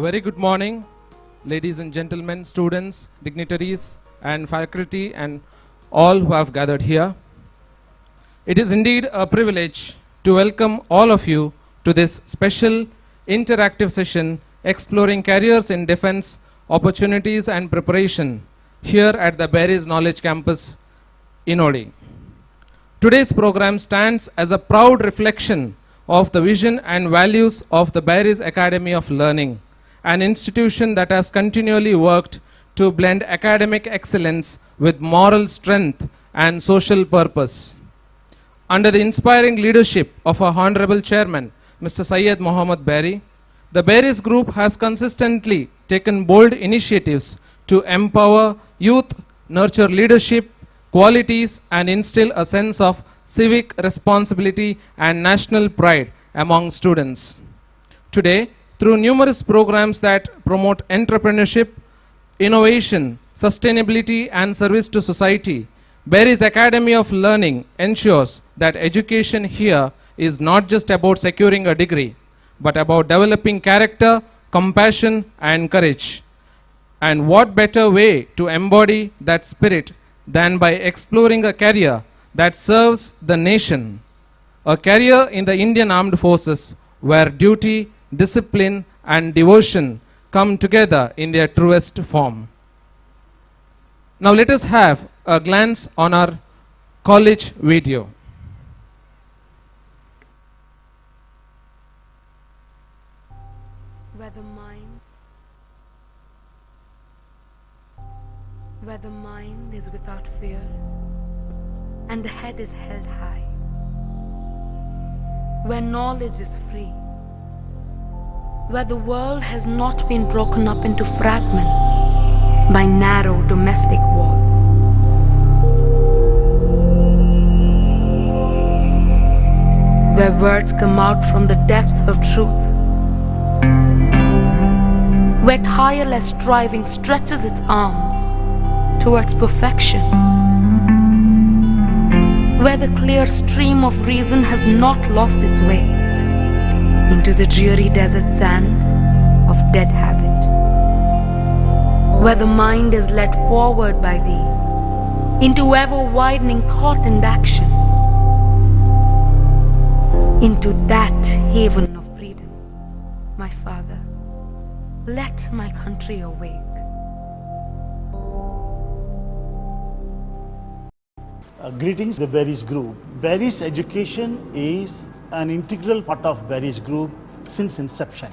very good morning, ladies and gentlemen, students, dignitaries, and faculty, and all who have gathered here. It is indeed a privilege to welcome all of you to this special interactive session exploring careers in defense, opportunities, and preparation here at the Bearys Knowledge Campus, Innoli. Today's program stands as a proud reflection of the vision and values of the Bearys Academy of Learning, an institution that has continually worked to blend academic excellence with moral strength and social purpose. Under the inspiring leadership of our Honorable Chairman, Mr. Syed Mohammed Beary, the Bearys Group has consistently taken bold initiatives to empower youth, nurture leadership qualities, and instill a sense of civic responsibility and national pride among students. Today, through numerous programs that promote entrepreneurship, innovation, sustainability, and service to society, Bearys Academy of Learning ensures that education here is not just about securing a degree, but about developing character, compassion, and courage. And what better way to embody that spirit than by exploring a career that serves the nation, a career in the Indian Armed Forces where duty, discipline, and devotion come together in their truest form. Now let us have a glance on our college video. Where the mind is without fear and the head is held high, where knowledge is free, where the world has not been broken up into fragments by narrow domestic walls. Where words come out from the depth of truth, where tireless striving stretches its arms towards perfection, where the clear stream of reason has not lost its way into the dreary desert sand of dead habit, where the mind is led forward by thee into ever-widening thought and action, into that haven of freedom. My Father, let my country awake. Greetings, the Bearys Group. Bearys education is an integral part of Bearys Group since inception.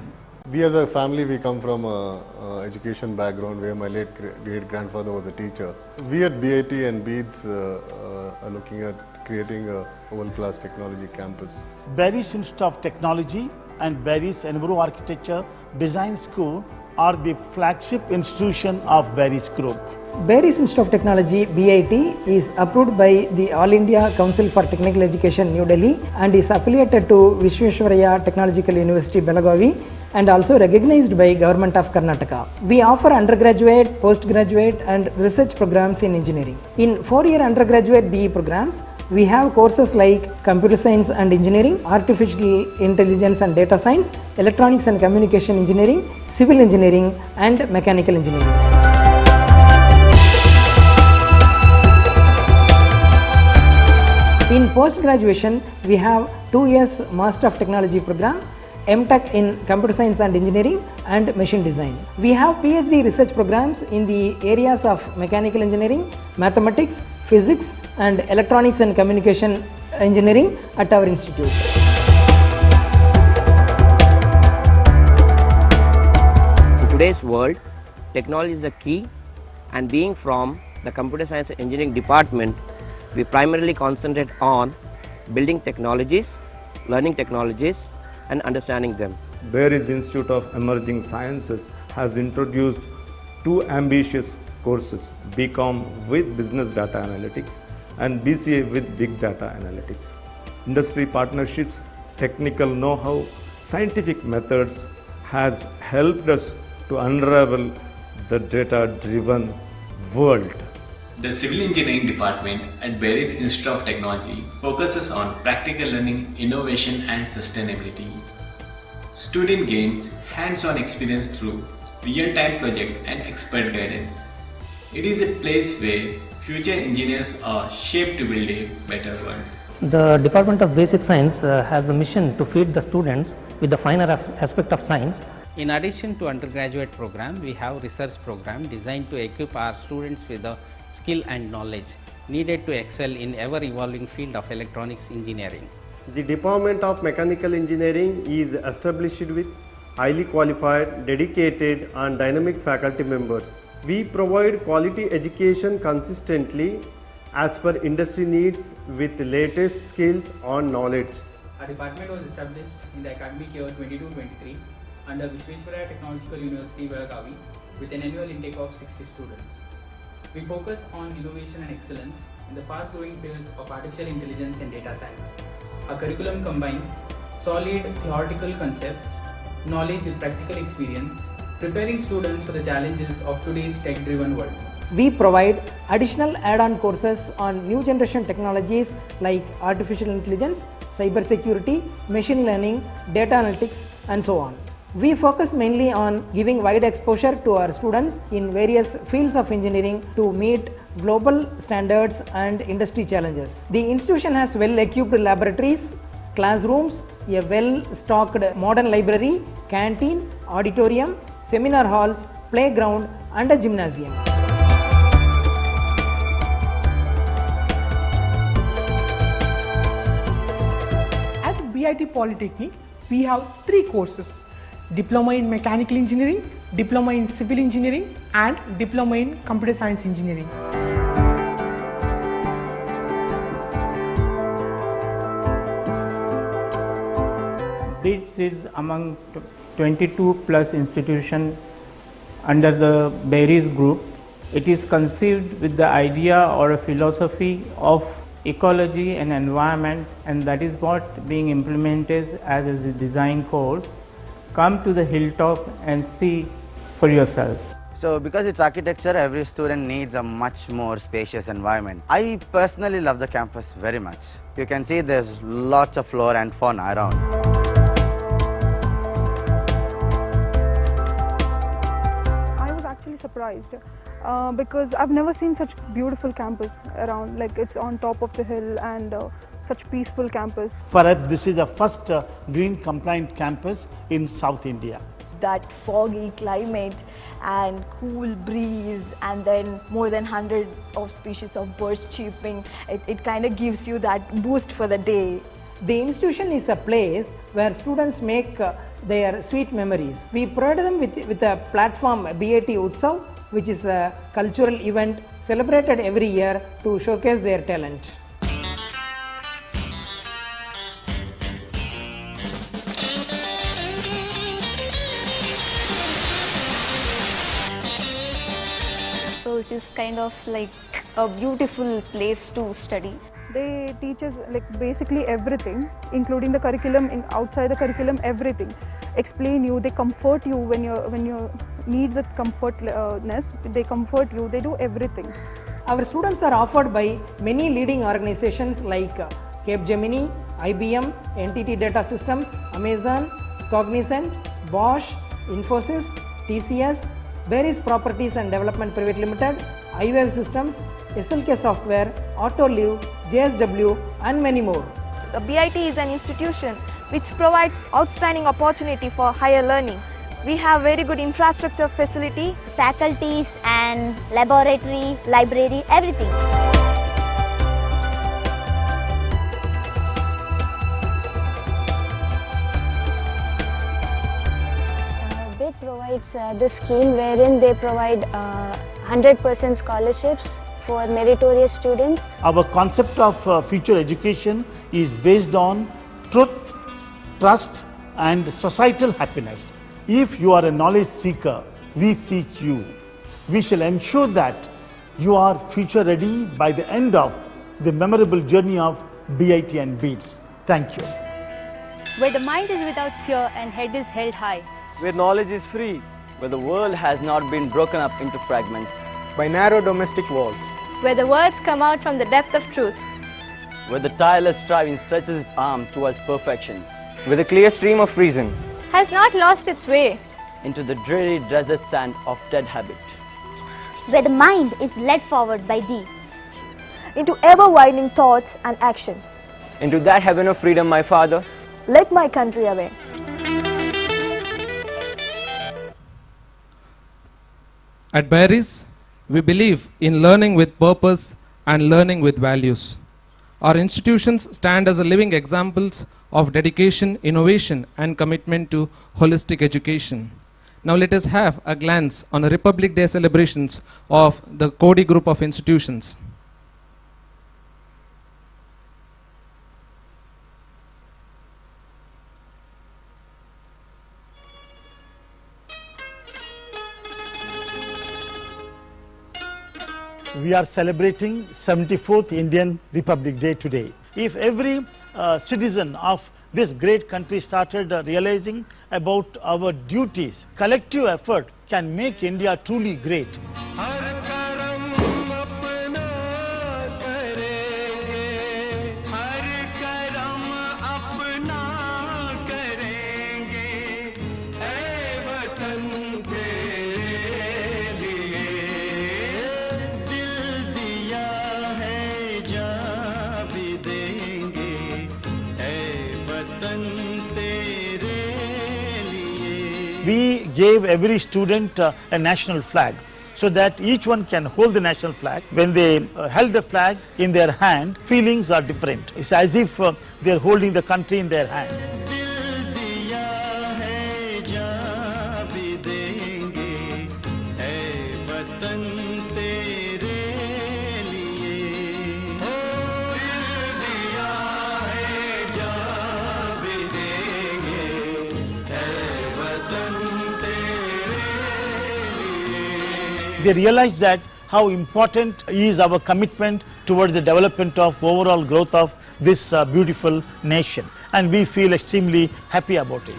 We as a family, we come from a education background where my late great grandfather was a teacher. We at BIT and BEADS are looking at creating a world-class technology campus. Bearys Institute of Technology and Bearys Enviro Architecture Design School are the flagship institution of Bearys Group. Bearys Institute of Technology BIT is approved by the All India Council for Technical Education New Delhi and is affiliated to Visvesvaraya Technological University Belagavi and also recognized by Government of Karnataka. We offer undergraduate, postgraduate and research programs in engineering. In 4-year undergraduate BE programs, we have courses like computer science and engineering, artificial intelligence and data science, electronics and communication engineering, civil engineering and mechanical engineering. In post-graduation, we have 2 years Master of Technology program, MTech in Computer Science and Engineering and Machine Design. We have PhD research programs in the areas of Mechanical Engineering, Mathematics, Physics and Electronics and Communication Engineering at our institute. In today's world, technology is the key, and being from the Computer Science and Engineering department, we primarily concentrate on building technologies, learning technologies, and understanding them. Bearys Institute of Emerging Sciences has introduced 2 ambitious courses, BCom with Business Data Analytics and BCA with Big Data Analytics. Industry partnerships, technical know-how, scientific methods has helped us to unravel the data-driven world. The Civil Engineering Department at Bearys Institute of Technology focuses on practical learning, innovation and sustainability. Student gains hands-on experience through real-time project and expert guidance. It is a place where future engineers are shaped to build a better world. The Department of Basic Science has the mission to feed the students with the finer aspect of science. In addition to undergraduate program, we have research program designed to equip our students with the skill and knowledge needed to excel in ever-evolving field of electronics engineering. The Department of Mechanical Engineering is established with highly qualified, dedicated and dynamic faculty members. We provide quality education consistently as per industry needs with the latest skills and knowledge. Our department was established in the academic year 22-23 under Vishweshwaraya Technological University, Belagavi, with an annual intake of 60 students. We focus on innovation and excellence in the fast-growing fields of artificial intelligence and data science. Our curriculum combines solid theoretical concepts, knowledge with practical experience, preparing students for the challenges of today's tech-driven world. We provide additional add-on courses on new generation technologies like artificial intelligence, cyber security, machine learning, data analytics and so on. We focus mainly on giving wide exposure to our students in various fields of engineering to meet global standards and industry challenges. The institution has well-equipped laboratories, classrooms, a well-stocked modern library, canteen, auditorium, seminar halls, playground and a gymnasium. At BIT Polytechnic, we have 3 courses: Diploma in Mechanical Engineering, Diploma in Civil Engineering and Diploma in Computer Science Engineering. BITS is among 22 plus institutions under the Bearys group. It is conceived with the idea or a philosophy of ecology and environment, and that is what being implemented as a design course. Come to the hilltop and see for yourself. So because it's architecture, every student needs a much more spacious environment. I personally love the campus very much. You can see there's lots of flora and fauna around. I was actually surprised because I've never seen such beautiful campus around, like it's on top of the hill and such peaceful campus. Perhaps this is the first green compliant campus in South India. That foggy climate and cool breeze and then more than 100 of species of birds chirping, it kind of gives you that boost for the day. The institution is a place where students make their sweet memories. We provide them with a platform, BIT Utsav, which is a cultural event celebrated every year to showcase their talent. So it is kind of like a beautiful place to study. They teach us like basically everything, including the curriculum, outside the curriculum, everything. Explain you, they comfort you when you need that comfortness, they comfort you, they do everything. Our students are offered by many leading organizations like Capgemini, IBM, NTT Data Systems, Amazon, Cognizant, Bosch, Infosys, TCS, Bearys Properties and Development Private Limited, iWave Systems, SLK Software, Autoliv, JSW and many more. The BIT is an institution which provides outstanding opportunity for higher learning. We have very good infrastructure facility, Faculties and laboratory, library, everything. BIT provides this scheme wherein they provide 100% scholarships for meritorious students. Our concept of future education is based on truth, trust and societal happiness. If you are a knowledge seeker, we seek you. We shall ensure that you are future ready by the end of the memorable journey of BIT and BITS. Thank you. Where the mind is without fear and head is held high. Where knowledge is free, where the world has not been broken up into fragments by narrow domestic walls. Where the words come out from the depth of truth. Where the tireless striving stretches its arm towards perfection. With a clear stream of reason. has not lost its way into the dreary desert sand of dead habit, where the mind is led forward by thee, into ever-widening thoughts and actions. into that heaven of freedom, my Father, Let my country away. At Bearys, we believe in learning with purpose and learning with values. Our institutions stand as a living examples of dedication, innovation, and commitment to holistic education. Now let us have a glance on the Republic Day celebrations of the Kutty group of institutions. We are celebrating 74th Indian Republic Day today. If every citizen of this great country started realizing about our duties, collective effort can make India truly great. We gave every student a national flag so that each one can hold the national flag. When they held the flag in their hand, feelings are different. It's as if they are holding the country in their hand. They realize that how important is our commitment towards the development of overall growth of this beautiful nation, and we feel extremely happy about it.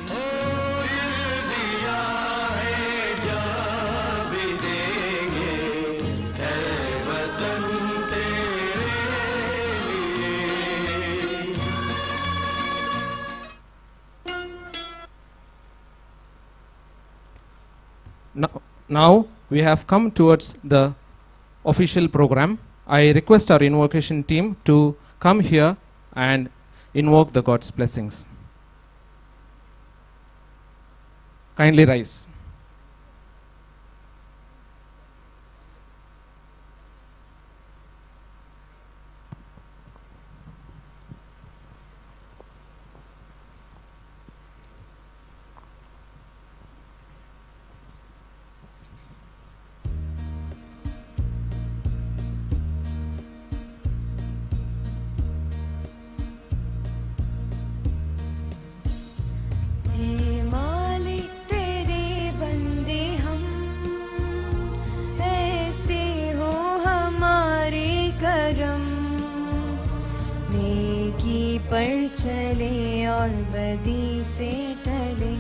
Now we have come towards the official program. I request our invocation team to come here and invoke the God's blessings. Kindly rise. पर चले और बदी से टले,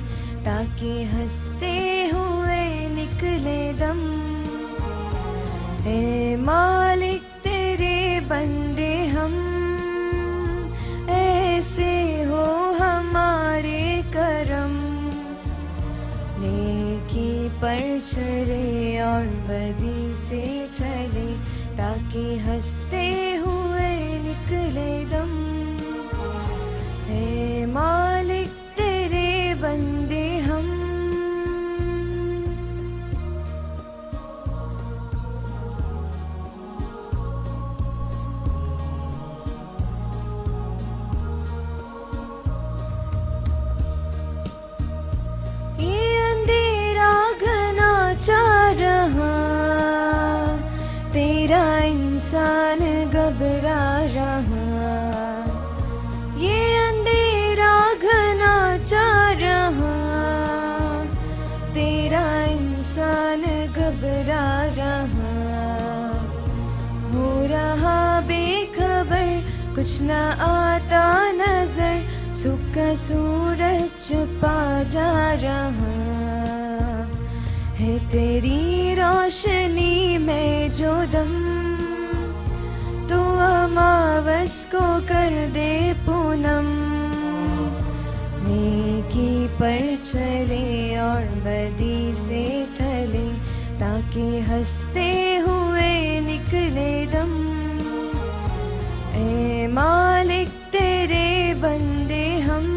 ताकि हंसते हुए निकले दम। ए मालिक तेरे बंदे हम, ऐसे हो हमारे करम। नेकी पर चले और बदी से टले, ताकि हंसते हुए निकले दम। हे मालिक तेरे बंदे हम। ये अंधेरा घना चाह रहा, तेरा इंसान घबरा रहा। ये अंधेरा घना चाह रहा, तेरा इंसान घबरा रहा। हो रहा बेखबर, कुछ न आता नजर, सुख का सूरज छुपा जा रहा है। तेरी रोशनी में जो दम, तो अमावस को कर दे पूनम। नेकी नेकी पर चले और बदी से टले ताकि हंसते हुए निकले दम ए मालिक तेरे बंदे हम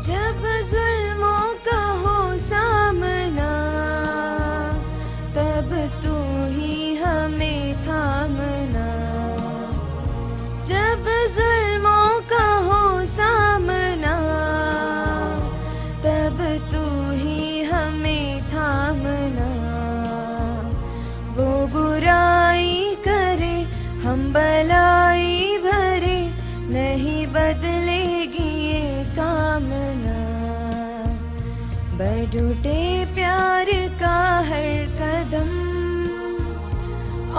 जब जुल्मों का हो सामना तब तू ही हमें थामना जब जुल्मों का हो सामना तब तू ही हमें थामना वो बुराई करे हम भलाई भरे नहीं बदलेगी ये कामना बढ़ूटे प्यार का हर कदम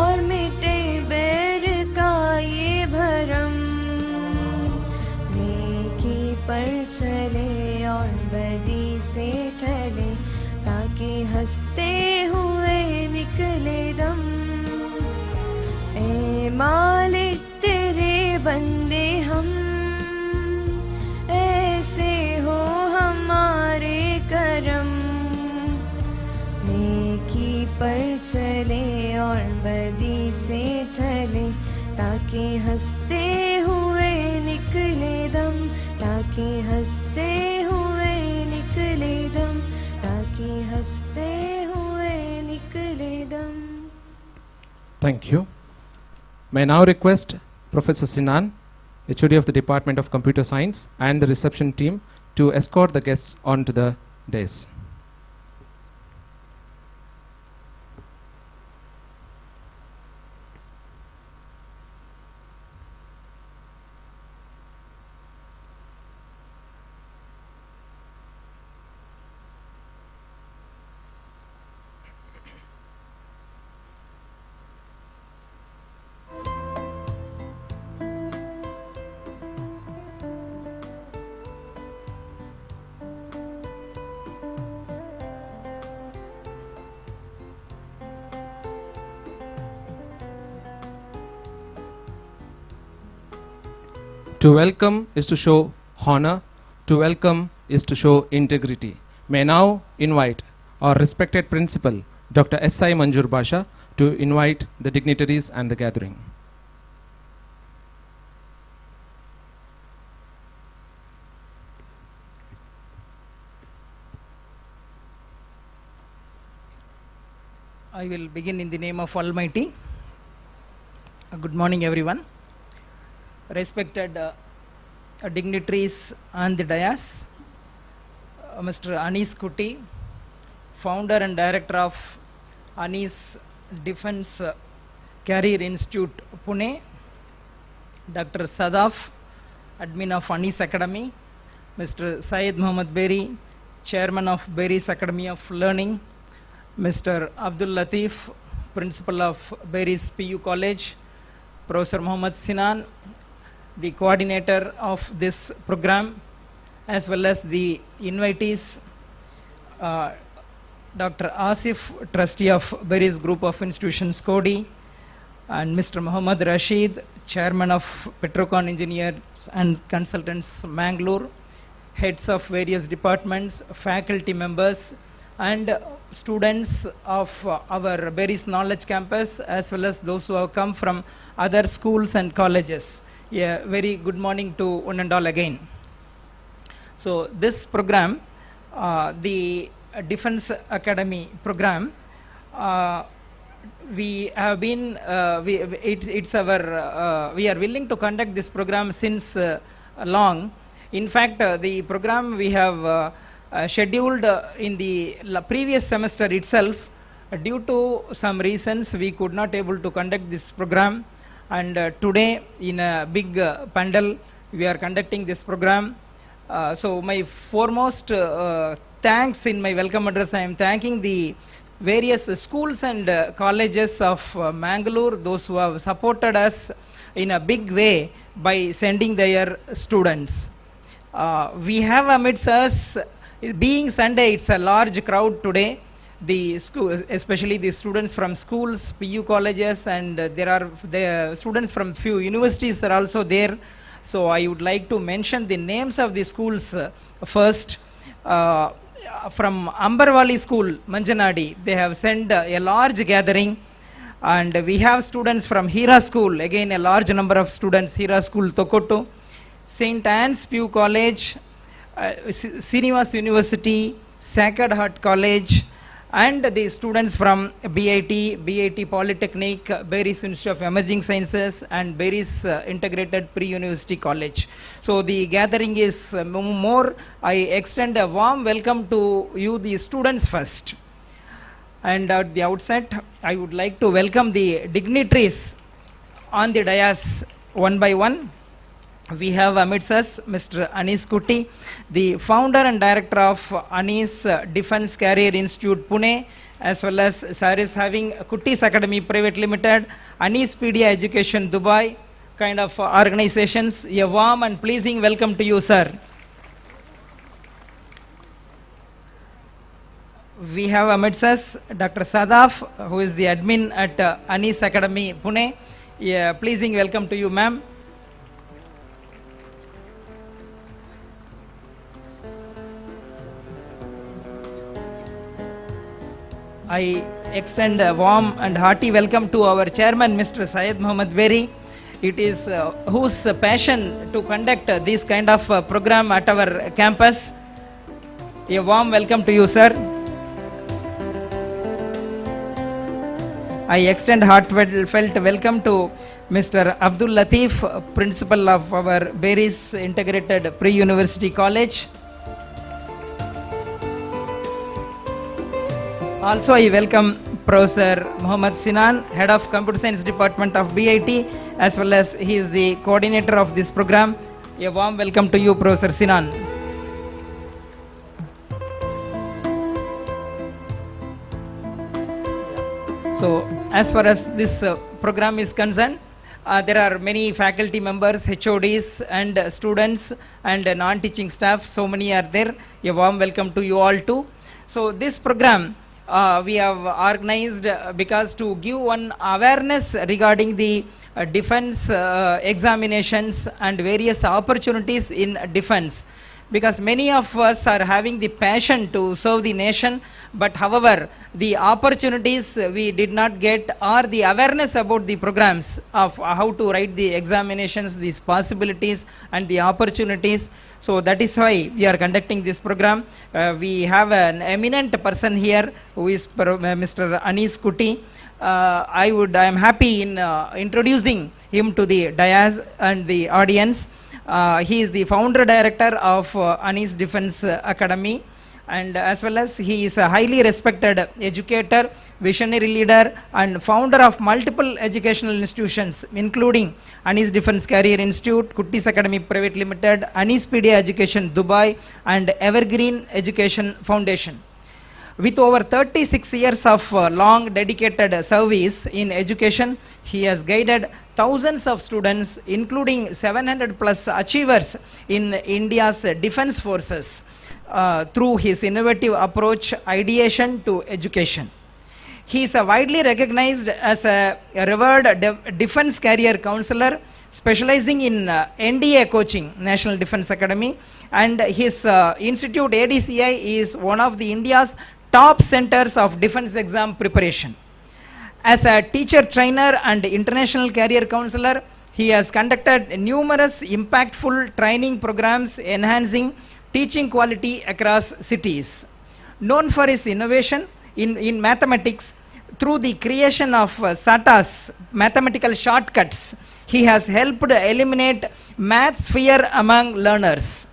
और मिटे बैर का ये भरम नेकी पर चले और बदी से टले ताकि हंसते हुए निकले दम ए मालिक तेरे बंदे हम ऐसे हो हमारे करम नेकी पर चले और बदी से टले ताकि हंसते हुए निकले दम ताकि हंसते हुए निकले दम ताकि हंसते हुए निकले दम. Thank you. May I now request Professor Sinan, HOD of the Department of Computer Science, and the reception team to escort the guests onto the dais. To welcome is to show honor, to welcome is to show integrity. May I now invite our respected principal, Dr. S.I. Manjur Basha, to invite the dignitaries and the gathering. I will begin in the name of Almighty. Good morning, everyone. Respected dignitaries on the dais, Mr. Anis Kutty, founder and director of Anis Defense Career Institute, Pune, Dr. Sadaf, admin of Anis Academy, Mr. Syed Muhammad Beary, chairman of Bearys Academy of Learning, Mr. Abdul Latif, principal of Bearys PU College, Professor Muhammad Sinan, the coordinator of this program, as well as the invitees, Dr. Asif, trustee of Bearys Group of Institutions, Kutty, and Mr. Muhammad Rashid, chairman of Petrocon Engineers and Consultants, Mangalore, heads of various departments, faculty members, and students of our Bearys Knowledge Campus, as well as those who have come from other schools and colleges. Yeah, very good morning to one and all again. So this program, the Defense Academy program, we have been, we are willing to conduct this program since long. In fact, the program we have scheduled in the previous semester itself. Due to some reasons, we could not able to conduct this program. And today, in a big pandal, we are conducting this program. So my foremost thanks in my welcome address, I am thanking the various schools and colleges of Mangalore, those who have supported us in a big way by sending their students. We have amidst us, being Sunday, it's a large crowd today. The school, especially the students from schools, PU colleges, and there are the students from few universities are also there. So I would like to mention the names of the schools first. From Ambarwali School, Manjanadi, they have sent a large gathering, and we have students from Hira School, again a large number of students, Hira School, Tokoto, St. Anne's PU College, Srinivas University, Sacred Heart College, and the students from BIT Polytechnic, Bearys Institute of Emerging Sciences, and Bearys Integrated Pre-University College. So the gathering is more. I extend a warm welcome to you, the students first. And at the outset, I would like to welcome the dignitaries on the dais one by one. We have amidst us Mr. Anis Kutty, the founder and director of Anis Defence Career Institute, Pune, as well as sir is having Kutty's Academy Private Limited, Anis Pedia Education Dubai, kind of organizations. A warm and pleasing welcome to you, sir. We have amidst us Dr. Sadaf, who is the admin at Anis Academy, Pune. A pleasing welcome to you, ma'am. I extend a warm and hearty welcome to our chairman, Mr. Syed Muhammad Beary. It is whose passion to conduct this kind of program at our campus. A warm welcome to you, sir. I extend heartfelt welcome to Mr. Abdul Latif, principal of our Bearys Integrated Pre-University College. Also, I welcome Professor Muhammad Sinan, Head of Computer Science Department of BIT, as well as he is the coordinator of this program. A warm welcome to you, Professor Sinan. So, as far as this program is concerned, there are many faculty members, HODs, and students, and non-teaching staff. So many are there. A warm welcome to you all too. So, this program we have organized because to give one awareness regarding the defense examinations and various opportunities in defense, because many of us are having the passion to serve the nation, but however the opportunities we did not get, or the awareness about the programs of how to write the examinations, these possibilities and the opportunities. So that is why we are conducting this program. We have an eminent person here who is Mr. Anis Kutty. I am happy in introducing him to the dais and the audience. He is the founder director of Anis Defence Academy, and as well as he is a highly respected educator, visionary leader, and founder of multiple educational institutions, including Anis Defence Career Institute, Kutty's Academy Private Limited, Anis Pedia Education Dubai, and Evergreen Education Foundation. With over 36 years of long dedicated service in education, he has guided thousands of students, including 700 plus achievers in India's defense forces, through his innovative approach, ideation to education. He is widely recognized as a revered defense career counselor, specializing in NDA coaching, National Defense Academy, and his institute ADCI is one of the India's top centers of defense exam preparation. As a teacher trainer and international career counselor, he has conducted numerous impactful training programs enhancing teaching quality across cities. Known for his innovation in mathematics through the creation of SATAs, mathematical shortcuts, he has helped eliminate maths fear among learners.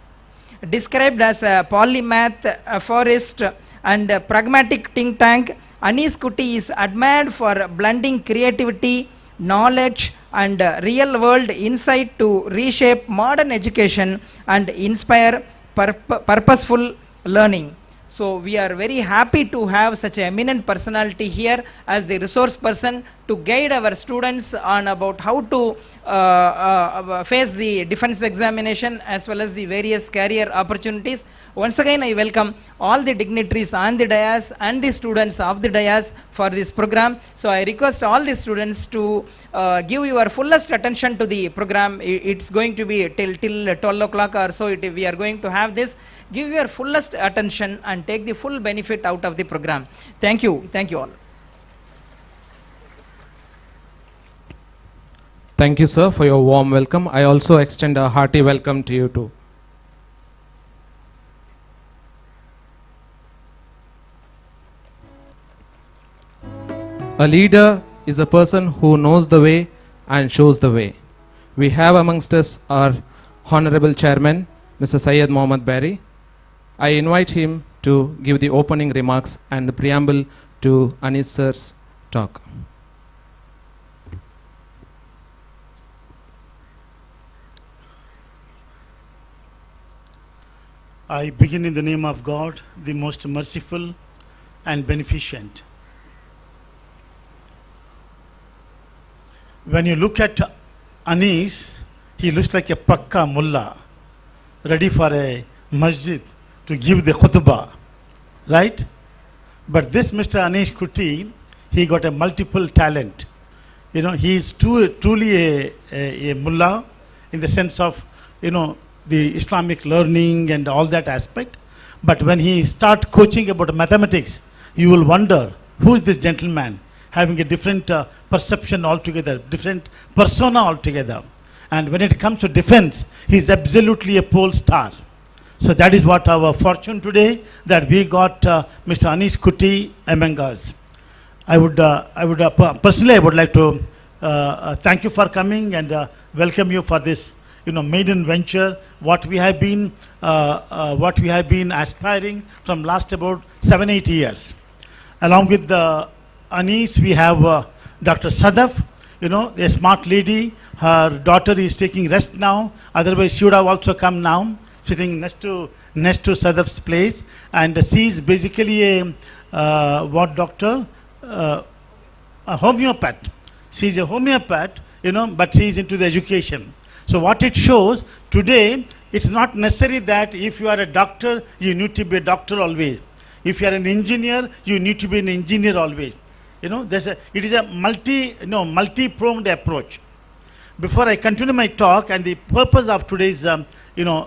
Described as a polymath, aphorist, and a pragmatic think tank, Anis Kutty is admired for blending creativity, knowledge, and real-world insight to reshape modern education and inspire purposeful learning. So we are very happy to have such an eminent personality here as the resource person to guide our students on about how to face the defense examination as well as the various career opportunities. Once again, I welcome all the dignitaries on the dais and the students of the dais for this program. So I request all the students to give your fullest attention to the program. It's going to be till 12 o'clock or so. We are going to have this. Give your fullest attention and take the full benefit out of the program. Thank you. Thank you all. Thank you, sir, for your warm welcome. I also extend a hearty welcome to you too. A leader is a person who knows the way and shows the way. We have amongst us our Honorable Chairman, Mr. Syed Mohammad Beary. I invite him to give the opening remarks and the preamble to Anis sir's talk. I begin in the name of God, the most merciful and beneficent. When you look at Anis, he looks like a pakka mullah, ready for a masjid to give the khutbah, right? But this Mr. Anis Kutty, he got a multiple talent. You know, he is truly a mullah in the sense of, you know, the Islamic learning and all that aspect. But when he start coaching about mathematics, you will wonder, who is this gentleman? Having a different perception altogether, different persona altogether. And when it comes to defense, he is absolutely a pole star. So that is what our fortune today, that we got Mr. Anis Kutty among us. Personally, I would like to thank you for coming and welcome you for this, you know, maiden venture. What we have been aspiring from last about 7-8 years. Along with the Anis, we have Dr. Sadaf, you know, a smart lady. Her daughter is taking rest now. Otherwise, she would have also come now, sitting next to Sadaf's place. And she is basically a what doctor? A homeopath. She is a homeopath, you know, but she is into the education. So what it shows today, it's not necessary that if you are a doctor, you need to be a doctor always. If you are an engineer, you need to be an engineer always. You know, it is a multi-pronged approach. Before I continue my talk and the purpose of today's,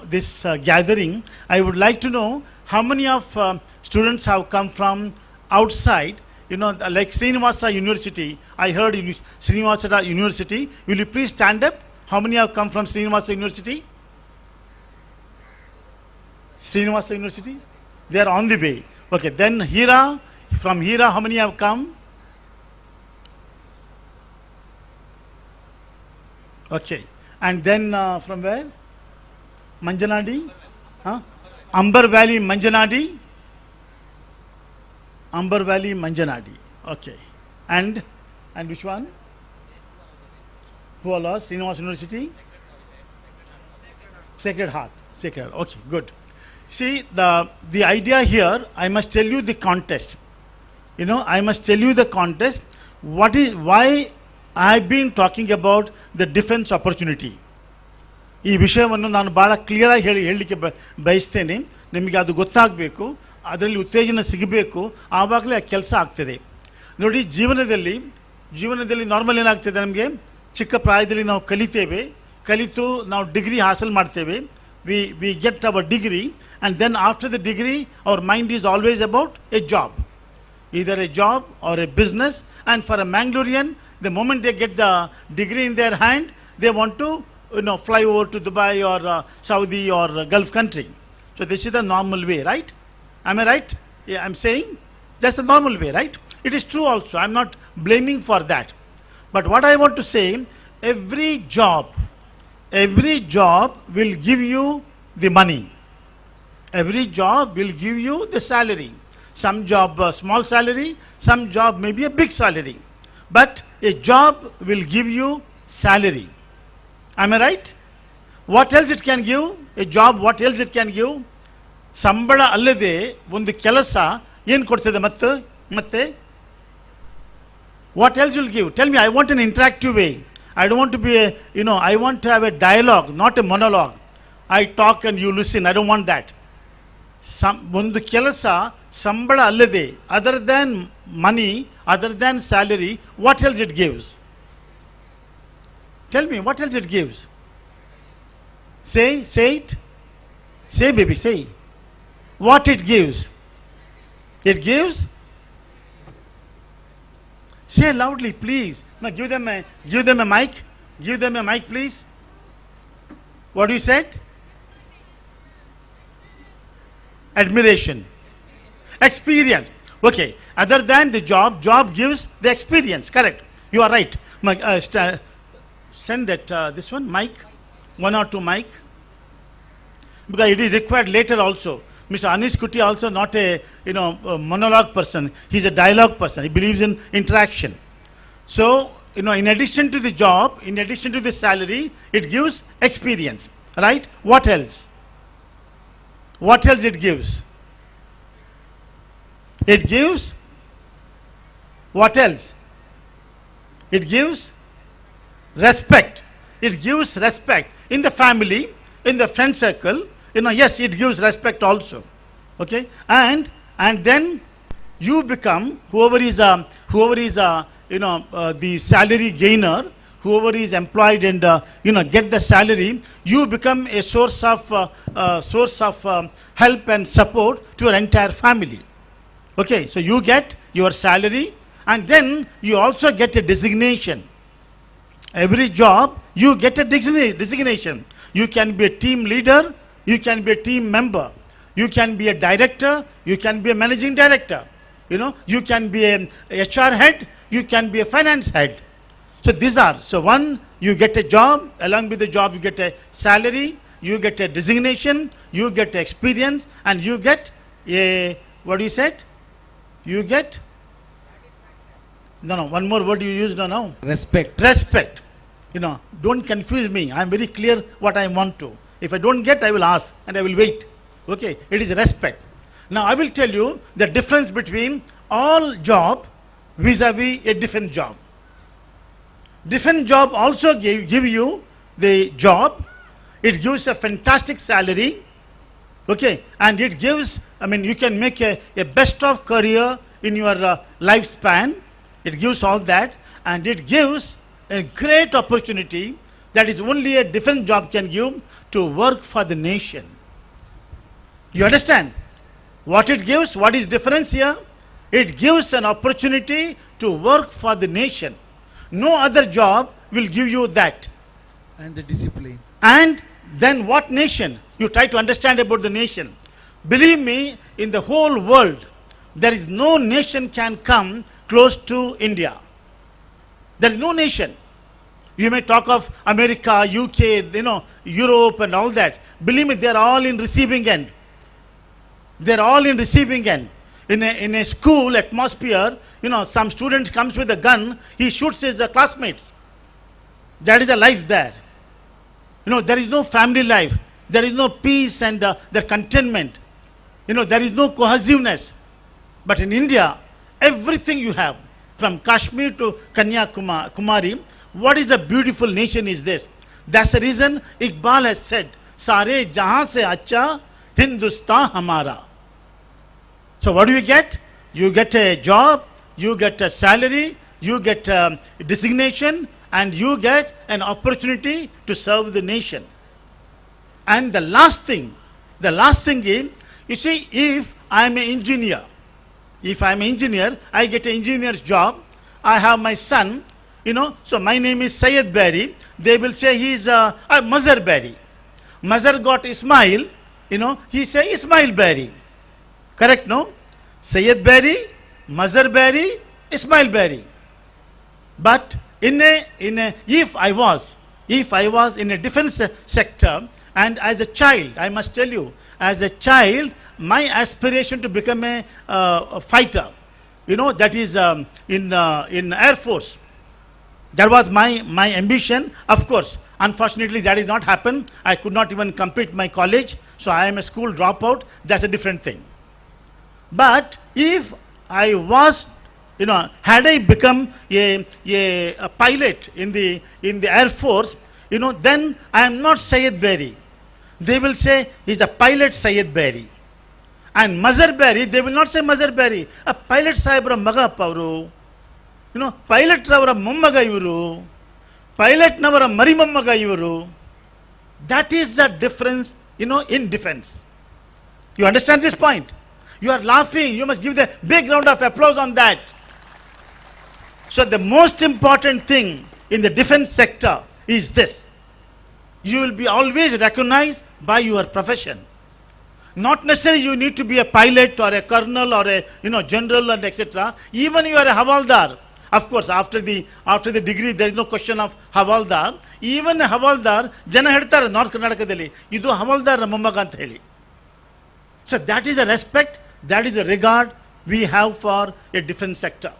this gathering, I would like to know how many of students have come from outside, you know, like Srinivasa University. I heard Srinivasa University. Will you please stand up? How many have come from Srinivasa University? Srinivasa University? They are on the way. Okay, then Hira, from Hira, how many have come? Okay, and then from where? Manjanadi? Huh? Amber Valley, Manjanadi? Amber Valley, Manjanadi. Okay, and which one? Who are lost? Srinivasa University? Sacred Heart. Sacred Heart. Okay, good. See, the idea here, I must tell you the context. You know, I must tell you the context. Why I have been talking about the defense opportunity. ಈ ವಿಷಯವನ್ನು ನಾನು ಭಾಳ ಕ್ಲಿಯರಾಗಿ ಹೇಳಲಿಕ್ಕೆ ಬಯಸ್ತೇನೆ. ನಿಮಗೆ ಅದು ಗೊತ್ತಾಗಬೇಕು, ಅದರಲ್ಲಿ ಉತ್ತೇಜನ ಸಿಗಬೇಕು, ಆವಾಗಲೇ ಆ ಕೆಲಸ ಆಗ್ತದೆ. ನೋಡಿ, ಜೀವನದಲ್ಲಿ ನಾರ್ಮಲ್ ಏನಾಗ್ತದೆ, ನಮಗೆ ಚಿಕ್ಕ ಪ್ರಾಯದಲ್ಲಿ ನಾವು ಕಲಿತು ನಾವು ಡಿಗ್ರಿ ಹಾಸಲ್ ಮಾಡ್ತೇವೆ. we get our degree, and then after the degree our mind is always about a job, either a job or a business. And for a Mangalorean, the moment they get the degree in their hand, they want to, you know, fly over to Dubai or Saudi or Gulf country. So this is the normal way, right? Am I right? Yeah, I'm saying that's the normal way, right? It is true also. I'm not blaming for that. But what I want to say, every job will give you the money. Every job will give you the salary. Some job small salary, some job maybe a big salary. But a job will give you salary. Am I right? What else it can give? A job, what else it can give? ಸಂಬಳ ಅಲ್ಲದೆ ಒಂದು ಕೆಲಸ ಏನು ಕೊಡ್ತದೆ ಮತ್ತೆ what else you'll give? Tell me, I want an interactive way. I don't want to be I want to have a dialogue, not a monologue. I talk and you listen. I don't want that. ಒಂದು ಕೆಲಸ ಸಂಬಳ ಅಲ್ಲದೆ, other than money, other than salary, what else it gives? Tell me, what else it gives? Say it. Say, baby, say. What it gives? It gives. Say loudly, please. Now give them a mic. Give them a mic, please. What you said? Admiration. Experience. Okay. Other than the job gives the experience. Correct. You are right. Send that this one mic, 1 or 2 mic, because it is required later also. Mr. Anish Kutty also not a a monologue person. He's a dialogue person. He believes in interaction. So in addition to the job, in addition to the salary, it gives experience. Right? What else? What else it gives? It gives. What else? It gives respect. It gives respect in the family, in the friend circle. Yes, it gives respect also. Okay, and then you become whoever is the salary gainer, whoever is employed and get the salary, you become a source of help and support to your entire family. Okay, so you get your salary and then you also get a designation. Every job you get a designation. You can be a team leader, you can be a team member, you can be a director, you can be a managing director, you can be a HR head, you can be a finance head. So these are, one, you get a job, along with the job you get a salary, you get a designation, you get experience, and you get a, what you said? You get, no, one more word you used now. Respect. Don't confuse me. I am very clear what I want to. If I don't get, I will ask and I will wait. Okay, it is respect. Now I will tell you the difference between all job vis-a-vis a different job. Different job also give you the job. It gives a fantastic salary. Okay, and it gives, you can make a best of career in your lifespan. It gives all that, and it gives a great opportunity that is only a different job can give, to work for the nation. You understand what it gives? What is difference here? It gives an opportunity to work for the nation. No other job will give you that. And the discipline. And then what nation? You try to understand about the nation. Believe me, in the whole world, there is no nation can come close to India. There is no nation. You may talk of America, UK, Europe and all that. Believe me, they are all in receiving end. They are all in receiving end. In a school atmosphere, some student comes with a gun, he shoots his classmates. That is a life there. There is no family life. There is no peace and the contentment. There is no cohesiveness. But in India, everything you have, from Kashmir to Kanyakumari, what is a beautiful nation is this. That's the reason Iqbal has said, Sare jahan se acha Hindustan hamara. So what do you get? You get a job, you get a salary, you get a designation, and you get an opportunity to serve the nation. And the last thing is, you see, if I am an engineer, I get an engineer's job, I have my son, so my name is Syed Beary, they will say he is Mazhar Beary. Mazhar got Ismail, he say Ismail Beary. Correct, no? Syed Beary, Mazhar Beary, Ismail Beary. But if I was in a different sector, and as a child, I must tell you, as a child, my aspiration to become a fighter, that is in Air Force. That was my ambition. Of course, Unfortunately, that did not happen. I could not even complete my college, so I am a school dropout. That's a different thing. But if I was, had I become a pilot in the Air Force, then I am not Syed Beary. They will say he's a pilot Syed Beary. And Mazhar Beary, they will not say Mazhar Beary. A pilot Sahibra Maga Pavru. Pilot Ravara Mummaga Ivuru. Pilot Navara Marimammaga Ivuru. That is the difference, in defense. You understand this point? You are laughing. You must give the big round of applause on that. So the most important thing in the defense sector is this. You will be always recognized by your profession. Not necessarily you need to be a pilot or a colonel or a general and etc. Even you are a havaldar. Of course, after the degree, there is no question of havaldar. Even a havaldar, jana ಹೇಳ್ತಾರೆ North Karnatakaದಲ್ಲಿ ಇದು havaldar ಮೊಮ್ಮಗ ಅಂತ ಹೇಳಿ. So that is a respect, that is a regard we have for a defense sector.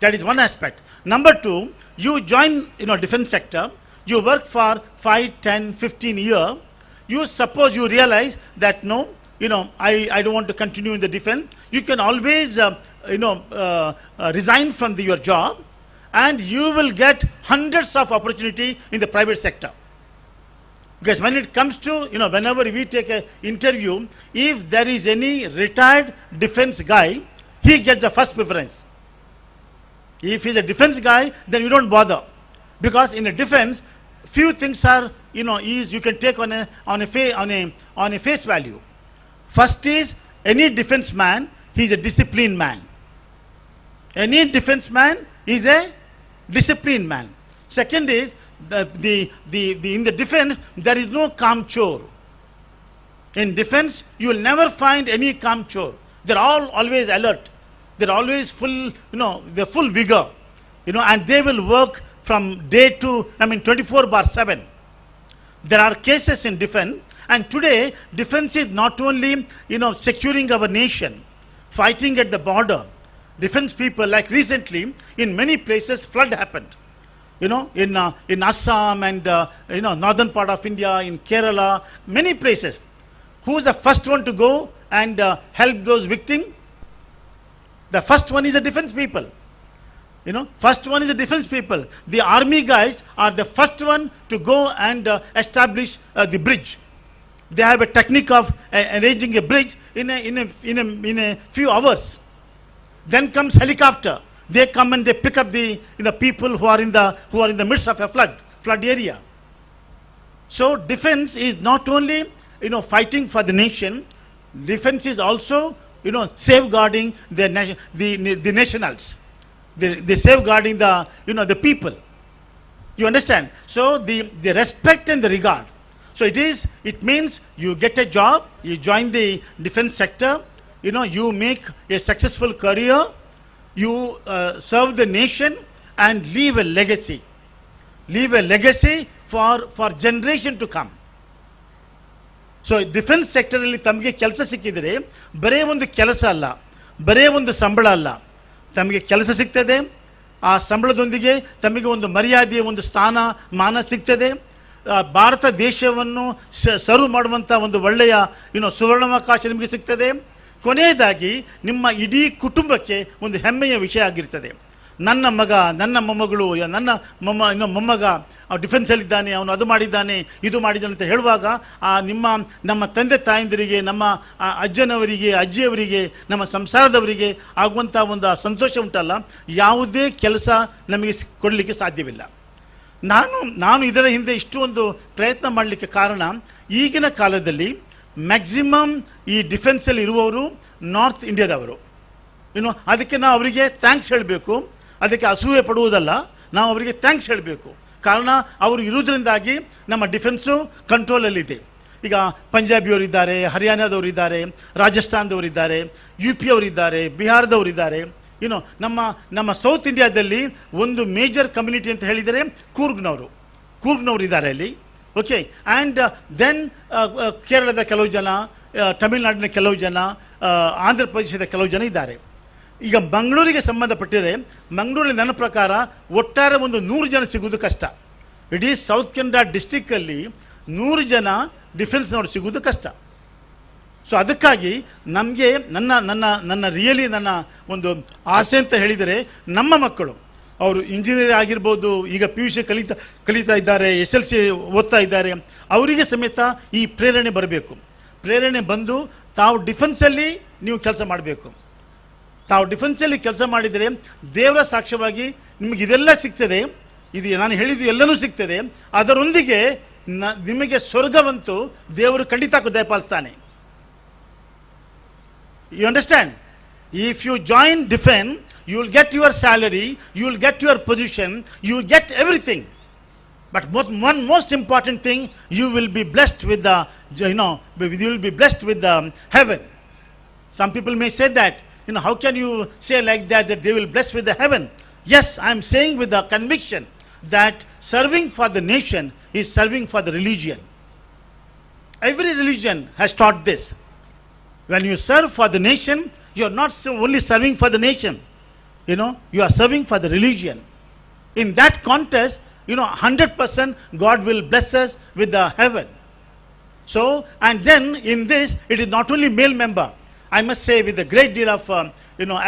That is one aspect. Number two, you join defense sector, you work for 5, 10, 15 years. You suppose you realize that no, I don't want to continue in the defense. You can always resign from your job, and you will get hundreds of opportunity in the private sector. Because when it comes to, whenever we take an interview, if there is any retired defense guy, he gets the first preference. If he's a defense guy, then you don't bother. Because in a defense, few things are, you can take on a face value. First is, any defense man, he's a disciplined man. Any defense man is a disciplined man. Second is, in the defense, there is no calm chore. In defense, you will never find any calm chore. They're all always alert. They're always full, they're full vigor. And they will work from day to, 24/7. There are cases in defense, and today, defense is not only, securing our nation, fighting at the border. Defense people, like recently, in many places, flood happened. In Assam and, northern part of India, in Kerala, many places. Who is the first one to go and help those victims? The first one is the defense people. First one is the defense people. The army guys are the first one to go and establish the bridge. They have a technique of arranging a bridge in a few hours. Then comes helicopter. They come and they pick up the people who are in the midst of a flood area. So defense is not only fighting for the nation. Defense is also safeguarding the nationals. They safeguarding the people. You understand? So the respect and the regard. So it means you get a job, you join the defense sector, you make a successful career, you serve the nation and leave a legacy. Leave a legacy for generation to come. So defense sector ಅಲ್ಲಿ ತಮಗೆ ಕೆಲಸ ಸಿಕ್ಕಿದರೆ ಬರೇ ಒಂದು ಕೆಲಸ ಅಲ್ಲ, ಬರೇ ಒಂದು ಸಂಬಳ ಅಲ್ಲ, ತಮಗೆ ಕೆಲಸ ಸಿಗ್ತದೆ, ಆ ಸಂಬಳದೊಂದಿಗೆ ತಮಗೆ ಒಂದು ಮರ್ಯಾದೆಯ ಒಂದು ಸ್ಥಾನ ಮಾನ ಸಿಗ್ತದೆ, ಭಾರತ ದೇಶವನ್ನು ಸರ್ವ್ ಮಾಡುವಂಥ ಒಂದು ಒಳ್ಳೆಯ ಸುವರ್ಣಾವಕಾಶ ನಿಮಗೆ ಸಿಗ್ತದೆ. ಕೊನೆಯದಾಗಿ ನಿಮ್ಮ ಇಡೀ ಕುಟುಂಬಕ್ಕೆ ಒಂದು ಹೆಮ್ಮೆಯ ವಿಷಯ ಆಗಿರ್ತದೆ. ನನ್ನ ಮಗ, ನನ್ನ ಮೊಮ್ಮಗಳು, ನನ್ನ ಮೊಮ್ಮಗ ಡಿಫೆನ್ಸಲ್ಲಿದ್ದಾನೆ, ಅವನು ಅದು ಮಾಡಿದ್ದಾನೆ, ಇದು ಮಾಡಿದ್ದಾನೆ ಅಂತ ಹೇಳುವಾಗ ನಮ್ಮ ತಂದೆ ತಾಯಂದಿರಿಗೆ, ನಮ್ಮ ಅಜ್ಜನವರಿಗೆ, ಅಜ್ಜಿಯವರಿಗೆ, ನಮ್ಮ ಸಂಸಾರದವರಿಗೆ ಆಗುವಂಥ ಒಂದು ಸಂತೋಷ ಉಂಟಲ್ಲ, ಯಾವುದೇ ಕೆಲಸ ನಮಗೆ ಕೊಡಲಿಕ್ಕೆ ಸಾಧ್ಯವಿಲ್ಲ. ನಾನು ಇದರ ಹಿಂದೆ ಇಷ್ಟೊಂದು ಪ್ರಯತ್ನ ಮಾಡಲಿಕ್ಕೆ ಕಾರಣ, ಈಗಿನ ಕಾಲದಲ್ಲಿ ಮ್ಯಾಕ್ಸಿಮಮ್ ಈ ಡಿಫೆನ್ಸಲ್ಲಿ ಇರುವವರು ನಾರ್ತ್ ಇಂಡಿಯಾದವರು. ಅದಕ್ಕೆ ನಾವು ಅವರಿಗೆ ಥ್ಯಾಂಕ್ಸ್ ಹೇಳಬೇಕು. ಅದಕ್ಕೆ ಅಸೂಯೆ ಪಡುವುದಲ್ಲ, ನಾವು ಅವರಿಗೆ ಥ್ಯಾಂಕ್ಸ್ ಹೇಳಬೇಕು. ಕಾರಣ ಅವರು ಇರುವುದರಿಂದಾಗಿ ನಮ್ಮ ಡಿಫೆನ್ಸು ಕಂಟ್ರೋಲಲ್ಲಿದೆ. ಈಗ ಪಂಜಾಬಿಯವರಿದ್ದಾರೆ, ಹರಿಯಾಣದವರಿದ್ದಾರೆ, ರಾಜಸ್ಥಾನದವರಿದ್ದಾರೆ, ಯು ಪಿ ಅವರಿದ್ದಾರೆ, ಬಿಹಾರದವರಿದ್ದಾರೆ. ನಮ್ಮ ಸೌತ್ ಇಂಡಿಯಾದಲ್ಲಿ ಒಂದು ಮೇಜರ್ ಕಮ್ಯುನಿಟಿ ಅಂತ ಹೇಳಿದರೆ ಕೂರ್ಗ್ನವರು ಇದ್ದಾರೆ ಅಲ್ಲಿ. ಓಕೆ, ಆ್ಯಂಡ್ ದೆನ್ ಕೇರಳದ ಕೆಲವು ಜನ, ತಮಿಳುನಾಡಿನ ಕೆಲವು ಜನ, ಆಂಧ್ರ ಪ್ರದೇಶದ ಕೆಲವು ಜನ ಇದ್ದಾರೆ. ಈಗ ಮಂಗಳೂರಿಗೆ ಸಂಬಂಧಪಟ್ಟಿದರೆ, ಮಂಗಳೂರಲ್ಲಿ ನನ್ನ ಪ್ರಕಾರ ಒಟ್ಟಾರೆ ಒಂದು 100 ಜನ ಸಿಗುವುದು ಕಷ್ಟ. ಇಡೀ ಸೌತ್ ಕನ್ನಡ ಡಿಸ್ಟಿಕ್ಕಲ್ಲಿ 100 ಜನ ಡಿಫೆನ್ಸ್ನವ್ರು ಸಿಗೋದು ಕಷ್ಟ. ಸೊ ಅದಕ್ಕಾಗಿ ನಮಗೆ ನನ್ನ ರಿಯಲಿ ನನ್ನ ಒಂದು ಆಸೆ ಅಂತ ಹೇಳಿದರೆ, ನಮ್ಮ ಮಕ್ಕಳು ಅವರು ಇಂಜಿನಿಯರ್ ಆಗಿರ್ಬೋದು, ಈಗ PUC ಕಲಿತಾ ಇದ್ದಾರೆ, SLC ಓದ್ತಾ ಇದ್ದಾರೆ, ಅವರಿಗೆ ಸಮೇತ ಈ ಪ್ರೇರಣೆ ಬರಬೇಕು. ಪ್ರೇರಣೆ ಬಂದು ತಾವು ಡಿಫೆನ್ಸಲ್ಲಿ ನೀವು ಕೆಲಸ ಮಾಡಬೇಕು. ತಾವು ಡಿಫೆನ್ಸಲ್ಲಿ ಕೆಲಸ ಮಾಡಿದರೆ ದೇವರ ಸಾಕ್ಷ್ಯವಾಗಿ ನಿಮಗೆ ಇದೆಲ್ಲ ಸಿಗ್ತದೆ. ಇದು ನಾನು ಹೇಳಿದ್ದು ಎಲ್ಲನೂ ಸಿಗ್ತದೆ. ಅದರೊಂದಿಗೆ ನಿಮಗೆ ಸ್ವರ್ಗವಂತೂ ದೇವರು ಖಂಡಿತ ದಯಪಾಲಿಸ್ತಾನೆ. You understand? If you join defense, you will get your salary, you will get your position, you will get everything. But one most important thing, you will be blessed with the, you will be blessed with the heaven. Some people may say that, how can you say like that they will bless with the heaven? Yes, I am saying with the conviction that serving for the nation is serving for the religion. Every religion has taught this. When you serve for the nation, you are not only serving for the nation, you are serving for the religion. In that context, 100% God will bless us with the heaven. So, and then in this, it is not only male member. I must say, with a great deal of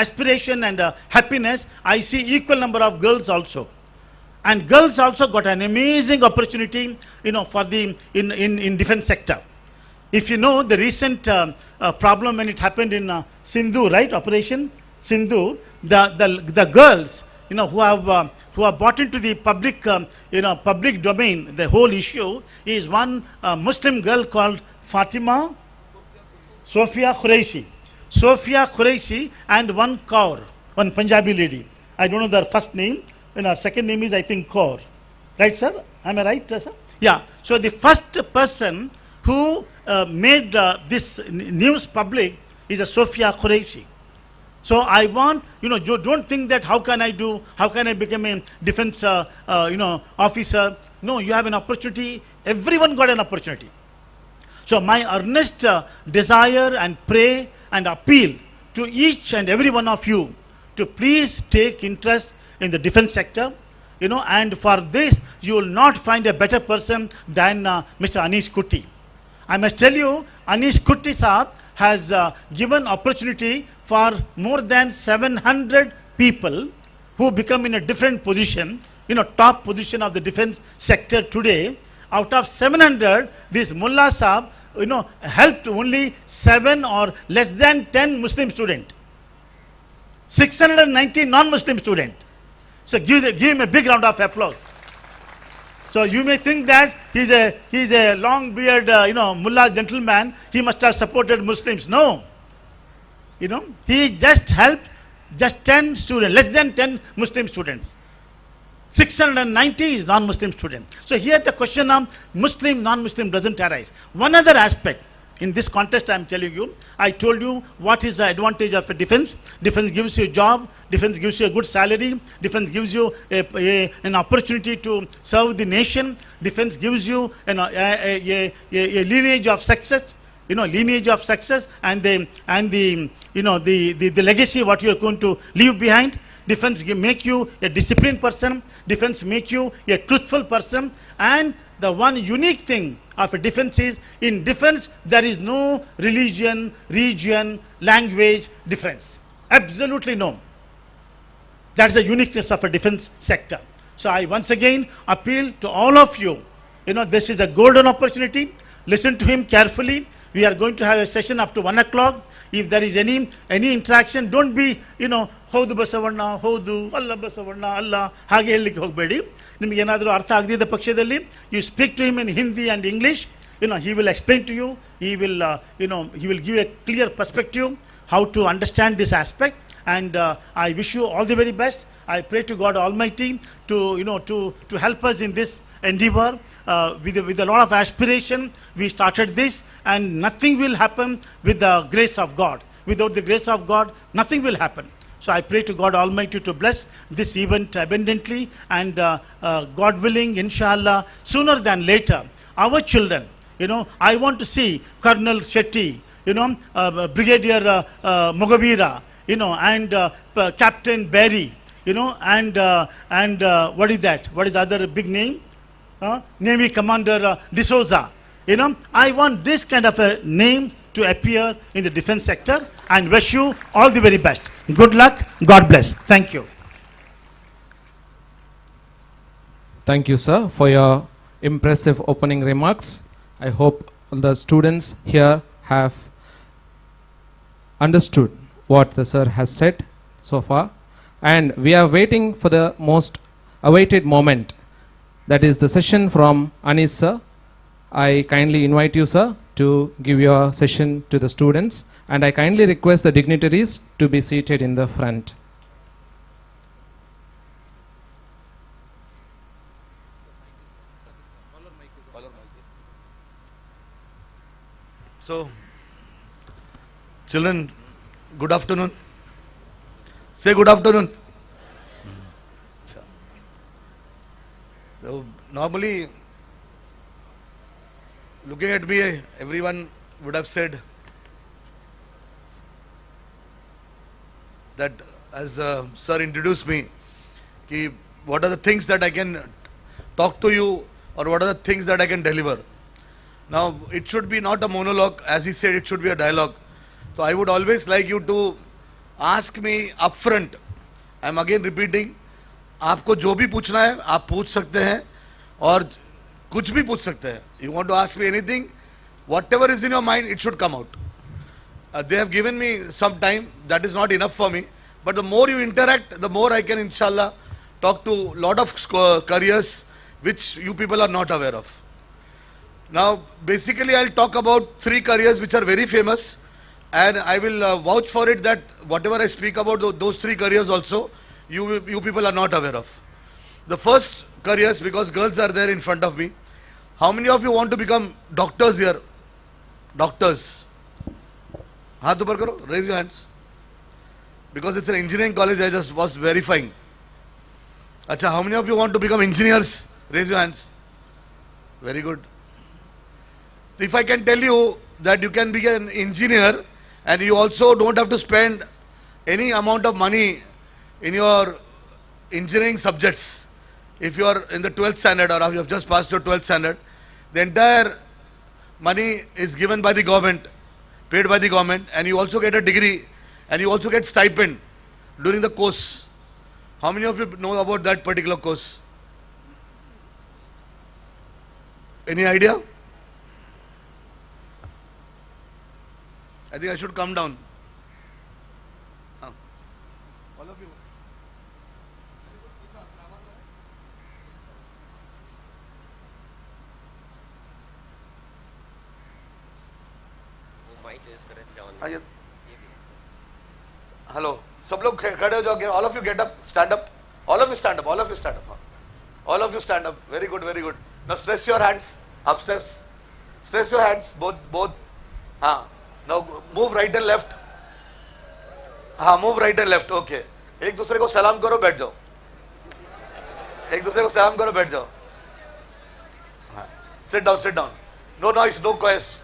aspiration and happiness, I see equal number of girls also. And girls also got an amazing opportunity, for the in defense sector. If you know the recent problem when it happened in Sindhu, right? Operation Sindhu, the girls, who have brought into the public, public domain the whole issue is one Muslim girl called Sophia Qureshi, and one Kaur, one Punjabi lady. I don't know their first name. Second name is, I think, Kaur. Right, sir? Am I right, sir? Yeah. So the first person who made this news public is a Sophia Qureshi. So I want, don't think that how can I become a defense, officer. No, you have an opportunity. Everyone got an opportunity. So my earnest desire and pray and appeal to each and every one of you to please take interest in the defense sector, and for this you will not find a better person than Mr. Anish Kutty. I must tell you, Anish Kutty Saab has given opportunity for more than 700 people who become in a different position, top position of the defense sector today. Out of 700, this Mullah Saab, helped only 7 or less than 10 Muslim students. 690 non-Muslim students. So give him a big round of applause. So you may think that he's a long beard, mullah gentleman. He must have supported Muslims. No, he just helped just 10 students, less than 10 Muslim students. 690 is non-Muslim students. So here the question of Muslim, non-Muslim doesn't arise. One other aspect in this context I am telling you, I told you what is the advantage of a defense. Defense gives you a job, defense gives you a good salary, defense gives you an opportunity to serve the nation, defense gives you a lineage of success, and the legacy what you are going to leave behind. Defense make you a disciplined person, defense make you a truthful person, and the one unique thing of a defense is, in defense there is no religion, region, language difference. Absolutely no. That's the uniqueness of a defense sector. So I once again appeal to all of you, this is a golden opportunity. Listen to him carefully. We are going to have a session up to 1 o'clock. If there is any interaction, don't be, ಹೌದು ಬಸವಣ್ಣ, ಹೌದು ಅಲ್ಲ ಬಸವಣ್ಣ ಅಲ್ಲ ಹಾಗೆ ಹೇಳಲಿಕ್ಕೆ ಹೋಗಬೇಡಿ. ನಿಮಗೆ ಏನಾದರೂ ಅರ್ಥ ಆಗದಿದ್ದ ಪಕ್ಷದಲ್ಲಿ you speak to him in Hindi and English. He will explain to you. He will give a clear perspective how to understand this aspect. And I wish you all the very best. I pray to God Almighty to help us in this endeavor. With a lot of aspiration, we started this, and nothing will happen with the grace of God. Without the grace of God, nothing will happen. So I pray to God Almighty to bless this event abundantly, and God willing, inshallah, sooner than later, our children, I want to see Colonel Shetty, Brigadier Mogavira, and Captain Beary, and what is that? What is the other big name? Navy Commander D'Souza. You know, I want this kind of a name to appear in the defense sector, and wish you all the very best. Good luck. God bless. Thank you. Thank you, sir, for your impressive opening remarks. I hope the students here have understood what the sir has said so far. And we are waiting for the most awaited moment. That is the session from Anis, sir. I kindly invite you, sir, to give your session to the students, and I kindly request the dignitaries to be seated in the front. So, children, good afternoon. Say good afternoon. So, normally, looking at me, everyone would have said that, as sir introduced me, ki what are the things that I can talk to you, or what are the things that I can deliver. Now, it should be not a monologue, as he said, it should be a dialogue. So I would always like you to ask me upfront. I am again repeating, आपको जो भी पूछना है आप पूछ सकते हैं, और कुछ भी पूछ सकते हैं. You want to ask me anything, whatever is in your mind, it should come out. They have given me some time, that is not enough for me, but the more you interact, the more I can, inshallah, talk to lot of careers which you people are not aware of. Now, basically, I'll talk about 3 careers which are very famous, and I will vouch for it that whatever I speak about those 3 careers also, you people are not aware of. The first careers, because girls are there in front of me. How many of you want to become doctors here? Doctors. Haath upar karo, raise your hands. Because it's an engineering college, I just was verifying. Acha, how many of you want to become engineers? Raise your hands. Very good. If I can tell you that you can be an engineer and you also don't have to spend any amount of money in your engineering subjects, if you are in the 12th standard or you have just passed your 12th standard, the entire money is given by the government, paid by the government, and you also get a degree and you also get stipend during the course. How many of you know about that particular course? Any idea? I think I should come down. All of you. Hello. सब लोग खड़े हो जाओ. All of you get up, stand up. All of you stand up. All of you stand up. All of you stand up. Very good, very good. Now stress your hands. Upstairs. Stress your hands. Both. Now move right and left. Move right and left. Okay. एक दूसरे को सलाम करो, बैठ जाओ. एक दूसरे को सलाम करो, बैठ जाओ. Sit down, sit down. No noise, no quest.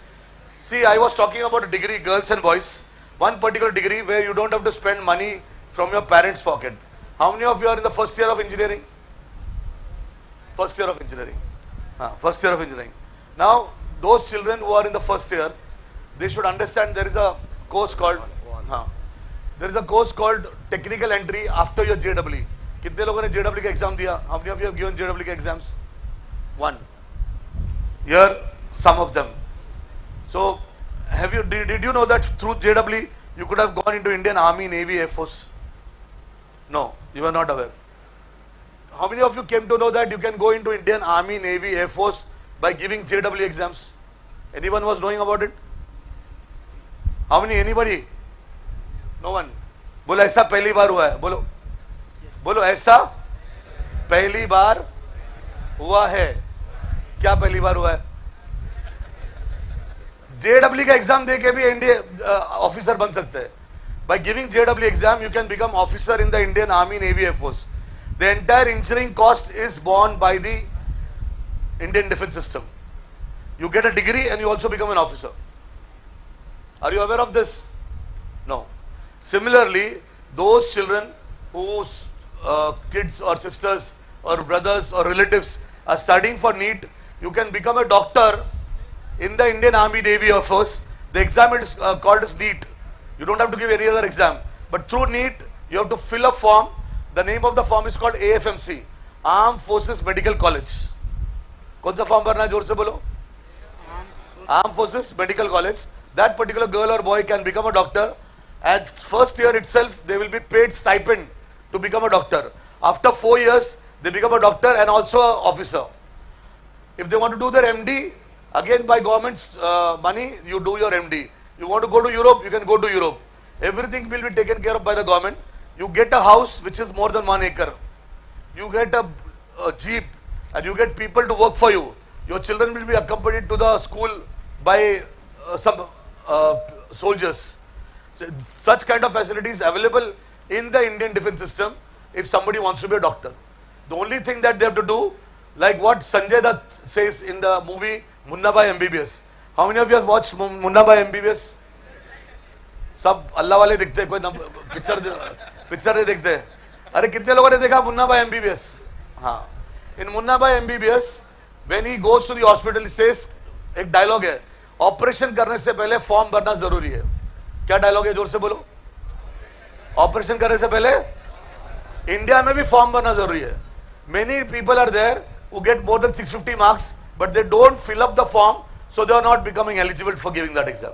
See, I was talking about a degree, girls and boys. One particular degree where you don't have to spend money from your parents' pocket. How many of you are in the first year of engineering? First year of engineering. First year of engineering. Now, those children who are in the first year, they should understand there is a course called technical entry after your JEE. कितने लोगों ने JEE का exam दिया? How many of you have given JEE का exams? One. Here, some of them. So, did you know that through JEE you could have gone into Indian Army, Navy, Air Force? No, you were not aware. How many of you came to know that you can go into Indian Army, Navy, Air Force by giving JEE exams? Anyone was knowing about it? How many? Anybody? No one. बोलो ऐसा पहली बार हुआ है. बोलो. बोलो ऐसा पहली बार हुआ है. क्या पहली बार हुआ है? JEE का एग्जाम देके भी एनडीए ऑफिसर बन सकते हैं. By giving JEE exam, you can become officer in the Indian Army, Navy, Air Force. The entire engineering cost is borne by the Indian defense system. You get a degree and you also become an officer. Are you aware of this? No. Similarly, those children whose kids or sisters or brothers or relatives are studying for NEET, you can become a doctor in the Indian Army Navy Air Force. The exam is called as NEET. You don't have to give any other exam. But through NEET, you have to fill a form. The name of the form is called AFMC, Armed Forces Medical College. कौन सा form भरना है जोर से बोलो? Armed Forces Medical College. That particular girl or boy can become a doctor. At first year itself, they will be paid stipend to become a doctor. After 4 years, they become a doctor and also an officer. If they want to do their MD, again by government's money, you do your MD. You want to go to Europe, you can go to Europe. Everything will be taken care of by the government. You get a house which is more than 1 acre. You get a jeep and you get people to work for you. Your children will be accompanied to the school by some soldiers. So, such kind of facilities available in the Indian defense system if somebody wants to be a doctor. The only thing that they have to do, like what Sanjay Dutt says in the movie Munna Bhai MBBS. How many of you have watched Munna Bhai MBBS? सब अल्लाह वाले दिखते हैं, कोई picture नहीं देखते. अरे कितने लोगों ने देखा मुन्ना भाई MBBS? हाँ. In Munna Bhai MBBS, when he goes to the hospital, he says, एक डायलॉग है, ऑपरेशन करने से पहले फॉर्म भरना जरूरी है. क्या डायलॉग है, जोर से बोलो. ऑपरेशन करने से पहले इंडिया में भी फॉर्म भरना जरूरी है. Many people are there who get more than 650 marks, but they don't fill up the form, so they are not becoming eligible for giving that exam.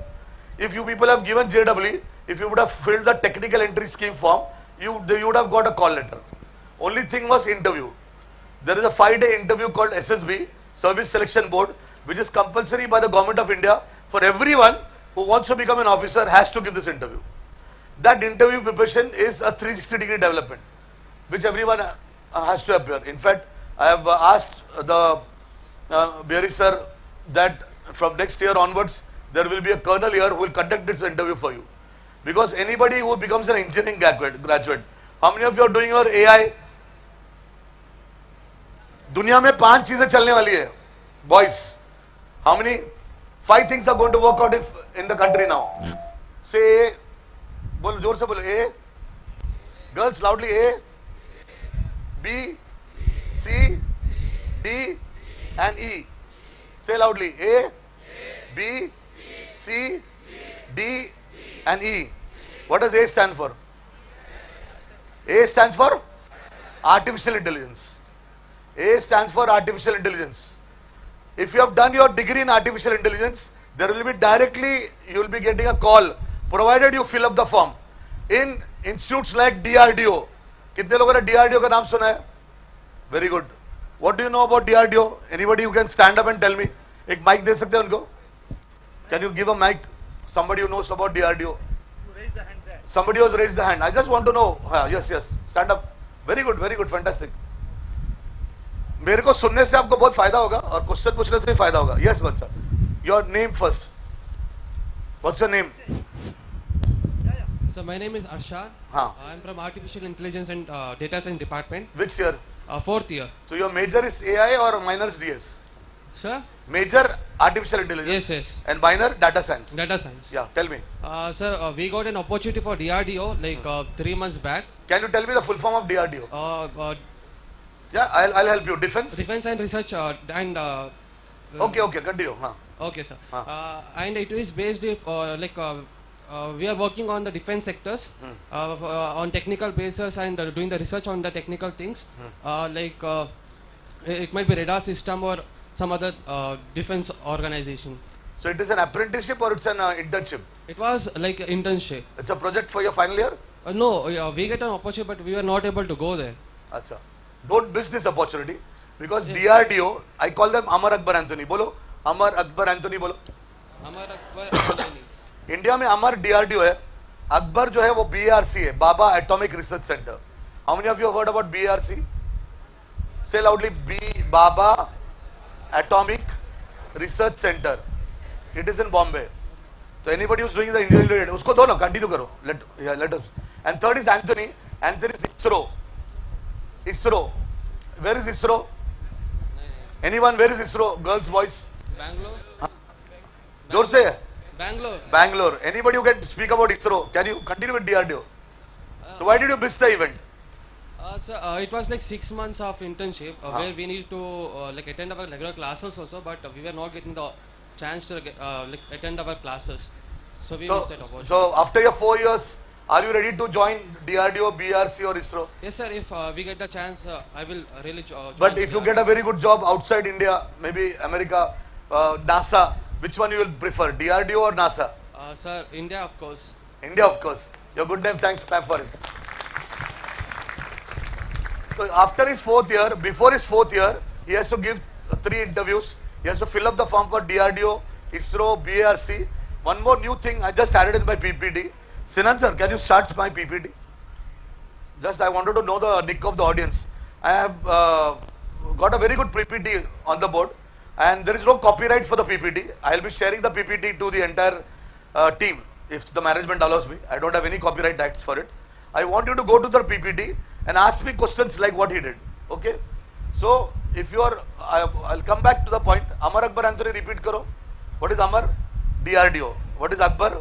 If you people have given JEE, if you would have filled the technical entry scheme form, you would have got a call letter. Only thing was interview. There is a 5-day interview called SSB, Service Selection Board, which is compulsory by the government of India for everyone who wants to become an officer has to give this interview. That interview preparation is a 360-degree development, which everyone has to appear. In fact, I have asked the Bearys sir that from next year onwards, there will be a colonel here who will conduct this interview for you. Because anybody who becomes an engineering graduate, how many of you are doing your AI? दुनिया में 5 चीजें चलने वाली है, boys. How many? 5 things are going to work out in the country now. Say A. बोलो जोर से बोलो A. Girls loudly A. B, C, D, and E. Say loudly A, B, C, D, and E. What does A stand for? A stands for artificial intelligence. A stands for artificial intelligence. If you have done your degree in artificial intelligence, there will be directly, you will be getting a call, provided you fill up the form. In institutes like DRDO, कितने लोगों ने DRDO का नाम सुना है? Very good. What do you know about DRDO? Anybody who can stand up and tell me? एक mic दे सकते हैं उनको? Can you give a mic? Somebody who knows about DRDO? Somebody has raised the hand. I just want to know. Yes, yes. Stand up. Very good, fantastic. मेरे को सुनने से आपको बहुत फायदा होगा और क्वेश्चन पूछने से भी फायदा होगा. Yes, बच्चा. Your name first. What's your name? So my name is Arshad. I am from Artificial Intelligence and Data Science Department. Which year? 4th year. So your major is AI or minor is DS? Sir? Major Artificial Intelligence. Yes, yes. And minor Data Science. Data Science. Yeah, tell me. Sir, we got an opportunity for DRDO like 3 months back. Can you tell me the full form of DRDO? Yeah, I'll help you. Defense? Defense and Research and... Okay, continue. Okay, sir. And it is based we are working on the defense sectors on technical basis and doing the research on the technical things. It might be radar system or some other defense organization. So it is an apprenticeship or it's an internship? It was like an internship. It's a project for your final year? No, we get an opportunity but we were not able to go there. Achha. Don't miss this opportunity because DRDO, I call them Amar Akbar Anthony. Bolo, Amar Akbar Anthony bolo. Amar Akbar Anthony. India में अमर DRDO है, अकबर जो है वो BARC है, Bhabha Atomic Research Centre. How many of you have heard about BARC? Say loudly, Baba Atomic Research Center. It is in Bombay. So anybody who's doing the engineering, उसको दो ना, continue करो. Let us. And third is Anthony. Anthony is ISRO. ISRO. Where is ISRO? Anyone? Where is ISRO? Girls, boys? Bangalore. जोर से है. Bangalore. Anybody who can speak about ISRO? Can you continue with DRDO? So why did you miss the event? So it was like 6 months of internship where we need to like attend our regular classes also, but we were not getting the chance to like attend our classes. So we missed that opportunity. So after your 4 years, are you ready to join DRDO, BRC or ISRO? Yes, sir. If we get the chance, I will really join. But if you get a very good job outside India, maybe America, NASA, which one you will prefer, DRDO or NASA? Sir, India, of course. India, of course. Your good name, thanks, clap for it. So after his 4th year, before his 4th year, he has to give 3 interviews. He has to fill up the form for DRDO, ISRO, BARC. One more new thing I just added in my PPT. Sinan sir, can you start my PPT? Just I wanted to know the nick of the audience. I have got a very good PPT on the board and there is no copyright for the PPT. I will be sharing the PPT to the entire team if the management allows me. I don't have any copyright acts for it. I want you to go to the PPT and ask me questions like what he did. Okay? So, if you are, I'll come back to the point. Amar Akbar Anthony, repeat karo. What is Amar? DRDO. What is Akbar?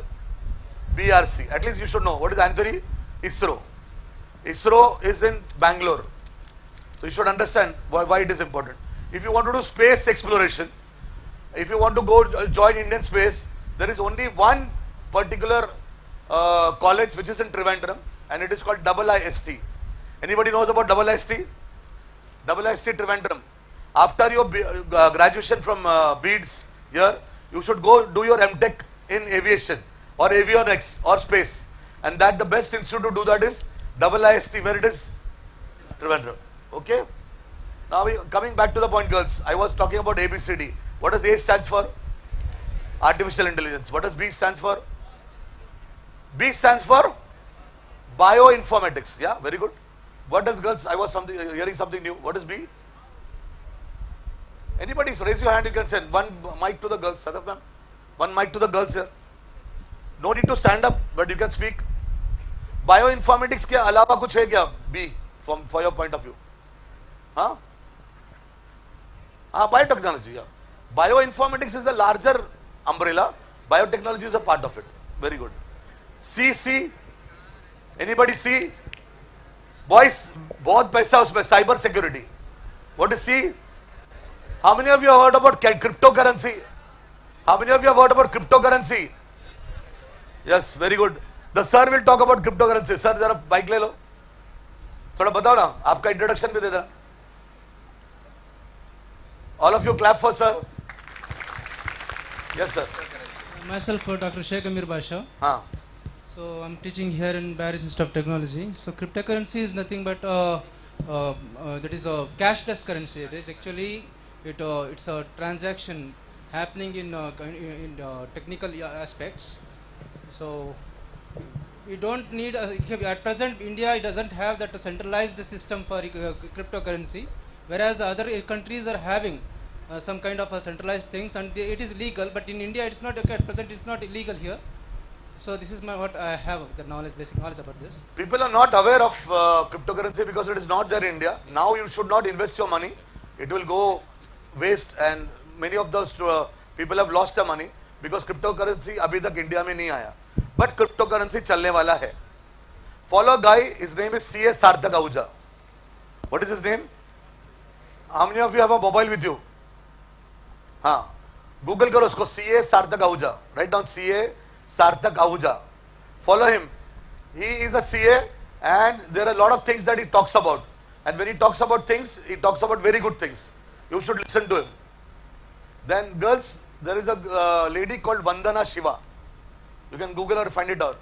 BRC. At least you should know. What is Anthony? ISRO. ISRO is in Bangalore. So, you should understand why it is important. If you want to do space exploration, if you want to go join Indian space, there is only one particular college which is in Trivandrum and it is called IIST. Anybody knows about IIST? IIST Trivandrum. After your graduation from Bearys here, you should go do your MTech in aviation or avionics or space. And that the best institute to do that is IIST, where it is? Trivandrum. Okay? Now coming back to the point, girls. I was talking about ABCD. What does A stands for? Artificial intelligence. What does B stands for? B stands for bioinformatics. Yeah, very good. What does, girls? I was hearing something new. What is B? Anybody? So raise your hand. You can send one mic to the girls. Sadaf ma'am, one mic to the girls here. No need to stand up, but you can speak. Bioinformatics के अलावा कुछ है क्या? B for your point of view. हाँ? हाँ, biotechnology. Yeah. Bioinformatics is a larger umbrella. Biotechnology is a part of it. Very good. C. Anybody see? Boys, बहुत पैसा उसमें cyber security. What is C? How many of you have heard about cryptocurrency? How many of you have heard about cryptocurrency? Yes, very good. The sir will talk about cryptocurrency. Sir, जरा bike ले लो. थोड़ा बताओ ना. आपका introduction भी दे देना. All of you clap for sir. Yes, sir. Myself, Dr. Sheikh Amir Basha. So I'm teaching here in Bearys Institute of Technology. So cryptocurrency is nothing but that is a cashless currency. It is actually it's a transaction happening in technical aspects. So we don't need at present India doesn't have that centralized system for cryptocurrency, whereas other countries are having some kind of centralized things, and it is legal. But in India, it's not at present. It's not illegal here. So this is what I have the knowledge, basic knowledge about this. People are not aware of cryptocurrency because it is not there in India. Now you should not invest your money. It will go waste, and many of those people have lost their money because cryptocurrency abhi tak India mein nahi aaya. But cryptocurrency chalne wala hai. Follow a guy, his name is C.A. Sarthak Ahuja. What is his name? How many of you have a mobile with you? हाँ, Google करो उसको C.A. Sarthak Ahuja. Write down C.A. Sarthak Ahuja. Follow him. He is a CA and there are a lot of things that he talks about. And when he talks about things, he talks about very good things. You should listen to him. Then girls, there is a lady called Vandana Shiva. You can Google or find it out.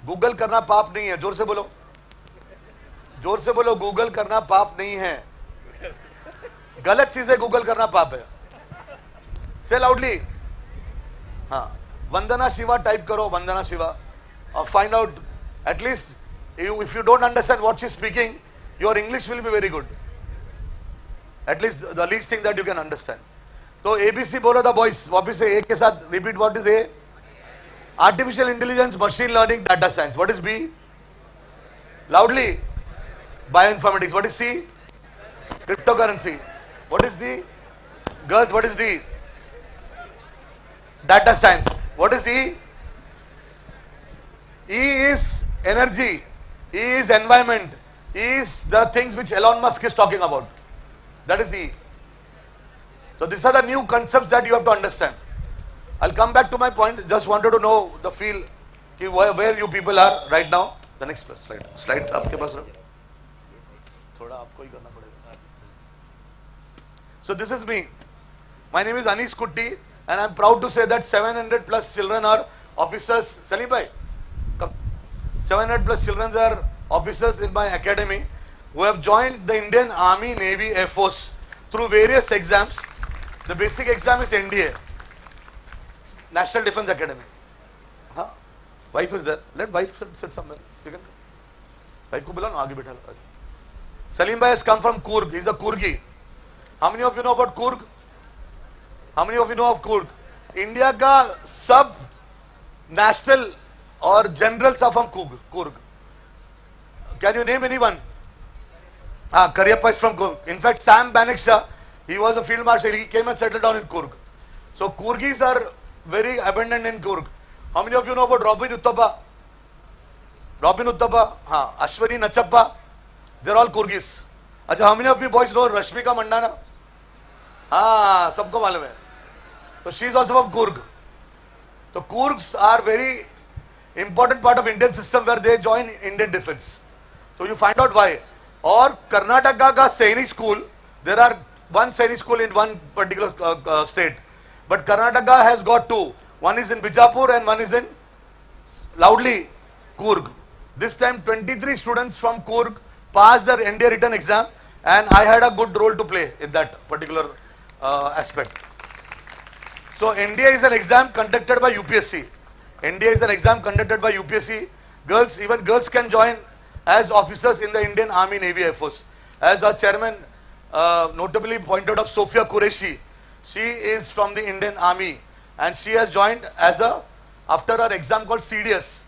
Google करना पाप नहीं है. जोर से बोलो. जोर से बोलो. Google करना पाप नहीं है. गलत चीजें Google करना पाप है. Say loudly. हाँ. Vandana Shiva type karo, Vandana Shiva, or find out at least if you don't understand what she's speaking, your English will be very good. At least the least thing that you can understand. So ABC बोलो the boys, वापिस से A के साथ repeat what is A? Artificial intelligence, machine learning, data science. What is B? Loudly. Bioinformatics. What is C? Cryptocurrency. What is D? Girls, what is D? Data science. What is E? E is energy. E is environment. there are things which Elon Musk is talking about. That is E. So these are the new concepts that you have to understand. I'll come back to my point. Just wanted to know the feel where you people are right now. The next slide. Slide आपके पास रहो. थोड़ा आपको ही करना पड़ेगा. So this is me. My name is Kutty, and I'm proud to say that 700 plus children are officers. Salim bhai, come. 700 plus children are officers in my academy who have joined the Indian Army, Navy, Air Force through various exams. The basic exam is NDA, National Defense Academy. Huh? Wife is there. Let wife sit somewhere. You can. Wife ko bula na aage bitha. Salim bhai has come from Coorg. He's a Coorgi. How many of you know about Coorg? How many of you know of Coorg? India ka sub national or generals are from Coorg. Can you name anyone? Karyappa is from Coorg. In fact, Sam Baneksha, he was a field marshal. He came and settled down in Coorg. So Coorgis are very abundant in Coorg. How many of you know about Robin Uttappa? Robin Uttappa, Ashwani Nachappa. They're all Coorgis. Achha, how many of you boys know Rashmika Mandana? Sabko malum hai. So she is also from Coorg. So Coorgs are very important part of Indian system where they join Indian defense. So you find out why. Or Karnataka ka Sainik school, there are one Sainik school in one particular state. But Karnataka has got two. One is in Bijapur and one is in loudly Coorg. This time 23 students from Coorg passed their NDA written exam, and I had a good role to play in that particular aspect. So NDA is an exam conducted by UPSC. NDA is an exam conducted by UPSC. Girls, even girls can join as officers in the Indian Army, Navy, Air Force. As our chairman notably pointed out, Sophia Qureshi, she is from the Indian Army, and she has joined as after her exam called CDS,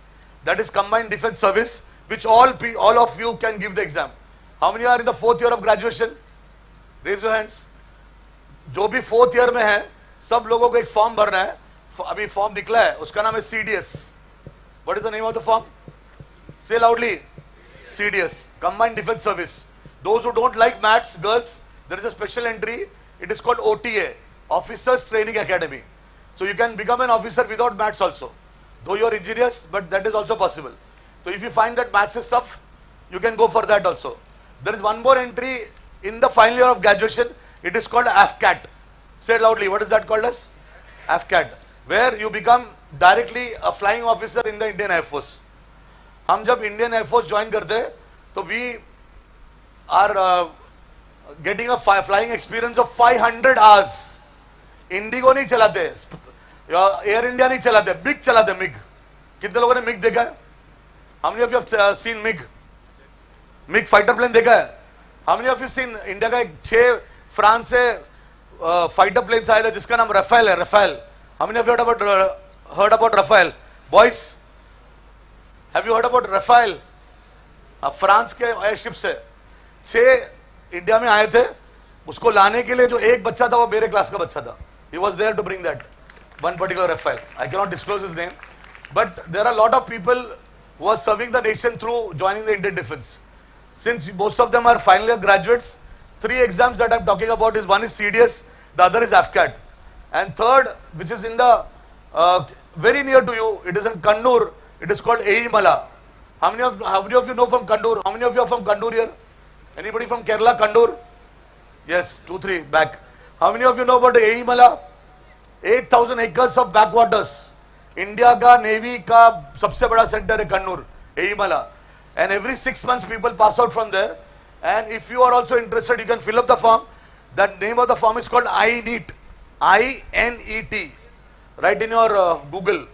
that is Combined Defense Service, which all of you can give the exam. How many are in the 4th year of graduation? Raise your hands. जो भी 4th year में है, सब लोगों को एक form भरना है. अभी फॉर्म निकला है, उसका नाम है CDS. What is the name of the form? Say loudly. CDS, Combined Defense Service. Those who don't like maths, girls, there is a special entry. It is called OTA, Officers Training Academy. So you can become an officer without maths also. Though you are engineers, but that is also possible. So if you find that maths is tough, you can go for that also. There is one more entry in the final year of graduation. It is called AFCAT. Say it loudly. What is that called as? AFCAT. Where you become directly a flying officer in the Indian Air Force. हम जब Indian air force join करते हैं तो we are getting a flying experience of 500 hours. IndiGo नहीं चलाते, air India नहीं चलाते, MiG चलाते. मिग कितने लोगों ने मिग देखा है? How many of you have seen MiG fighter plane देखा है? How many of you seen India का 6 फ्रांस से फाइटर प्लेन आए थे जिसका नाम रफेल है? Rafale. How many of you heard about Rafale? Boys, Have you heard about Rafale? France के एयरशिप से 6 इंडिया में आए थे. उसको लाने के लिए जो एक बच्चा था वो मेरे क्लास का बच्चा था. He was there to bring that one particular Rafale. I cannot disclose his name, but there are a lot of people who are serving the nation through joining the Indian Defense. Since most of them are final year graduates, 3 exams that I'm talking about is one is CDS, the other is AFCAT, and third, which is in the very near to you, it is in Kannur. It is called Eimala. How many of you know from Kannur? How many of you are from Kannur here? Anybody from Kerala, Kannur? Yes, 2, 3 back. How many of you know about Eimala? 8,000 acres of backwaters. India का Navy का सबसे बड़ा center है Kannur, Eimala. And every 6 months people pass out from there. And if you are also interested, you can fill up the form. The name of the form is called INET. I-N-E-T. Write in your Google.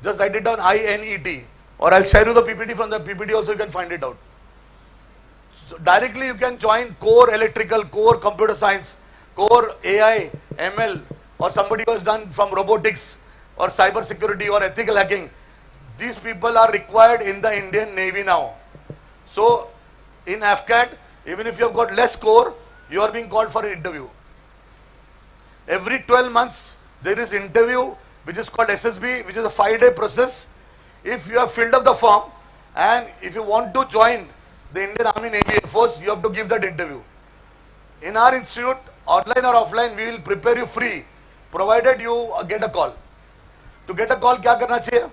Just write it down, INET. Or I'll share you the PPT. From the PPT also you can find it out. So directly you can join core electrical, core computer science, core AI, ML, or somebody who has done from robotics or cyber security or ethical hacking. These people are required in the Indian Navy now. So in AFCAT, even if you have got less core, you are being called for an interview. Every 12 months there is interview which is called SSB, which is a 5-day process. If you have filled up the form and if you want to join the Indian Army, Navy, Air Force, you have to give that interview. In our institute, online or offline, we will prepare you free, provided you get a call. To get a call, क्या करना चाहिए?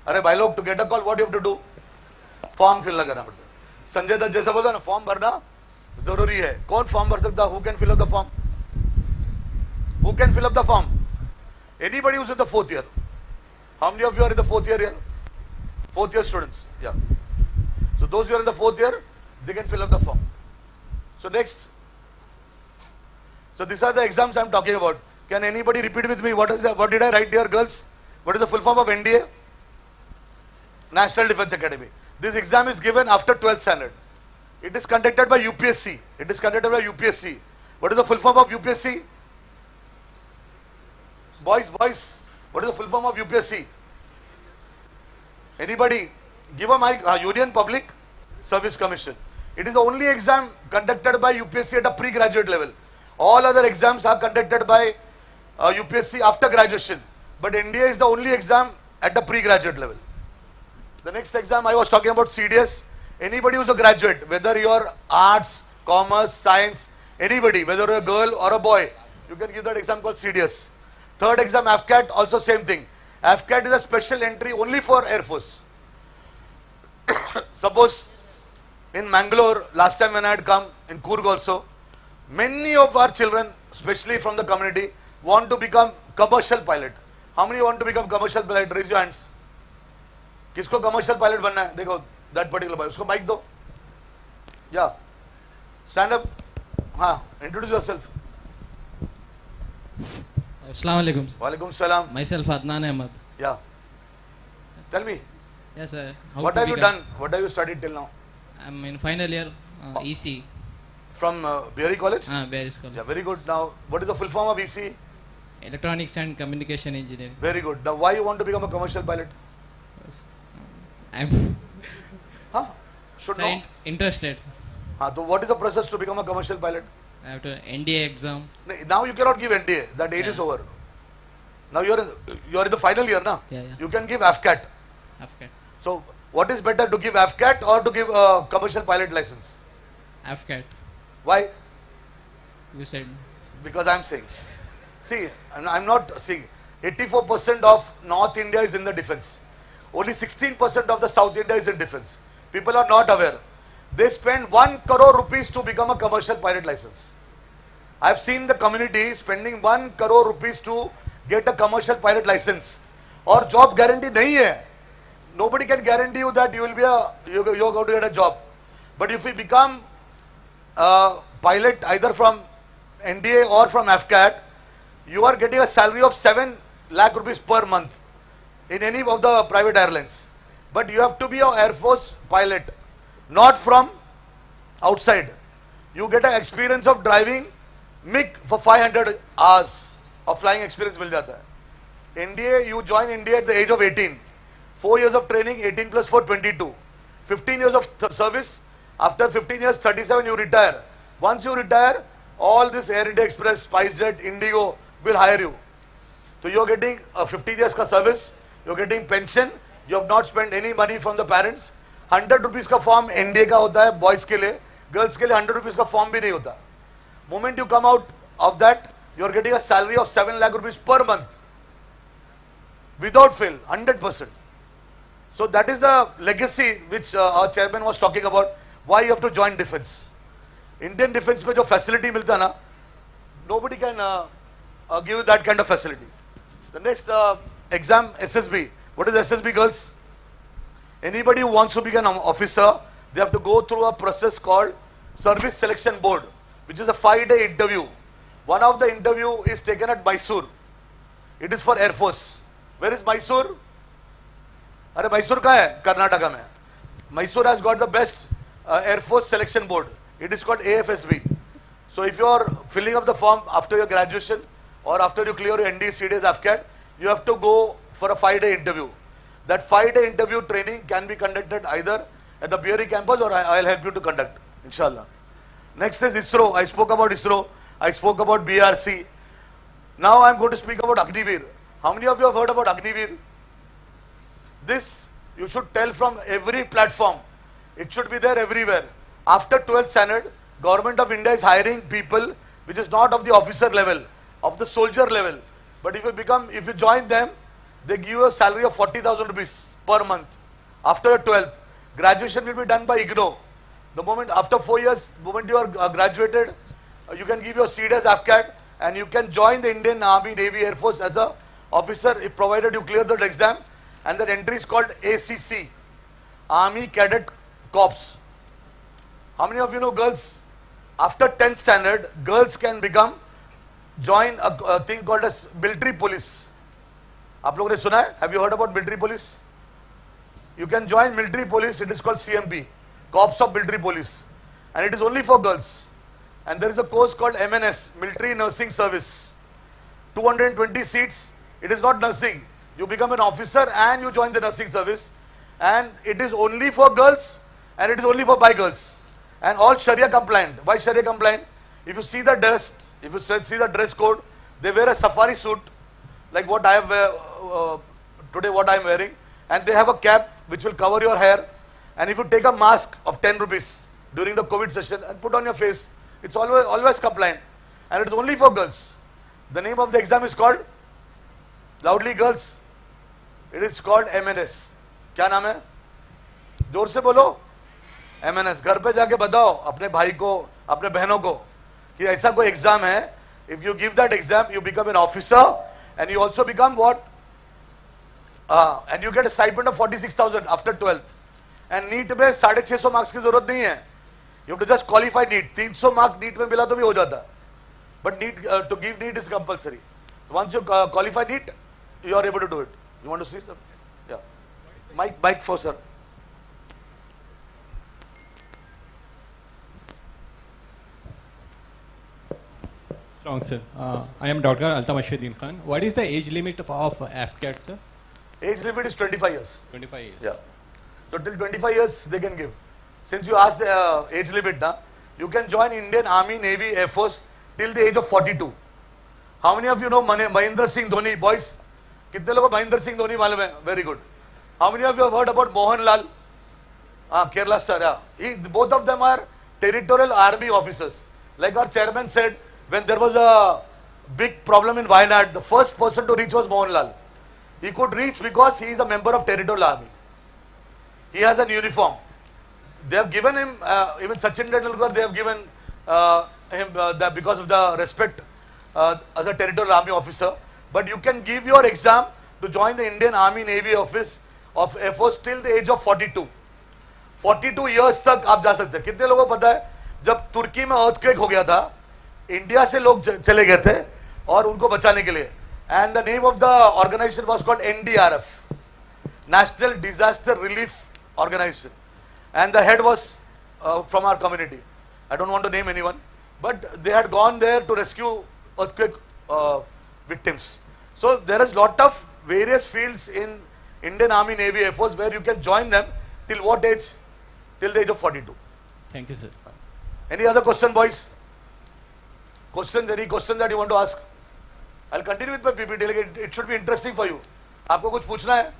अरे भाई लोग, to get a call, what you have to do? Form fill करना पड़ता है. संजय दत्त जैसा बोलता है ना, फॉर्म भरना जरूरी है. कौन फॉर्म भर सकता? Who can fill up the form? Who can fill up the form? Anybody who's in the 4th year. How many of you are in the 4th year here? 4th year students. Yeah. So those who are in the 4th year, they can fill up the form. So next. So these are the exams I am talking about. Can anybody repeat with me what did I write here, girls? What is the full form of NDA? National Defence Academy. This exam is given after 12th standard. It is conducted by UPSC. It is conducted by UPSC. What is the full form of UPSC? Boys, what is the full form of UPSC? Anybody? Give a mic. Union Public Service Commission. It is the only exam conducted by UPSC at a pre-graduate level. All other exams are conducted by UPSC after graduation. But NDA is the only exam at the pre-graduate level. The next exam I was talking about, CDS. Anybody who's a graduate, whether you're arts, commerce, science, anybody, whether you're a girl or a boy, you can give that exam called CDS. Third exam, AFCAT, also same thing. AFCAT is a special entry only for Air Force. Suppose in Mangalore, last time when I had come, in Coorg also, many of our children, especially from the community, want to become commercial pilot. How many want to become commercial pilot? Raise your hands. किसको commercial pilot बनना है? देखो, that particular boy. उसको mic दो. Yeah. Stand up. हाँ, introduce yourself. Assalamu alaikum. Walaikum salam. Myself Adnan Ahmed. Yeah. Tell me. Yes, sir. What have you done? What have you studied till now? I'm in final year EC. From Bearys College? Bearys College. Yeah, very good. Now, what is the full form of EC? Electronics and Communication Engineering. Very good. Now, why you want to become a commercial pilot? I'm Should know. interested. So what is the process to become a commercial pilot? I have to NDA exam. Now you cannot give NDA. That age is over. Now you are in the final year, na? Yeah. You can give AFCAT. AFCAT. So what is better, to give AFCAT or to give a commercial pilot license? AFCAT. Why? You said. Because I am saying. See, I'm not seeing. 84% of North India is in the defense. Only 16% of the South India is in defense. People are not aware. They spend 1 crore rupees to become a commercial pilot license. I've seen the community spending 1 crore rupees to get a commercial pilot license. Or job guarantee nahi hai. Nobody can guarantee you that you're going to get a job. But if you become a pilot either from NDA or from AFCAT, you are getting a salary of 7 lakh rupees per month in any of the private airlines. But you have to be an Air Force pilot, not from outside. You get an experience of driving MiG for 500 hours of flying experience mil jata hai. NDA, you join NDA at the age of 18. 4 years of training, 18 plus 4, 22. 15 years of service. After 15 years, 37, you retire. Once you retire, all this Air India Express, SpiceJet, Indigo will hire you. So you are getting a 15 years ka service, you are getting pension, you have not spent any money from the parents. 100 rupees का form NDA का होता है boys के लिए, girls के लिए 100 rupees का form भी नहीं होता. Moment you come out of that, you are getting a salary of 7 lakh rupees per month, without fail, 100%. So that is the legacy which our chairman was talking about. Why you have to join defense? Indian defense में जो facility मिलता ना, nobody can give you that kind of facility. The next exam, SSB. What is SSB, girls? Anybody who wants to become an officer, they have to go through a process called Service Selection Board, which is a 5-day interview. One of the interview is taken at Mysore. It is for Air Force. Where is Mysore? अरे Mysore कहाँ है? कर्नाटका में. Mysore has got the best Air Force Selection Board. It is called AFSB. So if you are filling up the form after your graduation or after you clear your ND, CDS, AFCAT, you have to go for a 5-day interview. That 5-day interview training can be conducted either at the Bearys campus or I'll help you to conduct, inshallah. Next is ISRO. I spoke about ISRO. I spoke about BRC. Now I'm going to speak about Agniveer. How many of you have heard about Agniveer? This you should tell from every platform. It should be there everywhere. After 12th standard, Government of India is hiring people which is not of the officer level, of the soldier level. But if you join them, they give you a salary of 40,000 rupees per month. After your 12th, graduation will be done by IGNO. The moment after 4 years, the moment you are graduated, you can give your seat as AFCAT and you can join the Indian Army, Navy, Air Force as a officer, if provided you clear that exam. And that entry is called ACC, Army Cadet Corps. How many of you know girls? After 10th standard, girls can join a thing called as military police. आप लोगों ने सुना है? Have you heard about military police? You can join military police. It is called CMP, Corps of Military Police, and it is only for girls. And there is a course called MNS, Military Nursing Service. 220 seats. It is not nursing. You become an officer and you join the nursing service. And it is only for girls and it is only for by girls. And all Sharia compliant. Why Sharia compliant? If you see the dress, if you see the dress code, they wear a safari suit like what I have today, what I am wearing, and they have a cap which will cover your hair. And if you take a mask of 10 rupees during the COVID session and put on your face, it's always compliant, and it is only for girls. The name of the exam is called, loudly girls, it is called MNS. क्या नाम है? जोर से बोलो. MNS. घर पे जाके बताओ अपने भाई को, अपने बहनों को कि ऐसा कोई एग्जाम है. If you give that exam, you become an officer and you also become what? And you get a stipend of 46,000 after 12th. And NEET में 650 marks की जरूरत नहीं है. You have to just qualify NEET. 300 mark NEET में मिला तो भी हो जाता. But NEET, to give NEET is compulsory. Once you qualify NEET, you are able to do it. You want to see something? Yeah. Mic for sir. Strong, sir. I am Dr. Altamashuddin Khan. What is the age limit of AFCAT, sir? Age limit is 25 years. 25 years. Yeah. So till 25 years they can give. Since you asked the age limit, you can join Indian Army, Navy, Air Force till the age of 42. How many of you know Mahindra Singh Dhoni, boys? कितने लोगों को Mahindra Singh Dhoni मालूम है? Very good. How many of you have heard about Mohanlal? Kerala star. Yeah. Both of them are territorial army officers. Like our chairman said, when there was a big problem in Wayanad, the first person to reach was Mohanlal. He could reach because he is a member of territorial army. He has an uniform. They have given him, even Sachin Tendulkar, they have given him because of the respect as a territorial army officer. But you can give your exam to join the Indian Army Navy office of Air Force till the age of 42. 42 years तक आप जा सकते हैं. कितने लोगों को पता है जब तुर्की में earthquake हो गया था, इंडिया से लोग चले गए थे और उनको बचाने के लिए. And the name of the organization was called NDRF, National Disaster Relief Organization. And the head was from our community. I don't want to name anyone, but they had gone there to rescue earthquake victims. So there is lot of various fields in Indian Army, Navy, Air Force where you can join them till what age? Till the age of 42. Thank you, sir. Any other question, boys? Questions? Any question that you want to ask? I'll continue with my PPT. Like it should be interesting for you. आपको कुछ पूछना है?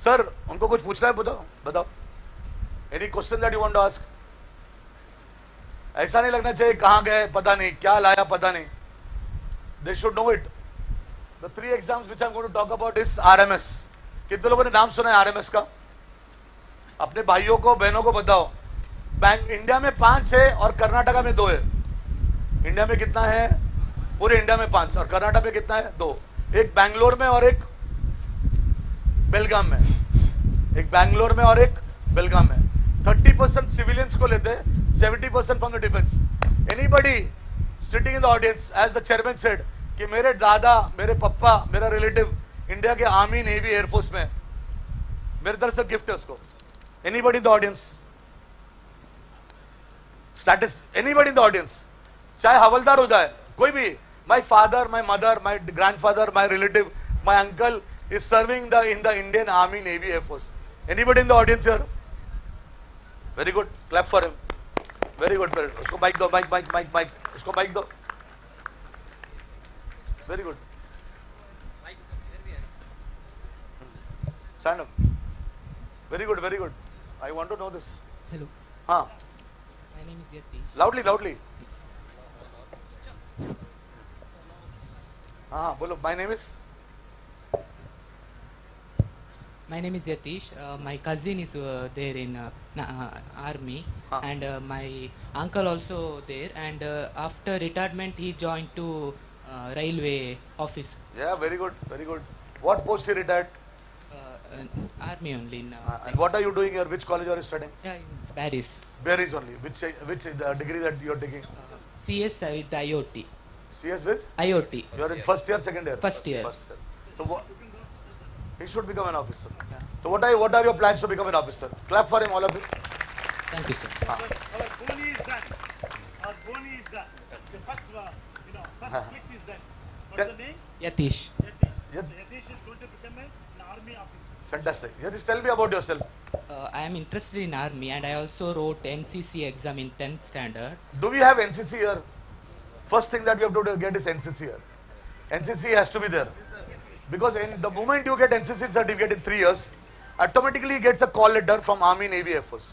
Sir, उनको कुछ पूछना है? बताओ. Any question that you want to ask? ऐसा नहीं लगना चाहिए कहाँ गए पता नहीं, क्या लाया पता नहीं. They should know it. The 3 exams which I'm going to talk about is RMS. कितने लोगों ने नाम सुना है RMS का? अपने भाइयों को बहनों को बताओ. इंडिया में 5 है और कर्नाटका में 2 है. इंडिया में कितना है? पूरे इंडिया में 5 और कर्नाटक में कितना है? 2. एक बैंगलोर में और एक बेलगाम में. एक बैंगलोर में और एक बेलगाम में. 30% सिविलियंस को लेते हैं, 70% from the defence. Anybody sitting in the audience, as the chairman said, कि मेरे दादा, मेरे पप्पा, मेरा रिलेटिव इंडिया के आर्मी, नेवी, एयरफोर्स में, मेरे तरफ से गिफ्ट है उसको. Anybody in the audience? Status, anybody in the audience? चाहे हवलदार हो जाए, कोई भी. My father, my mother, my grandfather, my relative, my uncle is serving in the Indian Army, Navy, Air Force. Anybody in the audience here? Very good. Clap for him. Very good. उसको mic दो, mic. उसको mic दो. Very good. Stand up. Very good. I want to know this. Hello. Huh? My name is Yatish. Loudly, loudly. Bolo. My name is? My name is Yatish. My cousin is there in army, and my uncle also there. And after retirement, he joined to railway office. Yeah, very good, very good. What post he retired? Army only. And what are you doing here? Which college are you studying? Yeah, in Bearys. Bearys only. Which degree that you are taking? CS with IoT. CS with? IoT. You are in first year, second year? First year. First year. So he should become an officer. Yeah. So what are your plans to become an officer? Clap for him, all of you. Thank you, sir. Our boni is done. Our boni is done. The first, first click is done. What's the name? Yatish. Yatish is going to become an army officer. Fantastic. Yatish, tell me about yourself. I am interested in army, and I also wrote NCC exam in 10th standard. Do we have NCC here? First thing that we have to get is NCC here. NCC has to be there. Because in the moment you get NCC certificate in 3 years, automatically he gets a call letter from Army, Navy, Air Force.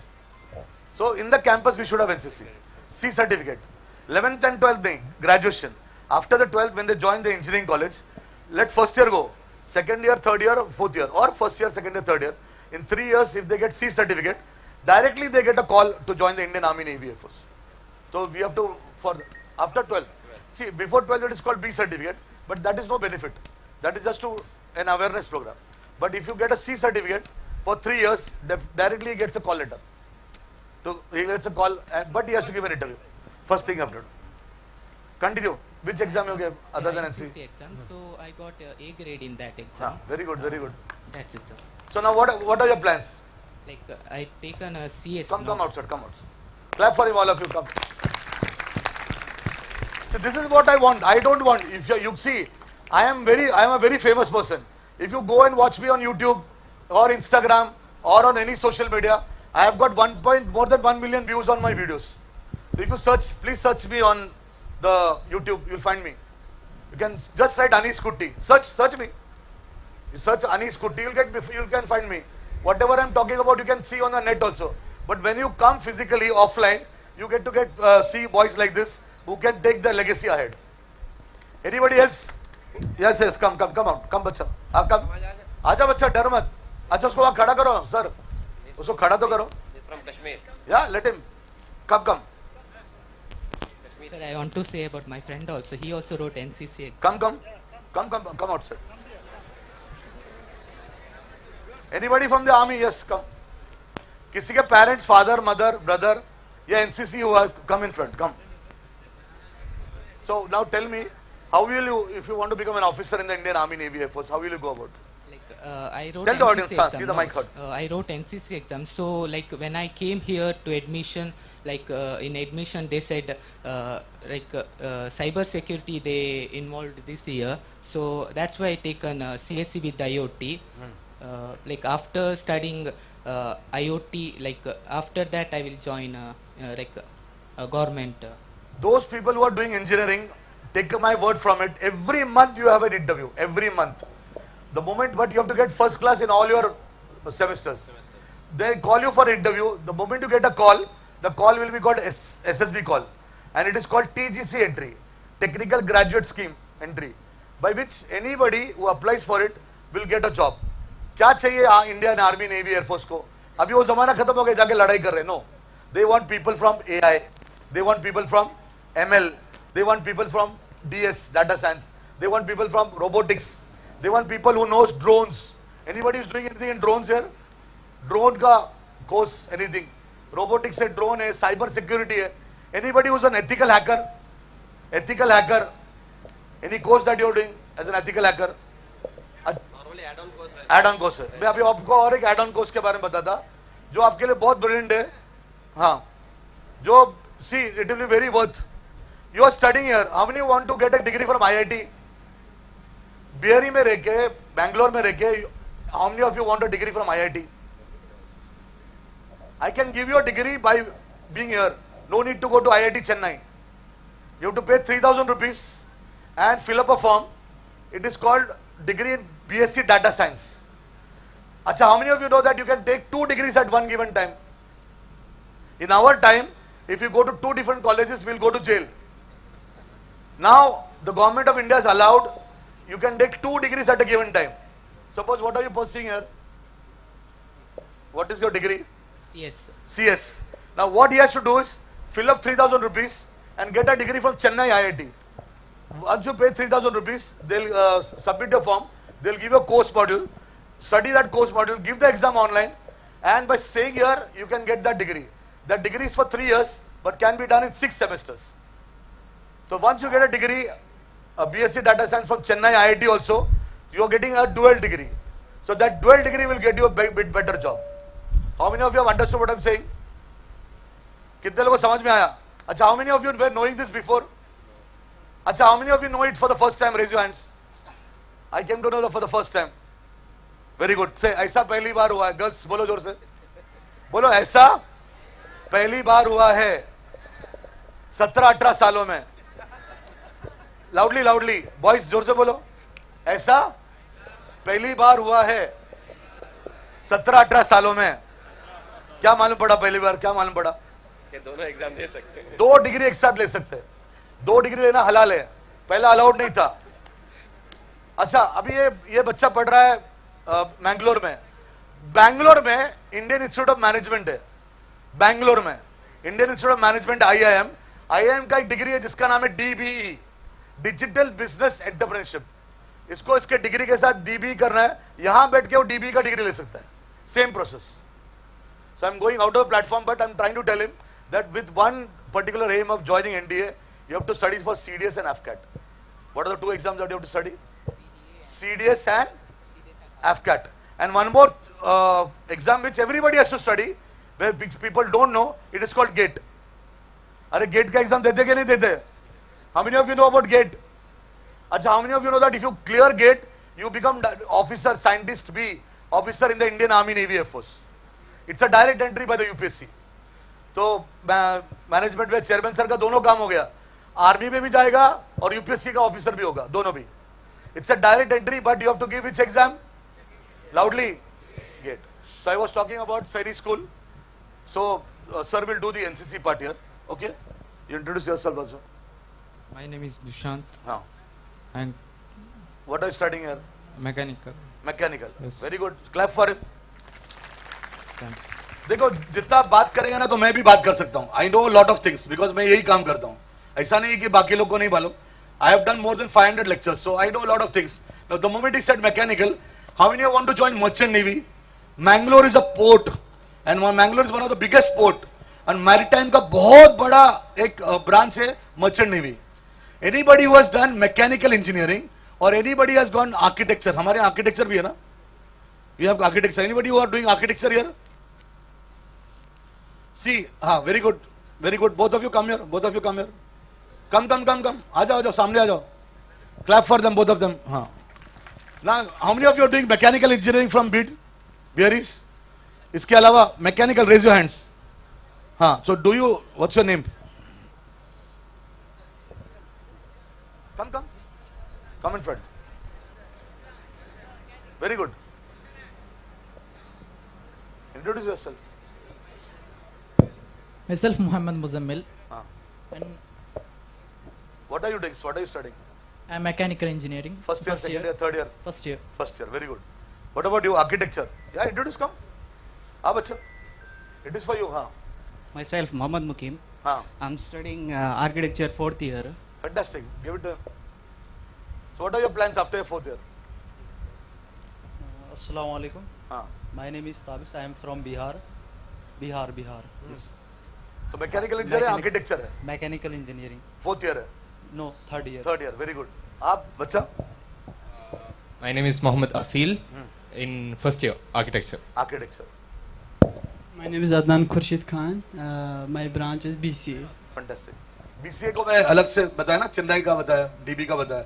So in the campus we should have NCC. C certificate. 11th and 12th graduation. After the 12th, when they join the engineering college, let first year go. Second year, third year, fourth year. Or first year, second year, third year. In 3 years, if they get C certificate, directly they get a call to join the Indian Army, Navy, Air Force. So we have to, after 12th. See, before 12th it is called B certificate, but that is no benefit. That is just to an awareness program. But if you get a C certificate for 3 years, directly he gets a call letter. So he gets a call, but he has to give an interview. First thing you have to do. Continue. Which exam you gave other than NCC? Exam. So I got A grade in that exam. Very good, very good. That's it, sir. So now what are your plans? Like I taken a CS. Come outside, come outside. Clap for him, all of you, come. So this is what I want. I don't want, if you see, I am a very famous person. If you go and watch me on YouTube or Instagram or on any social media, I have got more than 1 million views on my videos. So if you search, please search me on the YouTube, you'll find me. You can just write Anis Kutty. Search me. You search Anis Kutty, you can find me. Whatever I'm talking about, you can see on the net also. But when you come physically offline, you get to see boys like this who can take the legacy ahead. Anybody else? Yes, come out. Come, bacha. Come. Acha, bacha, डर मत. अच्छा, उसको वहाँ खड़ा करो, sir. उसको खड़ा तो करो. He's from Kashmir. Yeah, let him. Come. Sir, I want to say about my friend also. He also wrote NCC exam. Come outside. Anybody from the army? Yes, come. किसी के parents, father, mother, brother, या NCC हुआ, come in front, come. So now tell me, how will you, if you want to become an officer in the Indian Army, Navy, Air Force, how will you go about it? I wrote Tell the audience, NCC exam. see the mic hot. I wrote NCC exam. So like when I came here to admission, like in admission they said cyber security they involved this year. So that's why I taken CSC with IoT. Like after studying IoT, like after that I will join a government. Those people who are doing engineering, take my word from it, every month you have an interview, every month. The moment, but you have to get first class in all your semesters. They call you for interview. The moment you get a call, the call will be called SSB call. And it is called TGC entry, Technical Graduate Scheme entry, by which anybody who applies for it will get a job. क्या चाहिए Indian army navy air force को? अभी वो जमाना खत्म हो गया जाके लड़ाई कर रहे. No, they want people from AI, they want people from ML, they want people from DS, data science, they want people from robotics, they want people who knows drones. Anybody who's doing anything in drones here? Drone का course, anything. Robotics है, drone है, cyber security है. Anybody who's an ethical hacker? Any course that you're doing as an ethical hacker? Add-on course है. मैं अभी आपको और एक add-on course के बारे में बताता जो आपके लिए बहुत brilliant है. हाँ, जो see it will be very worth. You are studying here. How many want to get a degree from IIT? Bearys में रह के, Bangalore में रह के, how many of you want a degree from IIT? I can give you a degree by being here. No need to go to IIT Chennai. You have to pay 3,000 rupees and fill up a form. It is called degree in BSc Data Science. Acha, how many of you know that you can take 2 degrees at one given time? In our time, if you go to 2 different colleges, we'll go to jail. Now, the government of India has allowed you can take 2 degrees at a given time. Suppose, what are you pursuing here? What is your degree? CS. CS. Now, what he has to do is fill up 3,000 rupees and get a degree from Chennai IIT. Once you pay 3,000 rupees, they'll submit your form, they'll give you a course module, study that course module, give the exam online, and by staying here, you can get that degree. That degree is for 3 years, but can be done in 6 semesters. So once you get a degree, a BSc Data Science from Chennai IIT also, you are getting a dual degree. So that dual degree will get you a bit better job. How many of you have understood what I'm saying? कितने लोगों को समझ में आया? अच्छा, how many of you were knowing this before? अच्छा, how many of you know it for the first time? Raise your hands. I came to know that for the first time. Very good. Say, ऐसा पहली बार हुआ है. Girls, बोलो जोर से. बोलो, ऐसा पहली बार हुआ है 17-18 सालों में. Loudly, loudly. Boys, जोर से बोलो. ऐसा पहली बार हुआ है 17-18 सालों में. क्या मालूम पड़ा पहली बार? क्या मालूम पड़ा? ये दोनों एग्जाम दे सकते हैं. 2 डिग्री एक साथ ले सकते हैं. 2 डिग्री लेना हलाल है. पहला अलाउड नहीं था. अच्छा, अभी ये बच्चा पढ़ रहा है मैंगलोर में. बैंगलोर में इंडियन इंस्टीट्यूट ऑफ मैनेजमेंट है. बैंगलोर में Indian institute of management IIM का एक डिग्री है जिसका नाम है डीबीई, डिजिटल बिजनेस एंटरप्रेन्योरशिप. इसको इसके डिग्री के साथ डीबीई करना है. यहां बैठ के वो डीबीई का डिग्री ले सकता है. Same process. So I'm going out of the platform, but I'm trying to tell him that with one particular aim of joining NDA, you have to study for CDS and AFCAT. What are the 2 exams that you have to study? CDS and AFCAT. And one more exam which everybody has to study, which people don't know, it is called GATE. अरे GATE का exam देते कि नहीं देते? How many of you know about GATE? अच्छा, how many of you know that if you clear GATE, you become officer, scientist, B, officer in the Indian Army, Navy, Air Force. It's a direct entry by the UPSC. तो management में chairman sir का दोनों काम हो गया. Army में भी जाएगा और यूपीएससी का ऑफिसर भी होगा, दोनों भी. It's a direct entry, but you have to give which exam? Loudly. GATE. So I was talking about Sairi School. So sir will do the NCC part here. Okay? You introduce yourself also. My name is Dushant. And what are you studying here? Mechanical. Mechanical. Yes. Very good. Clap for him. Thanks. देखो, जितना आप बात करेंगे ना तो मैं भी बात कर सकता हूँ. I know a lot of things because मैं यही काम करता हूँ. ऐसा नहीं कि बाकी लोग को नहीं मालूम. I have done more than 500 lectures, so I know a lot of things. Now the moment he said mechanical, how many of you want to join merchant navy? Mangalore is a port, and Mangalore is one of the biggest port, and maritime का बहुत बड़ा एक branch है merchant navy. Anybody who has done mechanical engineering or anybody has gone architecture, हमारे architecture भी है ना? We have architecture. Anybody who are doing architecture here? See, very good, very good. Both of you come here. Both of you come here. Come. आ जाओ, सामने आ जाओ. Clap for them, both of them. Now, how many of you are doing mechanical engineering from Bearys? इसके अलावा mechanical, raise your hands. So do you? What's your name? Come in front. Very good. Introduce yourself. Myself, Muhammad Muzammil. And what are you doing? What are you studying? I am mechanical engineering. First year, second year, third year? First year. First year, very good. What about you? Architecture? Yeah, introduce, come. Bacha. It is for you, Myself, Muhammad Mukim. I'm studying architecture 4th year. Fantastic. Give it to him. So what are your plans after your 4th year? Assalamu alaikum. My name is Tabis. I am from Bihar. Bihar. Yes. So mechanical engineering, architecture है? Mechanical engineering. 4th year है? No, 3rd year. 3rd year, very good. आप बच्चा? My name is Mohammed Asil. In 1st year, architecture. Architecture. My name is Adnan Khurshid Khan. My branch is BCA. Fantastic. BCA को मैं अलग से बताया ना, चेन्नई का बताया, DB का बताया.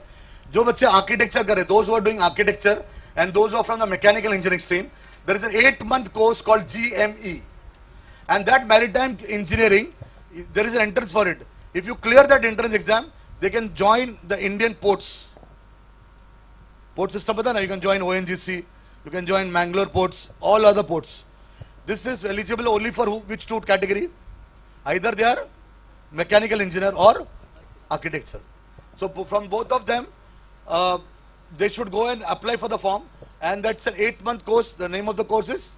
जो बच्चे आर्किटेक्चर करे, those who are doing architecture and those who are from the mechanical engineering stream, there is an 8-month course called GME. And that maritime engineering, there is an entrance for it. If you clear that entrance exam, they can join the Indian ports. Port system पता ना, you can join ONGC, You can join Mangalore ports, all other ports. This is eligible only for which two category? Either they are mechanical engineer or architecture. So from both of them, they should go and apply for the form, and that's an 8-month course. The name of the course is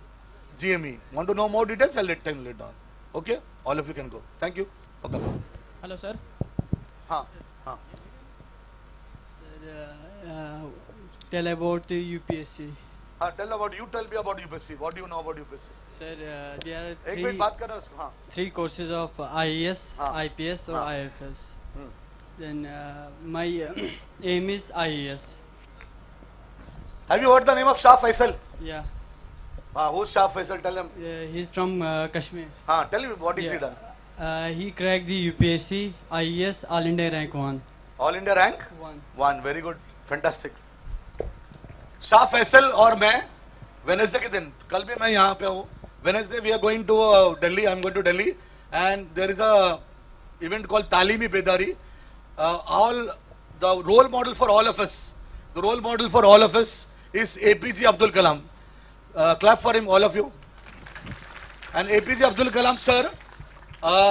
GME. Want to know more details? I'll let time later on. Okay? All of you can go. Thank you. Okay. Hello, sir. Sir, tell about the UPSC. Tell me about UPSC. What do you know about UPSC? Sir, there are एक minute बात कर रहा हूँ उसको. three courses of IAS, IPS, or हाँ. IFS. Then my aim is IAS. Have you heard the name of Shah Faisal? Yeah. Who's Shah Faisal? Tell him. He's from Kashmir. Tell me what is he done? He cracked the UPSC, IAS, All India rank 1. All India rank? 1. Very good. Fantastic. Shah Faisal और मैं Wednesday के दिन, कल भी मैं यहाँ पे हूँ. Wednesday we are going to Delhi. I'm going to Delhi, and there is a event called Talimi Bedari. All the role model for all of us. The role model for all of us is APJ Abdul Kalam. Clap for him, all of you. And APJ Abdul Kalam sir,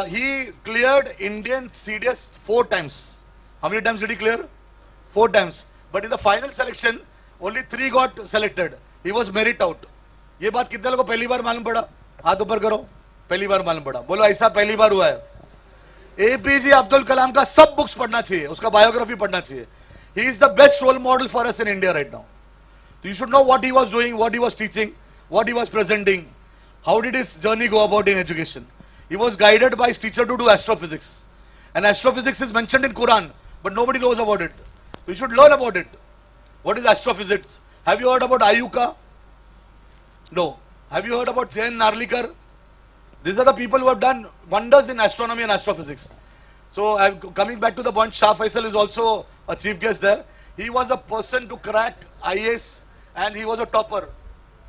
he cleared Indian CDS 4 times. How many times did he clear? 4 times. But in the final selection, only 3 got selected. He was merit out. ये बात कितने लोगों को पहली बार मालूम पड़ा? हाथ ऊपर करो. पहली बार मालूम पड़ा. बोलो ऐसा पहली बार हुआ है. APJ अब्दुल कलाम का सब बुक्स पढ़ना चाहिए. उसका बायोग्राफी पढ़ना चाहिए. He is the best role model for us in India right now. So you should know what he was doing, what he was teaching, what he was presenting. How did his journey go about in education? He was guided by his teacher to do astrophysics. And astrophysics is mentioned in Quran, but nobody knows about it. So you should learn about it. What is astrophysics? Have you heard about Ayuka? No. Have you heard about Jain Narlikar? These are the people who have done wonders in astronomy and astrophysics. So I'm coming back to the point, Shah Faisal is also a chief guest there. He was a person to crack IAS, and he was a topper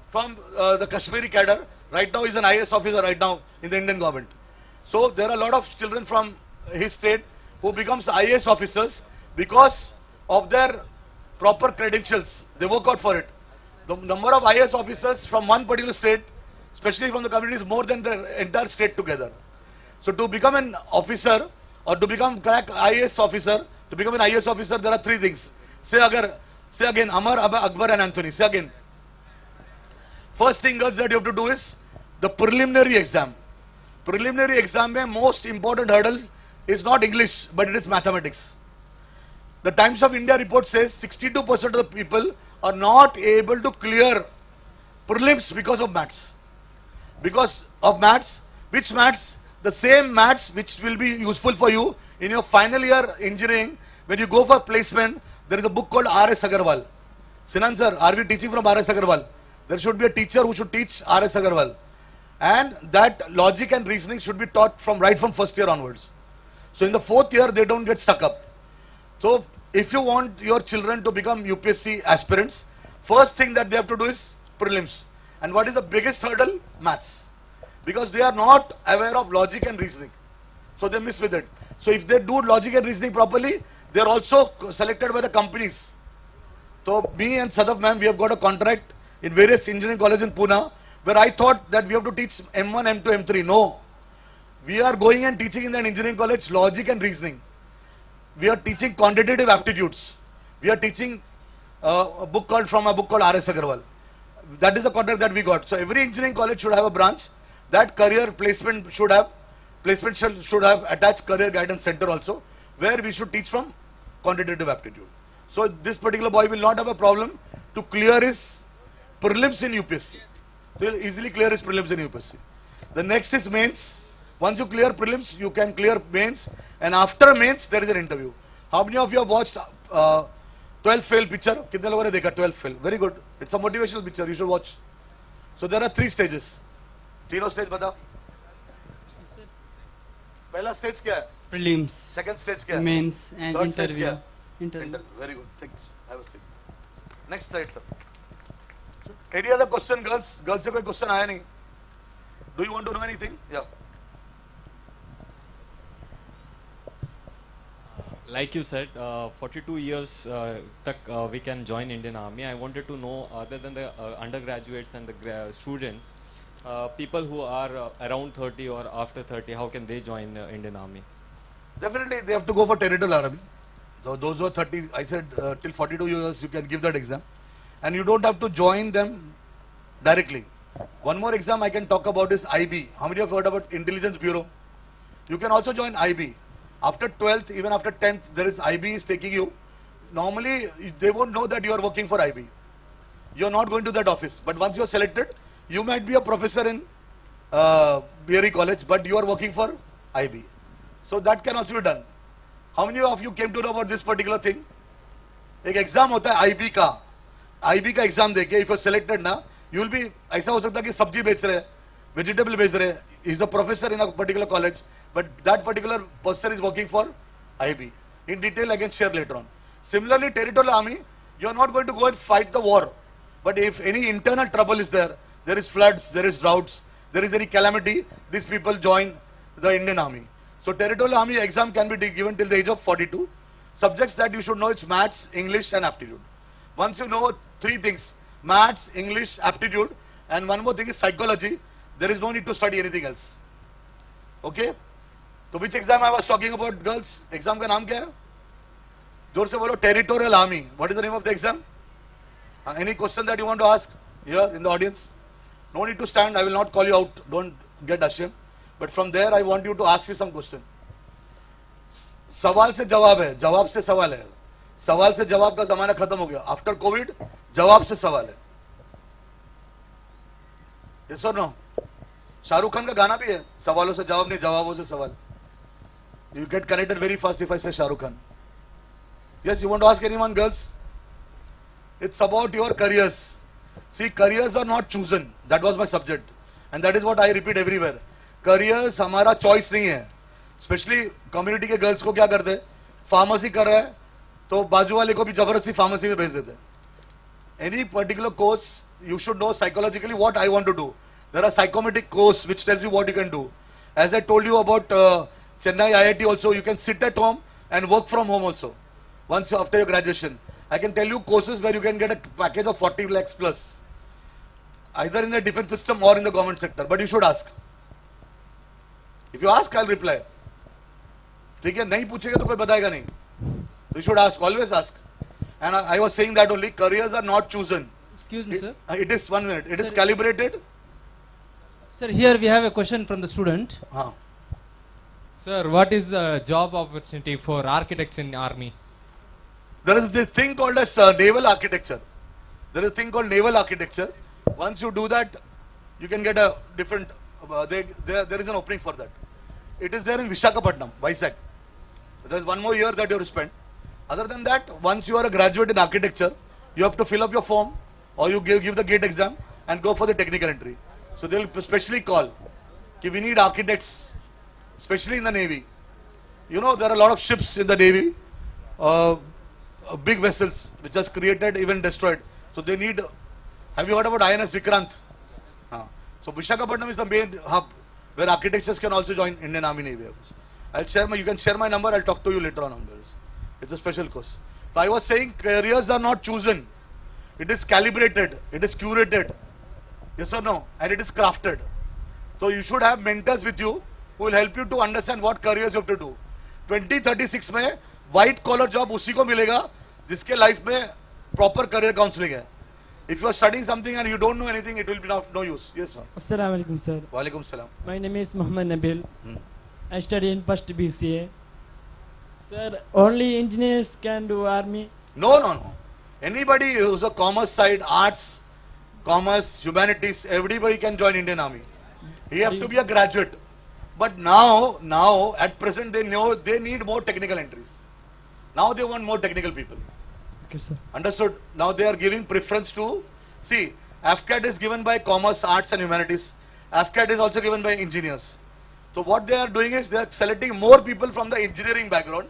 from the Kashmiri cadre. Right now he's an IAS officer right now in the Indian government. So there are a lot of children from his state who becomes IAS officers because of their proper credentials. They work out for it. The number of IAS officers from one particular state, especially from the community, is more than the entire state together. So to become an officer or to become crack IAS officer, to become an IAS officer, there are 3 things. Say again, Amar, Akbar and Anthony. Say again. First thing girls that you have to do is the preliminary exam. Preliminary exam mein most important hurdle is not English, but it is mathematics. The Times of India report says 62% of the people are not able to clear prelims because of maths. Because of maths. Which maths? The same maths which will be useful for you in your final year engineering. When you go for placement, there is a book called R.S. Agarwal. Sinan sir, are we teaching from R.S. Agarwal? There should be a teacher who should teach R.S. Agarwal. And that logic and reasoning should be taught right from first year onwards. So in the 4th year, they don't get stuck up. So if you want your children to become UPSC aspirants, first thing that they have to do is prelims. And what is the biggest hurdle? Maths. Because they are not aware of logic and reasoning. So they miss with it. So if they do logic and reasoning properly, they are also selected by the companies. So me and Sadaf ma'am, we have got a contract in various engineering colleges in Pune, where I thought that we have to teach M1, M2, M3. No. We are going and teaching in an engineering college logic and reasoning. We are teaching quantitative aptitudes. We are teaching a book called R.S. Agarwal. That is the contract that we got. So every engineering college should have a branch. That career placement should have attached career guidance center also, where we should teach from quantitative aptitude. So this particular boy will not have a problem to clear his prelims in UPSC. He will easily clear his prelims in UPSC. The next is mains. Once you clear prelims, you can clear mains, and after mains there is an interview. How many of you have watched 12 fail picture? कितने लोगों ने देखा 12 fail? Very good. It's a motivational picture. You should watch. So there are 3 stages. तीनों stage बताओ. पहला stage क्या है? Prelims. Second stage क्या है? Mains and Third interview. stage क्या है? Interview. Very good. Thanks. Have a seat. Next slide, sir. Any other question, girls? Girls से कोई question आया नहीं? Do you want to know anything? Yeah. Like you said, 42 years we can join Indian Army. I wanted to know, other than the undergraduates and the students, people who are around 30 or after 30, how can they join Indian Army? Definitely, they have to go for territorial army. So those who are 30, I said till 42 years, you can give that exam, and you don't have to join them directly. One more exam I can talk about is IB. How many have heard about Intelligence Bureau? You can also join IB. After 12th, even after 10th, there is IB is taking you. Normally, they won't know that you are working for IB. You are not going to that office. But once you are selected, you might be a professor in Bearys College, but you are working for IB. So that can also be done. How many of you came to know about this particular thing? एक exam होता है IB का exam देके if you are selected ना, you will be, ऐसा हो सकता है कि सब्जी बेच रहे, vegetable बेच रहे, he is a professor in a particular college, but that particular person is working for IB. In detail I can share later on. Similarly, territorial army, you are not going to go and fight the war, but if any internal trouble is there, there is floods, there is droughts, there is any calamity, these people join the Indian army. So territorial army exam can be given till the age of 42. Subjects that you should know is maths, English and aptitude. Once you know three things, maths, English, aptitude, and one more thing is psychology, there is no need to study anything else. Okay? So which exam I was talking about, girls? Exam का नाम क्या है? जोर से बोलो, territorial army. What is the name of the exam? Any question that you want to ask here in the audience? No need to stand, I will not call you out, don't get ashamed. But from there I want you to ask you some question. सवाल से जवाब है, जवाब से सवाल है. सवाल से जवाब का जमाना खत्म हो गया. After COVID, जवाब से सवाल है. Yes or no? Shahrukh Khan का गाना भी है, सवालों से जवाब नहीं, जवाबों से सवाल. You get connected very fast if I say Shahrukh Khan. Yes, you want to ask anyone, girls? It's about your careers. See, careers are not chosen. That was my subject. And that is what I repeat everywhere. Careers हमारा choice नहीं है. Especially community के girls को क्या करते हैं? Pharmacy कर रहा है, तो बाजू वाले को भी जबरदस्ती pharmacy में भेज देते हैं. Any particular course, you should know psychologically what I want to do. There are psychometric course which tells you what you can do. As I told you about Chennai IIT also, you can sit at home and work from home also. Once after your graduation, I can tell you courses where you can get a package of 40 lakhs plus, either in the defense system or in the government sector. But you should ask. If you ask, I'll reply. ठीक है, नहीं पूछेगा तो कोई बताएगा नहीं. You should ask, always ask. And I was saying that only, careers are not chosen. Excuse me, sir. It is 1 minute. It is calibrated. Sir, here we have a question from the student. Sir, what is the job opportunity for architects in army? There is this thing called as naval architecture. There is a thing called naval architecture. Once you do that, you can get a different, there is an opening for that. It is there in Visakhapatnam, Vizag. There is 1 more year that you have to spend. Other than that, once you are a graduate in architecture, you have to fill up your form, or you give the gate exam and go for the technical entry. So they will specially call, we need architects, especially in the Navy. You know, there are a lot of ships in the Navy, big vessels, which has created, even destroyed. So they need, have you heard about INS Vikrant? So Visakhapatnam is the main hub where architects can also join Indian Army Navy. I'll share you can share my number, I'll talk to you later on this. It's a special course. So I was saying careers are not chosen. It is calibrated, it is curated. Yes or no? And it is crafted. So you should have mentors with you who will help you to understand what careers you have to do. 2036 में white collar job उसी को मिलेगा जिसके life में proper career counseling है. If you are studying something and you don't know anything, it will be of no use. Yes, sir. Assalamu alaikum, sir. Wa alaikum salam. My name is Muhammad Nabil. I study in first BCA. Sir, only engineers can do army? No. Anybody who's a commerce side, arts, commerce, humanities, everybody can join Indian Army. You have to be a graduate. But now, at present, they know they need more technical entries. Now they want more technical people. Okay, sir. Understood? Now they are giving preference to, see, AFCAT is given by commerce, arts and humanities. AFCAT is also given by engineers. So what they are doing is they are selecting more people from the engineering background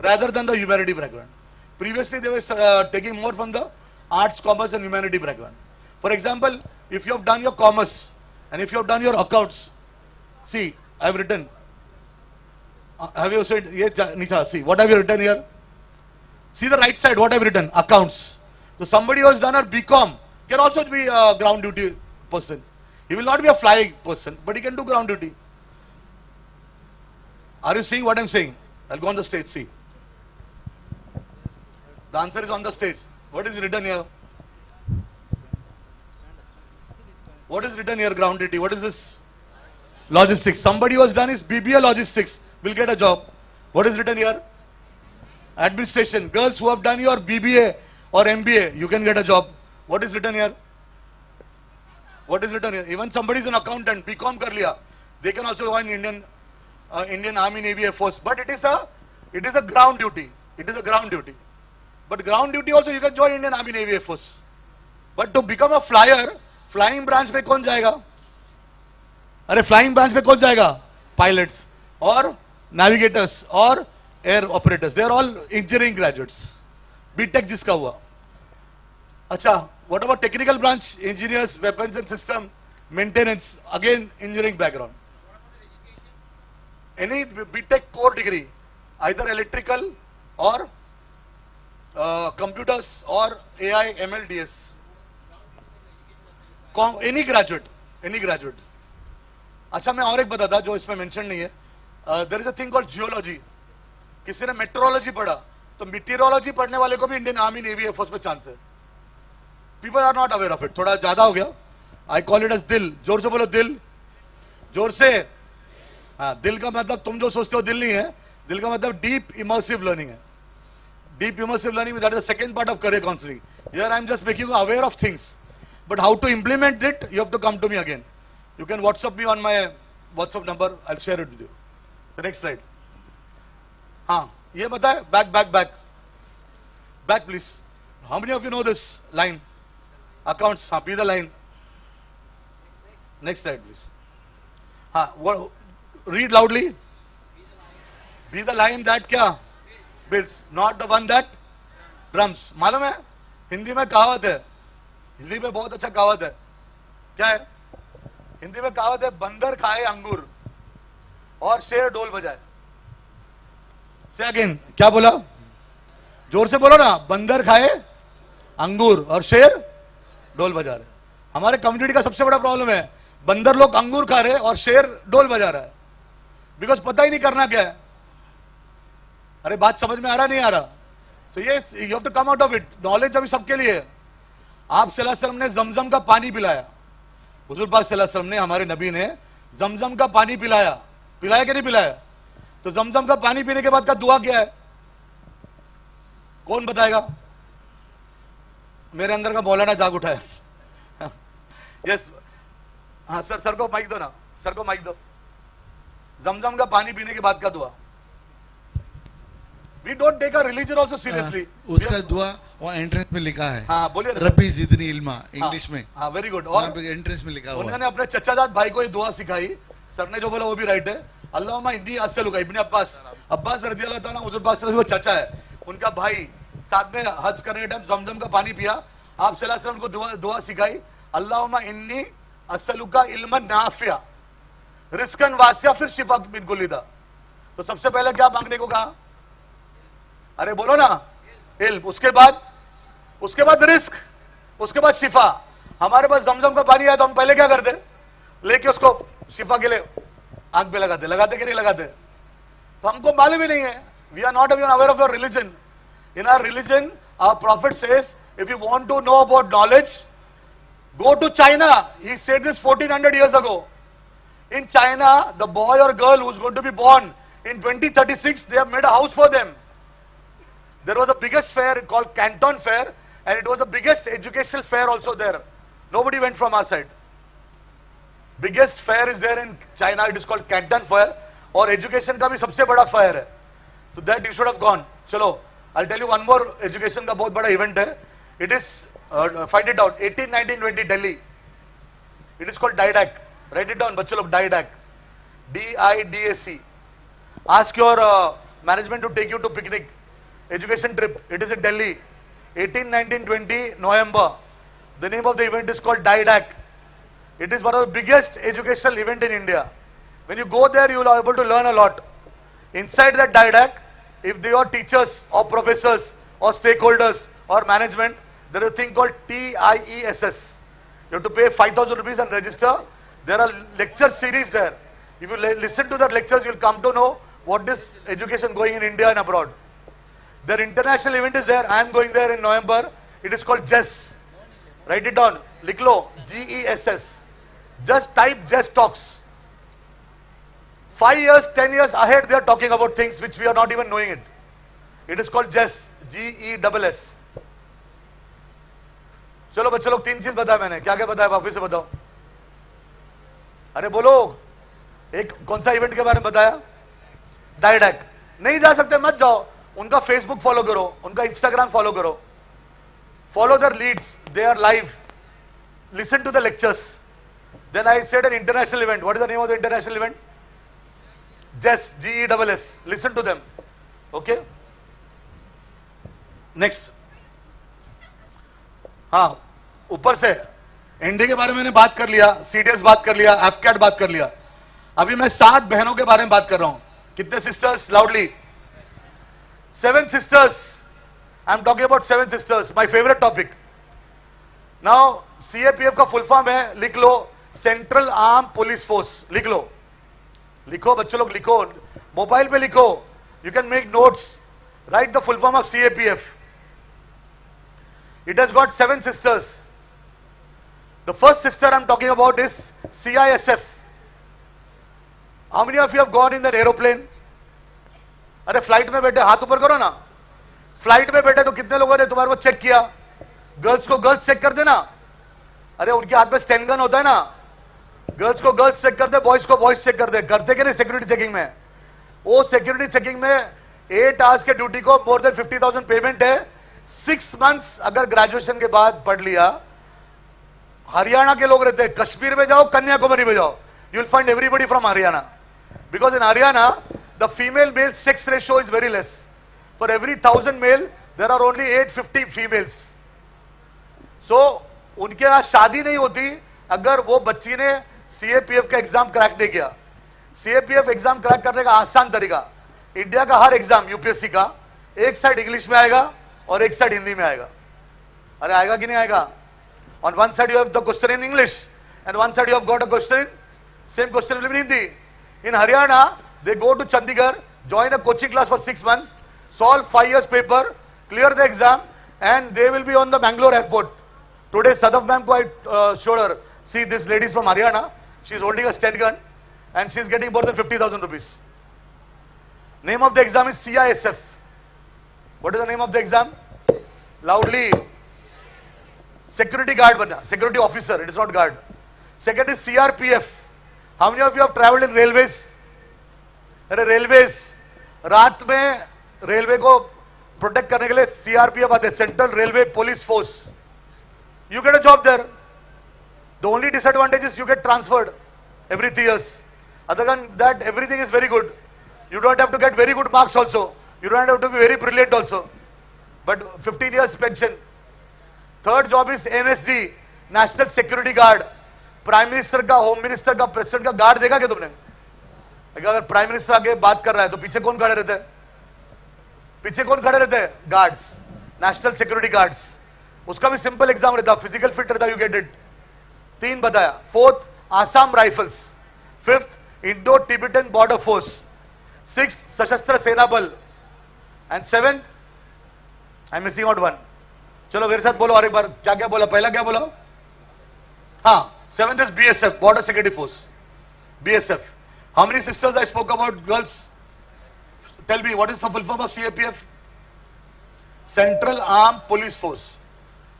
rather than the humanity background. Previously they were taking more from the arts, commerce and humanity background. For example, if you have done your commerce and if you have done your accounts, see, I have written Have you said, yes, Nisha, see, what have you written here? See the right side, what have you written? Accounts. So somebody who has done a BCom can also be a ground duty person. He will not be a flying person, but he can do ground duty. Are you seeing what I'm saying? I'll go on the stage, see. The answer is on the stage. What is written here? What is written here, ground duty? What is this? Logistics. Somebody who has done his BBA logistics will get a job. What is written here? Administration. Girls who have done your BBA or MBA, you can get a job. What is written here? What is written here? Even somebody is an accountant, BCom kar liya, they can also join Indian Army, Navy, Air Force. But it is a ground duty. It is a ground duty. But ground duty also you can join Indian Army, Navy, Air Force. But to become a flyer, flying branch पे कौन जाएगा? अरे flying branch पे कौन जाएगा? Pilots or navigators or air operators. They are all engineering graduates. B.Tech जिसका हुआ. अच्छा, what about technical branch? Engineers, weapons and system, maintenance. Again, engineering background. Any B.Tech core degree, either electrical or computers or AI, ML, DS. Any graduate. अच्छा मैं और एक बताता जो इसमें मेंशन नहीं है. There is a thing called geology. किसी ने meteorology पढ़ा तो meteorology पढ़ने वाले को भी Indian Army, Navy, Air Force में चांस है. People are not aware of it. थोड़ा ज्यादा हो गया. I call it as दिल. जोर से बोलो दिल. जोर से. हाँ, दिल का मतलब तुम जो सोचते हो दिल नहीं है. दिल का मतलब deep immersive learning है. Deep immersive learning, that is the second part of career counseling. Here I am just making you aware of things. But how to implement it, you have to come to me again. You can WhatsApp me on my WhatsApp number. I'll share it with you. The next slide. हाँ, ये बताए back please. How many of you know this line? Accounts. हाँ, be the line. Next slide please. हाँ, read loudly. Be the line that क्या? Bills, not the one that drums. मालूम है? हिंदी में कहावत है. हिंदी में बहुत अच्छा कहावत है. क्या है? हिंदी में कहावत है, बंदर खाए अंगूर और शेर ढोल बजाए. से अगेन, क्या बोला? जोर से बोलो ना. बंदर खाए अंगूर और शेर ढोल बजा रहे. हमारे कम्युनिटी का सबसे बड़ा प्रॉब्लम है, बंदर लोग अंगूर खा रहे और शेर ढोल बजा रहा है. बिकॉज पता ही नहीं करना क्या है. अरे बात समझ में आ रहा नहीं आ रहा? So yes, you have to come out of it. Knowledge अभी सबके लिए है. आप सल्लल्लाहु अलैहि वसल्लम ने जमजम का पानी पिलाया. हुजूर पाक सल्लल्लाहु अलैहि वसल्लम ने, हमारे नबी ने जमजम का पानी पिलाया. पिलाया कि नहीं पिलाया? तो जमजम का पानी पीने के बाद का दुआ क्या है? कौन बताएगा? मेरे अंदर का मौलाना जाग उठा है. यस, हाँ सर को माइक दो ना. सर को माइक दो. जमजम का पानी पीने के बाद का दुआ. We don't take our religion also seriously. उसका दुआ वो एंट्रेंस में लिखा है. हाँ बोलिए. रब्बी जिदनी इल्मा, इंग्लिश में. हाँ वेरी गुड. और एंट्रेंस में लिखा हुआ. उन्होंने अपने चचाजाद भाई को ये दुआ सिखाई. सर ने जो बोला वो भी राइट है. अल्लाहुम्मा इन्नी अस्सलुका. इब्ने अब्बास रज़ियल्लाहु ताला हुज़ूर पाक सल्लल्लाहु अलैहि वसल्लम वो चचा है. उनका भाई साथ में हज करने के टाइम जमजम का पानी पिया. आप सल्लल्लाहु अलैहि वसल्लम को दुआ सिखाई. अल्लाहुम्मा इन्नी अस्सलुका इल्मन नाफिया रिज़्क़न वासिया, फिर शिफा मिन कुल्ली दा. तो सबसे पहले क्या मांगने को कहा? अरे बोलो ना. इल्म. उसके बाद रिस्क. उसके बाद शिफा. हमारे पास जमजम का पानी आया तो हम पहले क्या करते? लेके उसको शिफा के लिए आंख पे लगाते कि नहीं लगाते? तो हमको मालूम ही नहीं है. We are not even aware of your religion. In our religion, our prophet says, if you want to know about knowledge, go to China. He said this 1400 years ago. In China, the boy or girl who's going to be born in 2036, they have made a house for them. There was the biggest fair called Canton Fair, and it was the biggest educational fair also there. Nobody went from our side. Biggest fair is there in China. It is called Canton Fair. और education का भी सबसे बड़ा fair है. So that you should have gone. चलो, I'll tell you one more education का बहुत बड़ा event है. It is find it out. 18, 19, 20 Delhi. It is called DIDAC. Write it down, बच्चों लोग. DIDAC. DIDAC. Ask your management to take you to picnic. Education trip. It is in Delhi. 18, 19, 20 November. The name of the event is called DIDAC. It is one of the biggest educational event in India. When you go there, you will be able to learn a lot. Inside that didac, if they are teachers or professors or stakeholders or management, there is a thing called TIESS. You have to pay 5,000 rupees and register. There are lecture series there. If you listen to the lectures, you will come to know what is education going in India and abroad. Their international event is there. I am going there in November. It is called JESS. Write it down. Liklo. GESS. Just type JESS Talks. 5 years, 10 years ahead, they are talking about things which we are not even knowing it. It is called JESS. GESS. चलो बच्चे लोग 3 चीज बताया मैंने. क्या क्या बताया वापस से बताओ. अरे बोलो. एक कौन सा इवेंट के बारे में बताया? डायडैक. नहीं जा सकते मत जाओ. उनका फेसबुक फॉलो करो, उनका इंस्टाग्राम फॉलो करो. Follow their leads. They are live. Listen to the lectures. Then I said an international event. What is the name of the international event? JESS. GESS. Listen to them. Okay. Next. हाँ, ऊपर से ND के बारे में मैंने बात कर लिया, सीडीएस बात कर लिया, एफकैट बात कर लिया. अभी मैं 7 बहनों के बारे में बात कर रहा हूं. कितने sisters? Loudly. 7 sisters. I am talking about 7 sisters. My favorite topic. Now CAPF का फुल फॉर्म है, लिख लो, सेंट्रल आर्म पुलिस फोर्स. लिख लो, लिखो बच्चों लोग, लिखो, मोबाइल पे लिखो. You can make notes. Right the full form of CAPF. It has got 7 sisters. The first sister I am talking about is CISF. How many of you have gone in that aeroplane? अरे flight में बैठे, हाथ ऊपर करो ना. Flight में बैठे तो कितने लोगों ने तुम्हारे को चेक किया? गर्ल्स को गर्ल्स चेक कर देना. अरे उनके हाथ में स्टैंड गन होता है ना. गर्ल्स को गर्ल्स चेक करते, बॉयज को बॉयज चेक करते. करते कि नहीं सिक्योरिटी चेकिंग में? वो सिक्योरिटी चेकिंग में 8 आवर्स के ड्यूटी को मोर देन 50,000 पेमेंट है. 6 months अगर ग्रेजुएशन के बाद पढ़ लिया. हरियाणा के लोग रहते हैं, कश्मीर में जाओ, कन्याकुमारी में जाओ, you will find everybody from Haryana. Because in Haryana the female male sex ratio is very less. For every 1000 male there are only 850 females. So उनके यहां शादी नहीं होती अगर वो बच्ची ने CAPF का एग्जाम क्रैक नहीं किया. CAPF एग्जाम क्रैक करने का आसान तरीका, इंडिया का हर एग्जाम यूपीएससी का एक साइड इंग्लिश में आएगा और एक साइड हिंदी में आएगा. अरे आएगा कि नहीं आएगा? On one side you have the question in English and one side you have got a question in same question will be in Hindi. In Haryana they go to Chandigarh, join a coaching class for 6 months, solve 5 years paper, clear the exam, and they will be on the Mangalore airport. Today Sadaf ma'am ko I showed her. See, this lady is from Haryana. She is holding a Sten gun and she is getting more than 50,000 rupees. Name of the exam is CISF. What is the name of the exam? Loudly. Security guard bana, security officer, it is not guard. Second is CRPF. How many of you have traveled in railways? Railways. रात में railway को protect करने के लिए CRPF आते हैं, central railway police force. You get a job there. The only disadvantage is you get transferred every 3 years. Other than that, everything is very good. You don't have to get very good marks also. You don't have to be very brilliant also. But 15 years pension. Third job is NSG, National Security Guard. Prime minister का, home minister का, president का guard देखा क्या तुमने? अगर prime minister आगे बात कर रहा है तो पीछे कौन खड़े रहते हैं? पीछे कौन खड़े रहते हैं? Guards, national security guards. उसका भी सिंपल एग्जाम रहता, फिजिकल फिट रहता, यू गेट इट. 3 बताया. Fourth, Assam rifles. Fifth, Indo Tibetan border force. Six, सशस्त्र सेना बल. And seventh, I am missing out one. चलो मेरे साथ बोलो और एक बार. क्या क्या बोला? पहला क्या बोला? हाँ, seventh is BSF, Border Security Force. BSF. How many sisters I spoke about? Girls? Tell me, what is the full form of CAPF? Central Armed Police Force.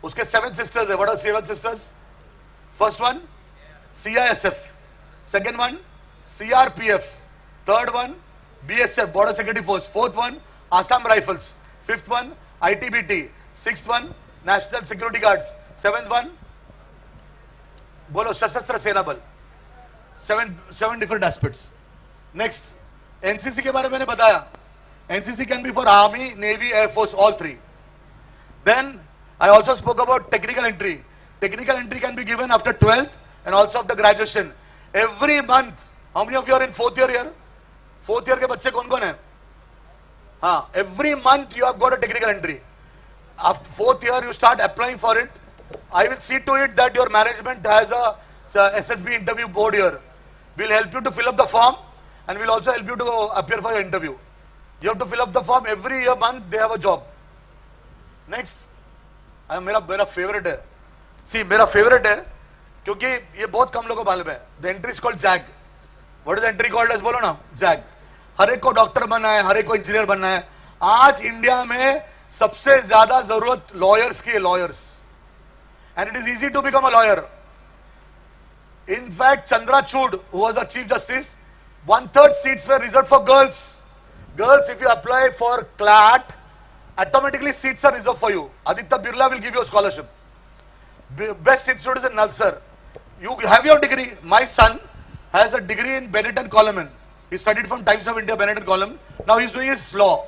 उसके 7 sisters है. What are 7 sisters? First one, CISF. Second one, CRPF. Third one, BSF, Border Security Force. Fourth one, Assam Rifles. Fifth one, ITBT. Sixth one, National Security Guards. Seventh one, बोलो सशस्त्र सेना बल. 7 different aspects. Next, NCC के बारे में मैंने बताया. NCC can be for Army, Navy, Air Force, all 3. Then I also spoke about technical entry. Technical entry can be given after 12th and also after graduation. Every month. How many of you are in 4th year here? 4th year के बच्चे कौन कौन है? Every month you have got a technical entry. After 4th year you start applying for it. I will see to it that your management has a SSB interview board here. We'll help you to fill up the form and we'll also help you to appear for your interview. You have to fill up the form every year month, they have a job. Next. मेरा favorite है. See, मेरा favorite है क्योंकि ये बहुत कम लोगों को मालूम है. The entry is called JAG. What is the entry called as? बोलो ना, JAG. हर एक को डॉक्टर बनना है, हर एक को इंजीनियर बनना है. आज इंडिया में सबसे ज्यादा जरूरत lawyers की है, lawyers. And it is easy to become a lawyer. In fact, Chandrachud, who was the Chief Justice, 1/3 seats were reserved for girls. Girls, if you apply for CLAT, automatically seats are reserved for you. Aditya Birla will give you a scholarship. Best institute is in Nalsar. You have your degree. My son has a degree in Benetton Coleman. He studied from Times of India, Benetton Coleman. Now he's doing his law.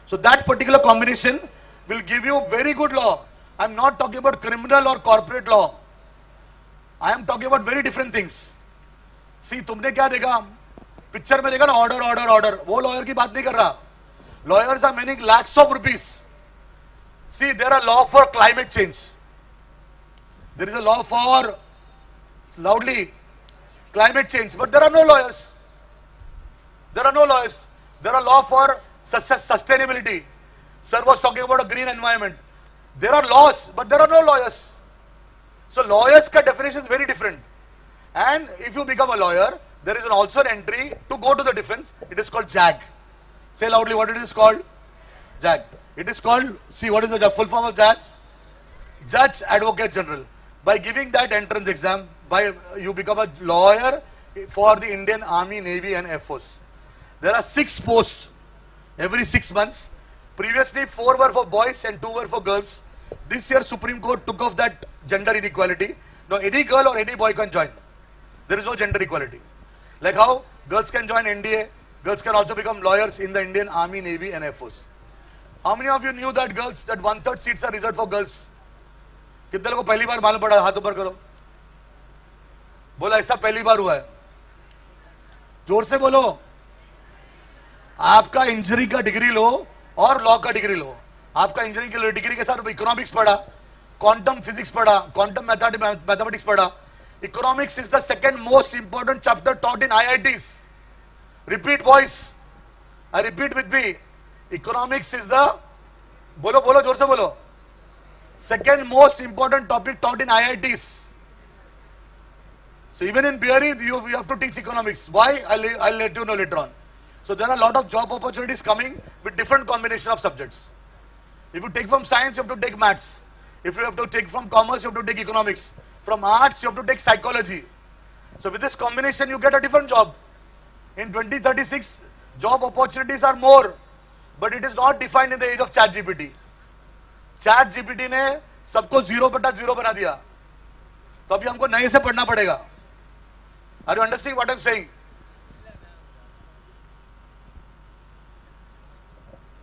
So that particular combination will give you very good law. I'm not talking about criminal or corporate law. I am talking about very different things. See, तुमने क्या देखा? Picture में देखा ना, order order order. वो lawyer की बात नहीं कर रहा. Lawyers are making lakhs of rupees. See, there are law for climate change. There is a law for, loudly, climate change. But there are no lawyers. There are no lawyers. There are law for sustainability. Sir was talking about a green environment. There are laws, but there are no lawyers. So lawyers' definition is very different. And if you become a lawyer, there is also an entry to go to the defense. It is called JAG. Say loudly what it is called. JAG. It is called, see what is the full form of JAG? Judge Advocate General. By giving that entrance exam, you become a lawyer for the Indian Army, Navy and Air Force. There are 6 posts every 6 months. Previously 4 were for boys and 2 were for girls. This year Supreme Court took off that gender inequality. Now any girl or any boy can join. There is no gender equality. Like how girls can join NDA, girls can also become lawyers in the Indian Army, Navy and Air Force. How many of you knew that girls, that 1/3 seats are reserved for girls? कितने लोगों को पहली बार मालूम पड़ा? हाथ ऊपर करो. बोला ऐसा पहली बार हुआ है. जोर से बोलो. आपका इंजीनियरिंग का डिग्री लो और लॉ का डिग्री लो. आपका इंजीनियरिंग की डिग्री के साथ इकोनॉमिक्स पढ़ा, क्वांटम फिजिक्स पढ़ा, क्वांटम मैथमेटिक्स पढ़ा. Economics is the second most important chapter taught in IITs. Repeat, boys. I repeat with me. Economics is the, bolo bolo जोर से बोलो. Second most important topic taught in IITs. So even in Bearys, you have to teach economics. Why? I'll let you know later on. So there are a lot of job opportunities coming with different combination of subjects. If you take from science, you have to take maths. If you have to take from commerce, you have to take economics. From arts, you have to take psychology. So with this combination, you get a different job. In 2036, job opportunities are more, but it is not defined in the age of ChatGPT. ChatGPT ने सबको 0/0 बना दिया. तो अभी हमको नए से पढ़ना पड़ेगा. Are you understanding what I'm saying?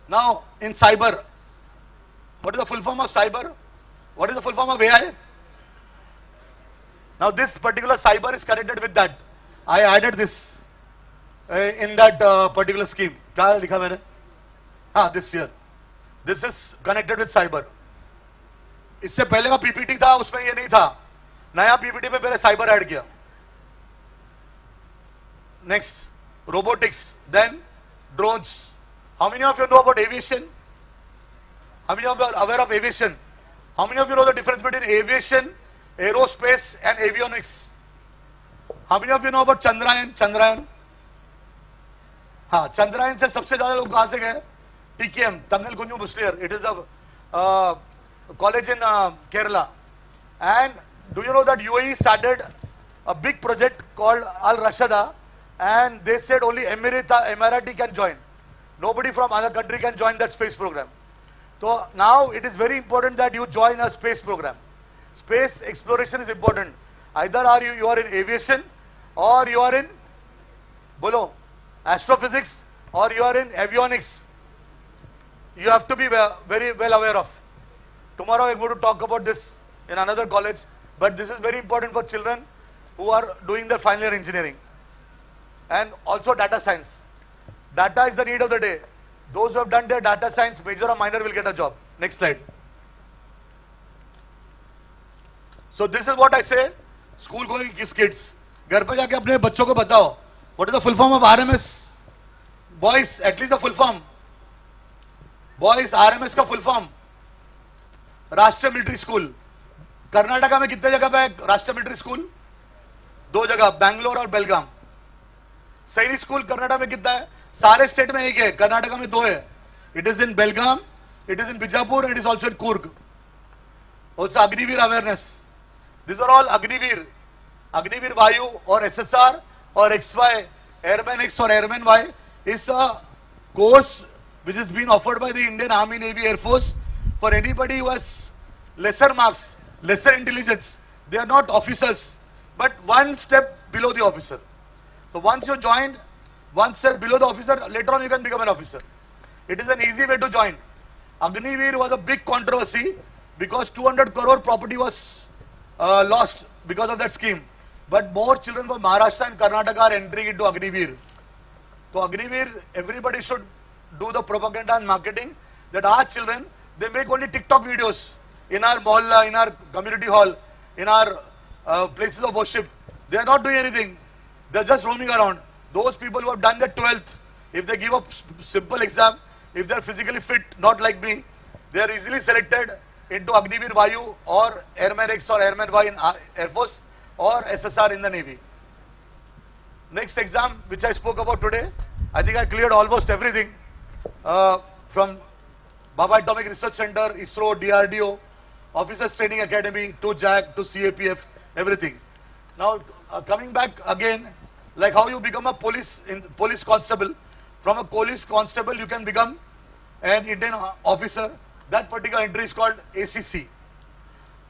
Now, in cyber, what is the full form of cyber? What is the full form of AI? Now this particular cyber is connected with that. I added this in that particular scheme. क्या लिखा मैंने? हाँ, this here. This is connected with cyber. इससे पहले का PPT था, उसमें ये नहीं था. नया PPT पे मैंने cyber ऐड किया. Next, robotics. Then drones. How many of you know about aviation? How many of you are aware of aviation? How many of you know the difference between aviation, aerospace and avionics? How many of you know about Chandrayaan? Chandrayaan? हाँ, Chandrayaan से सबसे ज़्यादा लोग कहाँ से गए? TKM, Tamil Kunju Muslier. It is a college in Kerala. And do you know that UAE started a big project called Al Rashada, and they said only Emirati can join. Nobody from other country can join that space program. So now it is very important that you join a space program. Space exploration is important. Either you are in aviation, or you are in astrophysics, or you are in avionics. You have to be very well aware of. Tomorrow I'm going to talk about this in another college, but this is very important for children who are doing their final year engineering. And also data science. Data is the need of the day. Those who have done their data science, major or minor, will get a job. Next slide. So this is what I say, school going kids. घर पे जाके अपने बच्चों को बताओ, what is the full form of RMS? Boys, at least the full form. Boys, RMS का full form. राष्ट्रीय military school. Karnataka में कितने जगह पे है राष्ट्रीय मिलिट्री स्कूल? 2 जगह, बैंगलोर और बेलगाम. सैनिक स्कूल कर्नाटक में कितना है? सारे स्टेट में एक है, कर्नाटका में 2 है. It is in Belgaum, it is in Bijapur, and it is also in Coorg. Also Agniveer awareness. These are all Agniveer. Agniveer Vayu or SSR or XY, Airman X or Airman Y is a course which is being offered by the Indian Army, Navy, Air Force for anybody who has lesser marks, lesser intelligence. They are not officers, but one step below the officer. So once you join, one step below the officer, later on you can become an officer. It is an easy way to join. Agniveer was a big controversy because 200 crore property was lost because of that scheme. But more children from Maharashtra and Karnataka are entering into Agniveer. So Agniveer, everybody should do the propaganda and marketing that our children, they make only TikTok videos in our mohalla, in our community hall, in our places of worship. They are not doing anything. They are just roaming around. Those people who have done the 12th, if they give a simple exam, if they are physically fit, not like me, they are easily selected into Agniveer Vayu or Airman X or Airman Y in Air Force or SSR in the Navy. Next exam which I spoke about today, I think I cleared almost everything from Baba Atomic Research Center, ISRO, DRDO, Officers Training Academy to JAC to CAPF, everything. Now coming back again, like how you become a police constable. From a police constable you can become an Indian officer. That particular entry is called ACC,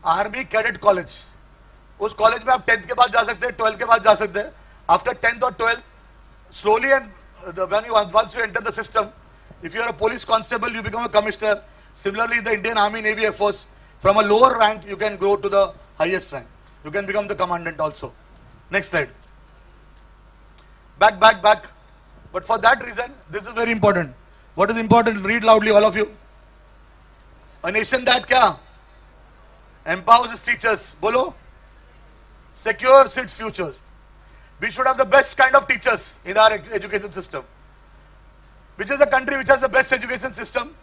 Army Cadet College. उस college में आप 10th के बाद जा सकते हैं, 12th के बाद जा सकते हैं. After 10th or 12th, slowly and once you enter the system, if you are a police constable, you become a commissioner. Similarly, the Indian Army, Navy, Air Force, from a lower rank, you can go to the highest rank. You can become the commandant also. Next slide. Back. But for that reason, this is very important. What is important? Read loudly, all of you. A nation that क्या? Empowers its teachers. Bolo. Secures its futures. We should have the best kind of teachers in our education system. Which is the country which has the best education system?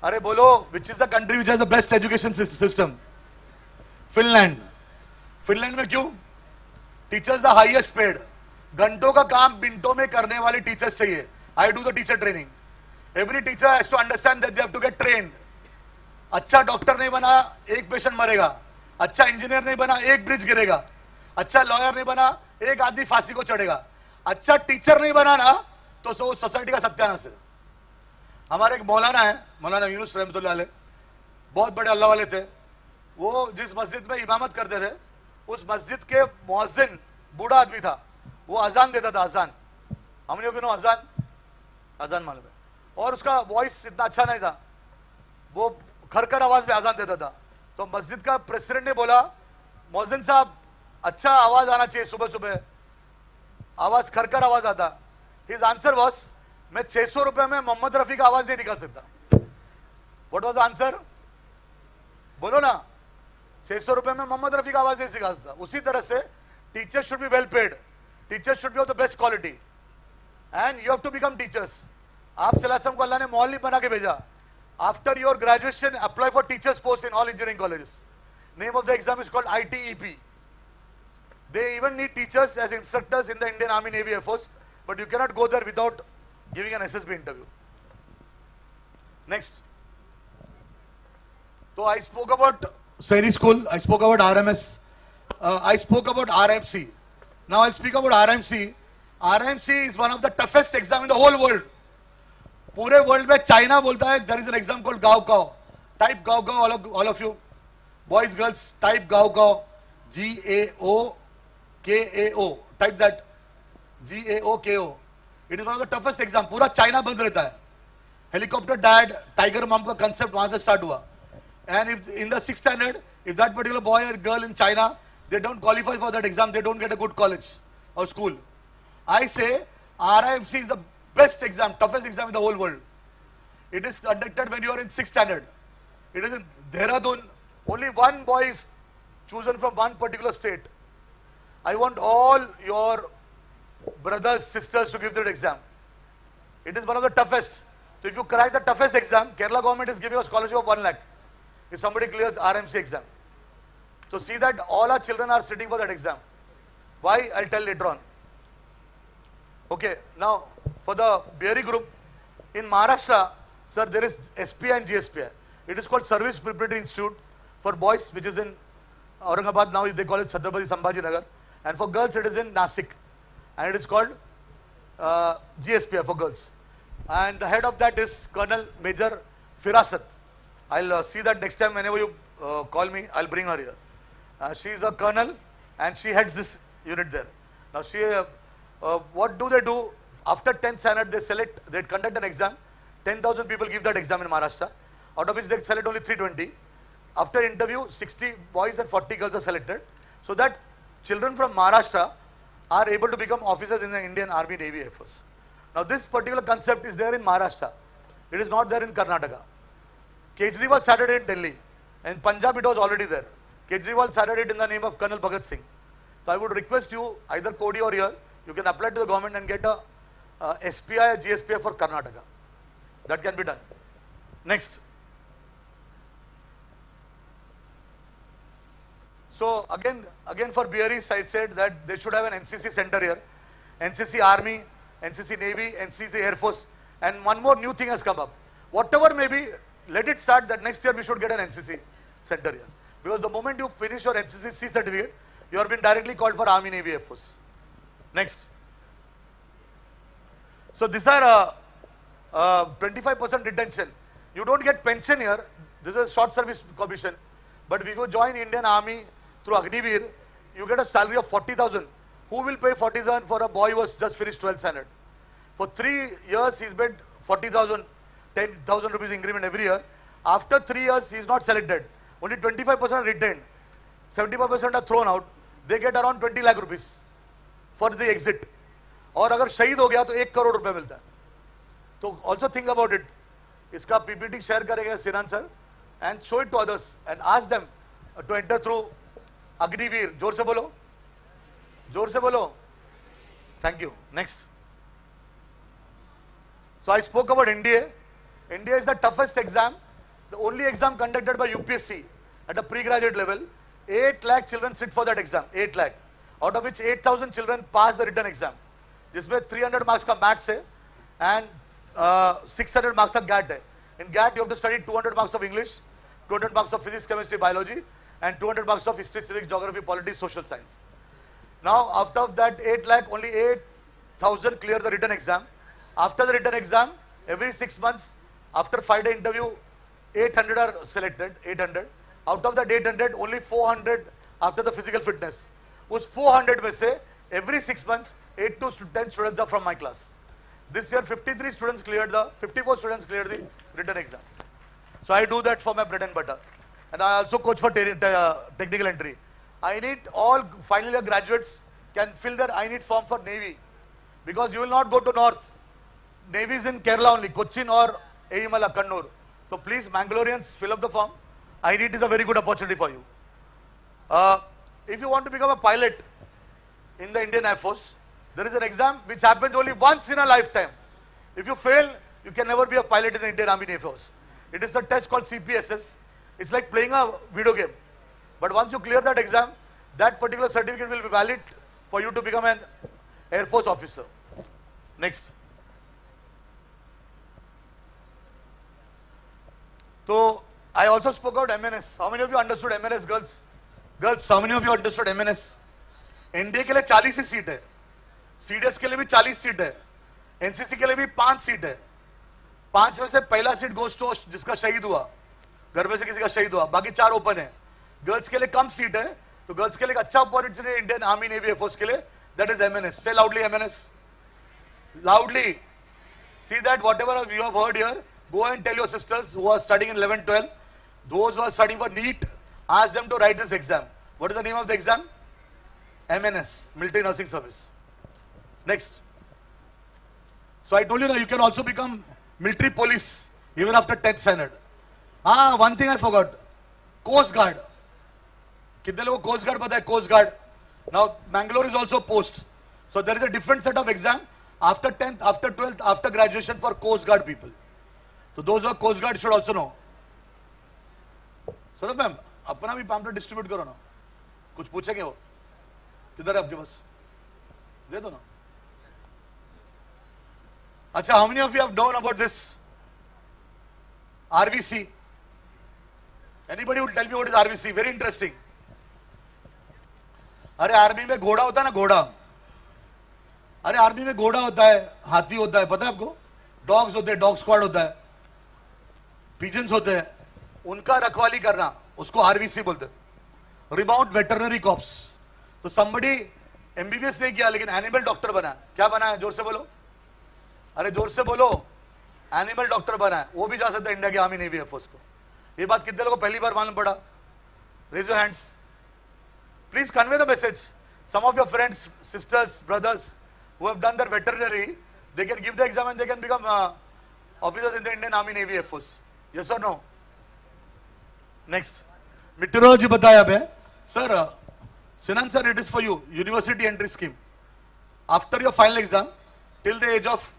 Arey bolo, which is the country which has the best education system? Finland. Finland में क्यों? Teachers the highest paid. घंटों का काम मिनटों में करने वाले teachers चाहिए. I do the teacher training. Every teacher has to understand that they have to get trained. अच्छा डॉक्टर नहीं बना, एक पेशेंट मरेगा. अच्छा इंजीनियर नहीं बना, एक ब्रिज गिरेगा. अच्छा लॉयर नहीं बना, एक आदमी फांसी को चढ़ेगा. अच्छा टीचर नहीं बना ना, तो सोसाइटी का सत्यानाश है. हमारे एक मौलाना है, मौलाना यूनुस रहमतुल्लाह अलैह, बहुत बड़े अल्लाह वाले थे. वो जिस मस्जिद में इमामत करते थे, उस मस्जिद के मुअज्जिन बूढ़ा आदमी था. वो अजान देता था, अजान. हमने नो अजान मालूम है. और उसका वॉइस इतना अच्छा नहीं था, वो खरखर आवाज में अजान देता था. तो मस्जिद का प्रेसिडेंट ने बोला, मुअज्जिन साहब अच्छा आवाज आना चाहिए, सुबह सुबह आवाज खरखर आवाज आता. हिज आंसर वाज, मैं 600 रुपए में मोहम्मद रफी का आवाज नहीं निकाल सकता. What was the answer? बोलो ना. 600 रुपए में मोहम्मद रफी का आवाज नहीं सिखा सकता. उसी तरह से teacher should be well paid. Teacher should be of the best quality and you have to become teachers. आप सल्लल्लाहु अलैहि वसल्लम को अल्लाह ने मौलवी बना के भेजा. After your graduation, apply for teachers post in all engineering colleges. Name of the exam is called ITEP. They even need teachers as instructors in the Indian Army, Navy, Air Force, but you cannot go there without giving an SSB interview. Next. So I spoke about Sainik School, I spoke about RMS, I spoke about RMC. Now I'll speak about RMC. RMC is one of the toughest exams in the whole world. पूरे world में China बोलता है, there is an exam called गाओ. Type गाओ, all of you, boys, girls, type गाओ, GAOKAO. Type that, GAOKO. It is one of the toughest exam. पूरा China बंद रहता है. Helicopter dad, tiger mom का concept वहां से start हुआ. And if in the 6th standard, if that particular boy or girl in China, they don't qualify for that exam, they don't get a good college or school. I say RIMC is the best exam, toughest exam in the whole world. It is conducted when you are in 6th standard. It is in Dehradun. Only one boy is chosen from one particular state. I want all your brothers, sisters to give that exam. It is one of the toughest. So if you crack the toughest exam, Kerala government is giving a scholarship of 1 lakh if somebody clears RMC exam. So see that all our children are sitting for that exam. Why? I'll tell later on. Okay, now for the Beary group, in Maharashtra, sir, there is SPI and GSPI. It is called Service Preparatory Institute for boys, which is in Aurangabad, now they call it Chhatrapati Sambhaji Nagar. And for girls, it is in Nasik. And it is called GSPI for girls. And the head of that is Colonel Major Firasat. I'll see that next time whenever you call me, I'll bring her here. She is a colonel and she heads this unit there. Now she, what do they do? After 10th standard, they conduct an exam. 10,000 people give that exam in Maharashtra, out of which they select only 320. After interview, 60 boys and 40 girls are selected, so that children from Maharashtra are able to become officers in the Indian Army, Navy, Air Force. Now this particular concept is there in Maharashtra. It is not there in Karnataka. Kejriwal started it in Delhi. In Punjab it was already there. Kejriwal started it in the name of Colonel Bhagat Singh. So I would request you, either Kodi or here, you can apply to the government and get a SPI or GSPI for Karnataka. That can be done. Next. So again for Bearys, I said that they should have an NCC center here. NCC Army, NCC Navy, NCC Air Force, and one more new thing has come up. Whatever may be, let it start that next year we should get an NCC center here. Because the moment you finish your NCC C certificate, you have been directly called for Army, Navy, Air Force. Next. So these are 25% retention. You don't get pension here. This is a short service commission. But if you join Indian Army through Agniveer, you get a salary of 40,000. Who will pay 40,000 for a boy who has just finished 12th standard? For 3 years, he's paid 40,000, 10,000 rupees increment every year. After 3 years, he's not selected. Only 25% are retained. 75% are thrown out. They get around 20 lakh rupees for the exit. और अगर शहीद हो गया तो 1 करोड़ रुपए मिलता है. तो also think about it. इसका PPT share करेंगे सिनान sir and show it to others and ask them to enter through Agniveer. जोर से बोलो. जोर से बोलो. Thank you. Next. So I spoke about NDA. NDA is the toughest exam, the only exam conducted by UPSC at a pre-graduate level. 8 lakh children sit for that exam. 8 lakh. Out of which 8,000 children pass the written exam. जिसमें 300 marks का maths है and 600 marks का GAT है. In GAT you have to study 200 marks of English, 200 marks of physics, chemistry, biology, and 200 marks of history, civics, geography, politics, social science. Now out of that 8 lakh, only 8,000 clear the written exam. After the written exam, every 6 months, after 5-day interview, 800 are selected, 800. Out of that 800, only 400 after the physical fitness. उस 400 में से every 6 months, 8 to 10 students are from my class. This year 54 students cleared the written exam. So I do that for my bread and butter. And I also coach for technical entry. I need all final year graduates can fill their I need form for Navy. Because you will not go to North. Navy is in Kerala only, Cochin or Eimala, Kannur. So please Mangaloreans, fill up the form. I need is a very good opportunity for you. If you want to become a pilot in the Indian Air Force, there is an exam which happens only once in a lifetime. If you fail, you can never be a pilot in the Indian Army Air Force. It is a test called CPSS. It's like playing a video game. But once you clear that exam, that particular certificate will be valid for you to become an Air Force officer. Next. So, I also spoke about MNS. How many of you understood MNS, girls? Girls, how many of you understood MNS? NDA के लिए 40 ही seat है. CDS के लिए भी 40 seat है. NCC के लिए भी 5 सीट है. 5 में से पहला सीट गोes to जिसका शहीद हुआ, घर में से किसी का शहीद हुआ, बाकी 4 ओपन है. गर्ल्स के लिए कम सीट है, तो गर्ल्स के लिए एक अच्छा अपॉर्चुनिटी है इंडियन आर्मी नेवी एयरफोर्स के लिए. That is MNS. Say loudly MNS. Loudly. See that whatever you have heard here, go and tell your sisters who are studying in 11, 12, those who are studying for NEET, ask them to write this exam. What is the name of the exam? MNS, Military Nursing Service. Next. So I told you that you can also become military police even after 10th standard. One thing I forgot. Coast Guard. कितने लोगों को Coast Guard पता है? Coast Guard. Now Mangalore is also post. So there is a different set of exam after 10th, after 12th, after graduation for Coast Guard people. So those who are Coast Guard should also know. So ma'am, अपना भी pamphlet distribute करो ना. कुछ पूछेंगे वो? किधर है आपके पास? दे दो ना. अच्छा, how many of you have known about this RVC? Anybody will tell me what is RVC? Very interesting. अरे आर्मी में घोड़ा होता है ना, घोड़ा. अरे आर्मी में घोड़ा होता है, हाथी होता है, पता है आपको? डॉग्स होते हैं, डॉग स्क्वाड होता है, पिजन्स होते हैं, उनका रखवाली करना, उसको आरवीसी बोलते हैं, रिमाउंट वेटरनरी कॉप्स. तो somebody एमबीबीएस नहीं किया लेकिन एनिमल डॉक्टर बना. क्या बना है? जोर से बोलो. अरे जोर से बोलो. एनिमल डॉक्टर बना है. वो भी जा सकता है इंडिया की आर्मी नेवी एयरफोर्स को. ये बात कितने लोगों को पहली बार मालूम पड़ा? Raise your hands. Please convey the message. Some of your friends, sisters, brothers who have done their veterinary, they can give the exam and they can become officers in the Indian Army Navy Air Force. Yes or no? Next. Meteorology बताया पे. Sir, Sinan sir, it is for you. University entry scheme. After your final exam, till the age of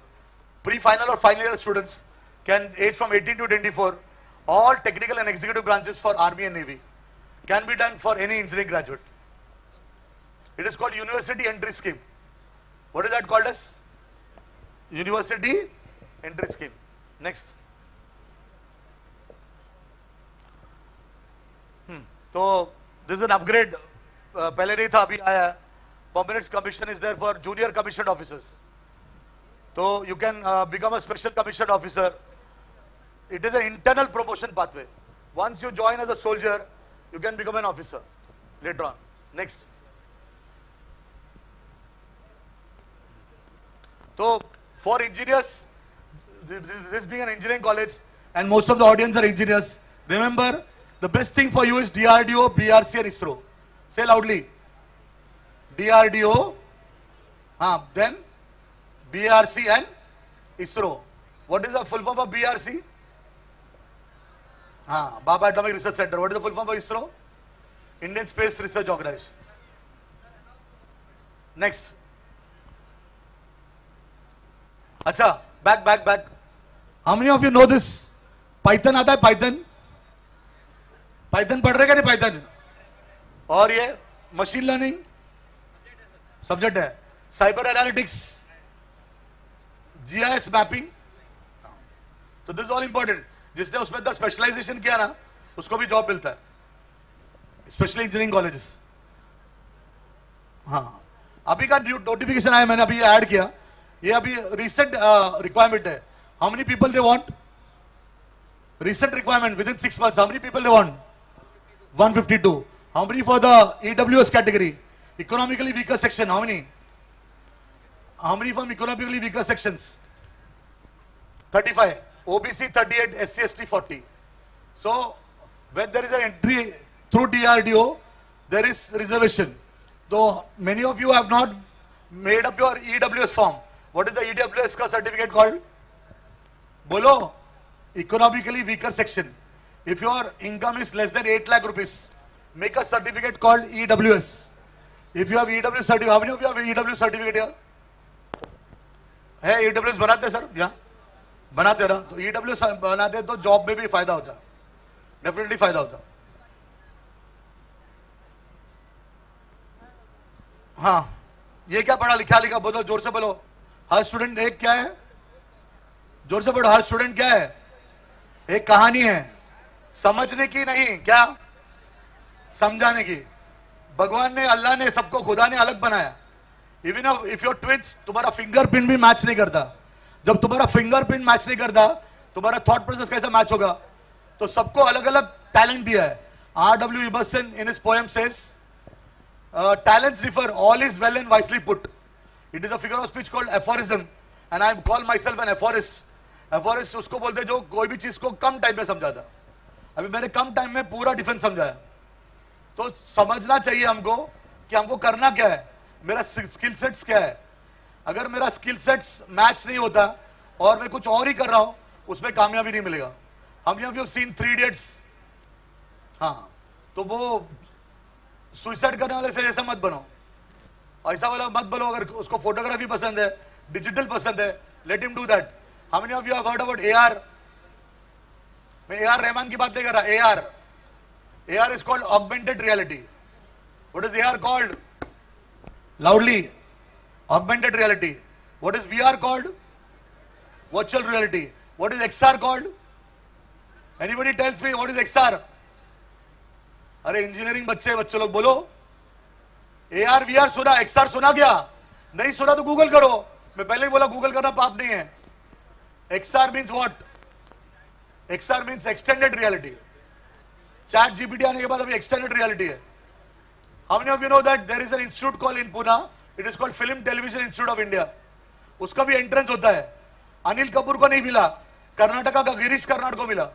pre-final or final year students can age from 18 to 24, all technical and executive branches for Army and Navy can be done for any engineering graduate. It is called University Entry Scheme. What is that called as? University Entry Scheme. Next. So this is an upgrade. पहले नहीं था, अभी आया है. Permanent commission is there for junior commissioned officers. So you can become a special commissioned officer. It is an internal promotion pathway. Once you join as a soldier, you can become an officer later on. Next. So for engineers, this being an engineering college and most of the audience are engineers, remember the best thing for you is DRDO, BRC and ISRO. Say loudly. DRDO, then BRC and ISRO. What is the full form of BRC? Baba Atomic Research Center. What is the full form of ISRO? Indian Space Research Organization. Next. Acha, back. How many of you know this? Python आता है? Python? Python पढ़ रहे क्या नहीं Python? और ये machine learning subject है. Cyber analytics, GIS mapping. So this is all important. जिसने उसमें द स्पेशलाइजेशन किया ना, उसको भी जॉब मिलता है, स्पेशली इंजीनियरिंग कॉलेजेस. हाँ, अभी का न्यू नोटिफिकेशन आया, मैंने अभी ऐड किया. ये अभी रिसेंट रिक्वायरमेंट है. How many people they want? Recent requirement with in 6 months. How many people they want? 152. How many for the EWS category, economically weaker section? How many? How many from economically weaker sections? 35. OBC 38, SC ST 40. So when there is an entry through DRDO, there is reservation. Though many of you have not made up your EWS form. What is the EWS का certificate called? Bolo. Economically weaker section. If your income is less than 8 lakh rupees, make a certificate called EWS. If you have EWS certificate, how many of you have EWS certificate here? Hey, EWS बनाते sir? Yeah. बनाते ना, तो EWS बनाते तो job में भी फायदा होता, डेफिनेटली फायदा होता. हाँ, ये क्या पढ़ा लिखा बोलो, जोर से बोलो. हर स्टूडेंट एक क्या है? जोर से बोलो. हर स्टूडेंट क्या है? एक कहानी है, समझने की नहीं, क्या समझाने की. भगवान ने, अल्लाह ने, सबको, खुदा ने अलग बनाया. इवन इफ योर ट्विन्स, तुम्हारा फिंगरप्रिंट भी मैच नहीं करता. जब तुम्हारा फिंगरप्रिंट मैच नहीं करता, तुम्हारा थॉट प्रोसेस कैसे मैच होगा? तो सबको अलग अलग टैलेंट दिया है. R.W. Emerson in his poem says, talents differ, all is well and wisely put. It is a figure of speech called aphorism, and I call myself an aphorist. Aphorist उसको बोलते जो कोई भी चीज को कम टाइम में समझाता. अभी मैंने कम टाइम में पूरा डिफेंस समझाया. तो समझना चाहिए हमको कि हमको करना क्या है, मेरा स्किल सेट्स क्या है. अगर मेरा स्किल सेट्स मैच नहीं होता और मैं कुछ और ही कर रहा हूं, उसमें कामयाबी नहीं मिलेगा. हम यू सीन 3 Idiots. हाँ, तो वो सुसाइड करने वाले से ऐसा मत बनो, ऐसा वाला मत बनो. अगर उसको फोटोग्राफी पसंद है, डिजिटल पसंद है, let him do that. How many of you have heard about AR? मैं AR रहमान की बात नहीं कर रहा. AR is called augmented reality. What is AR called? Loudly. Augmented reality. What is VR called? Virtual reality. What is XR called? Anybody tells me what is XR? अरे engineering बच्चे लोग बोलो. AR VR सुना, XR सुना क्या? नहीं सुना तो गूगल करो. मैं पहले ही बोला गूगल करना पाप नहीं है. XR means what? XR means extended reality. Chat GPT आने के बाद अभी extended reality है. How many of you know that there is an institute called in Pune? It is called Film Television Institute of India. उसका भी entrance होता है. अनिल कपूर को नहीं मिला, कर्नाटका का गिरीश कर्नाड को मिला.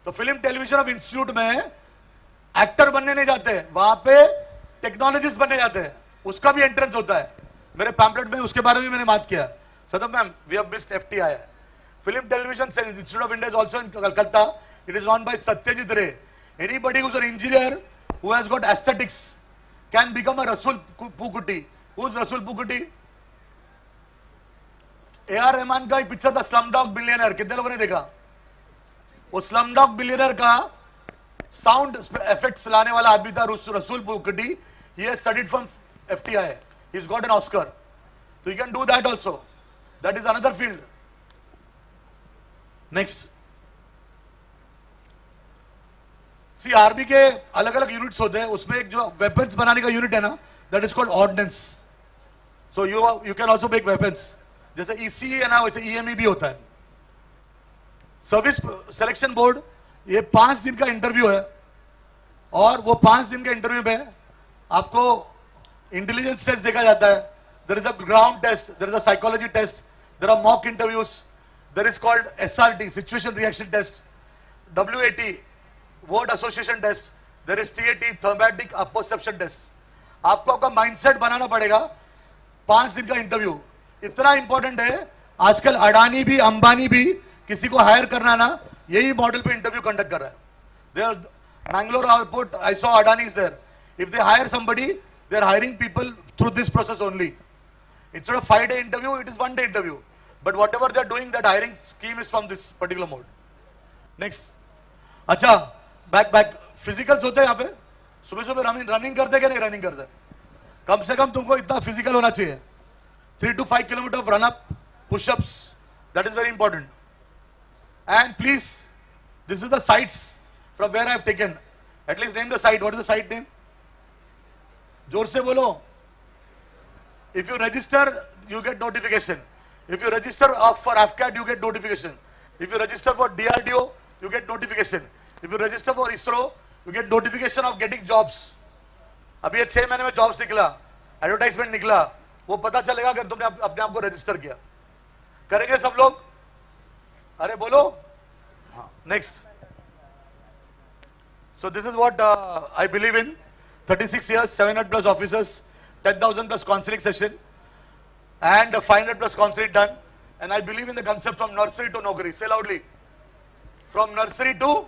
तो फिल्म टेलीविजन ऑफ इंस्टीट्यूट में एक्टर बनने नहीं जाते, वहां पे टेक्नोलॉजिस्ट बनने जाते हैं. उसका भी एंट्रेंस होता है. मेरे पैम्पलेट में उसके बारे में मैंने बात किया. Sadaf ma'am, we have missed FTI. Film television institute of India is also in Calcutta. It is run by Satyajit Ray. Anybody who's an engineer who has got aesthetics can become a Rasul Kutty. Who's Rasul Kutty? AR Rahman का एक picture था Slumdog billionaire. कितने लोगों ने देखा? वो Slumdog billionaire का sound effects लाने वाला आदमी था रसूल Kutty. He has studied from FTI. He's got an Oscar. So you can do that also. That is another field. Next. See army के अलग अलग यूनिट्स होते हैं. उसमें एक जो वेपन्स बनाने का यूनिट है ना, that is called ordnance. So you can also make weapons. जैसे ECE है ना, वैसे EME भी होता है. सर्विस सिलेक्शन बोर्ड, ये 5 दिन का इंटरव्यू है. और वो 5 दिन के इंटरव्यू में आपको इंटेलिजेंस टेस्ट देखा जाता है. There is a ground test, there is a psychology test, there are mock interviews, there is called SRT, situation reaction test, WAT, word association test, there is TAT, thematic apperception test. आपको आपका mindset बनाना पड़ेगा. 5 दिन का interview इतना important है. आजकल अडानी भी, अंबानी भी किसी को हायर करना ना, यही मॉडल पे इंटरव्यू कंडक्ट कर रहा है. There Mangalore airport, I saw Adani is there. If they hire somebody, they are hiring people through this process only. Instead of 5-day interview, it is 1-day interview. But whatever they are doing, that hiring scheme is from this particular mode. Next. अच्छा, back physicals होते हैं यहाँ पे. सुबह सुबह running करते क्या नहीं रनिंग करते? कम से कम तुमको इतना फिजिकल होना चाहिए. 3 to 5 kilometers of run up, push ups, that is very important. And please, this is the sites from where I have taken. At least name the site. What is the site name? जोर से बोलो. If you register, you get notification. If you register for AFCAT, you get notification. If you register for DRDO, you get notification. If you register for ISRO, you get notification of getting jobs. अभी ये 6 महीने में jobs निकला, advertisement निकला, वो पता चलेगा अगर तुमने अपने आप को register किया. करेंगे सब लोग? अरे बोलो. हाँ. Next. So this is what I believe in. 36 years, 700 plus officers, 10,000 plus counseling session, and 500 plus counseling done. And I believe in the concept from nursery to Naukri. Say loudly. From nursery to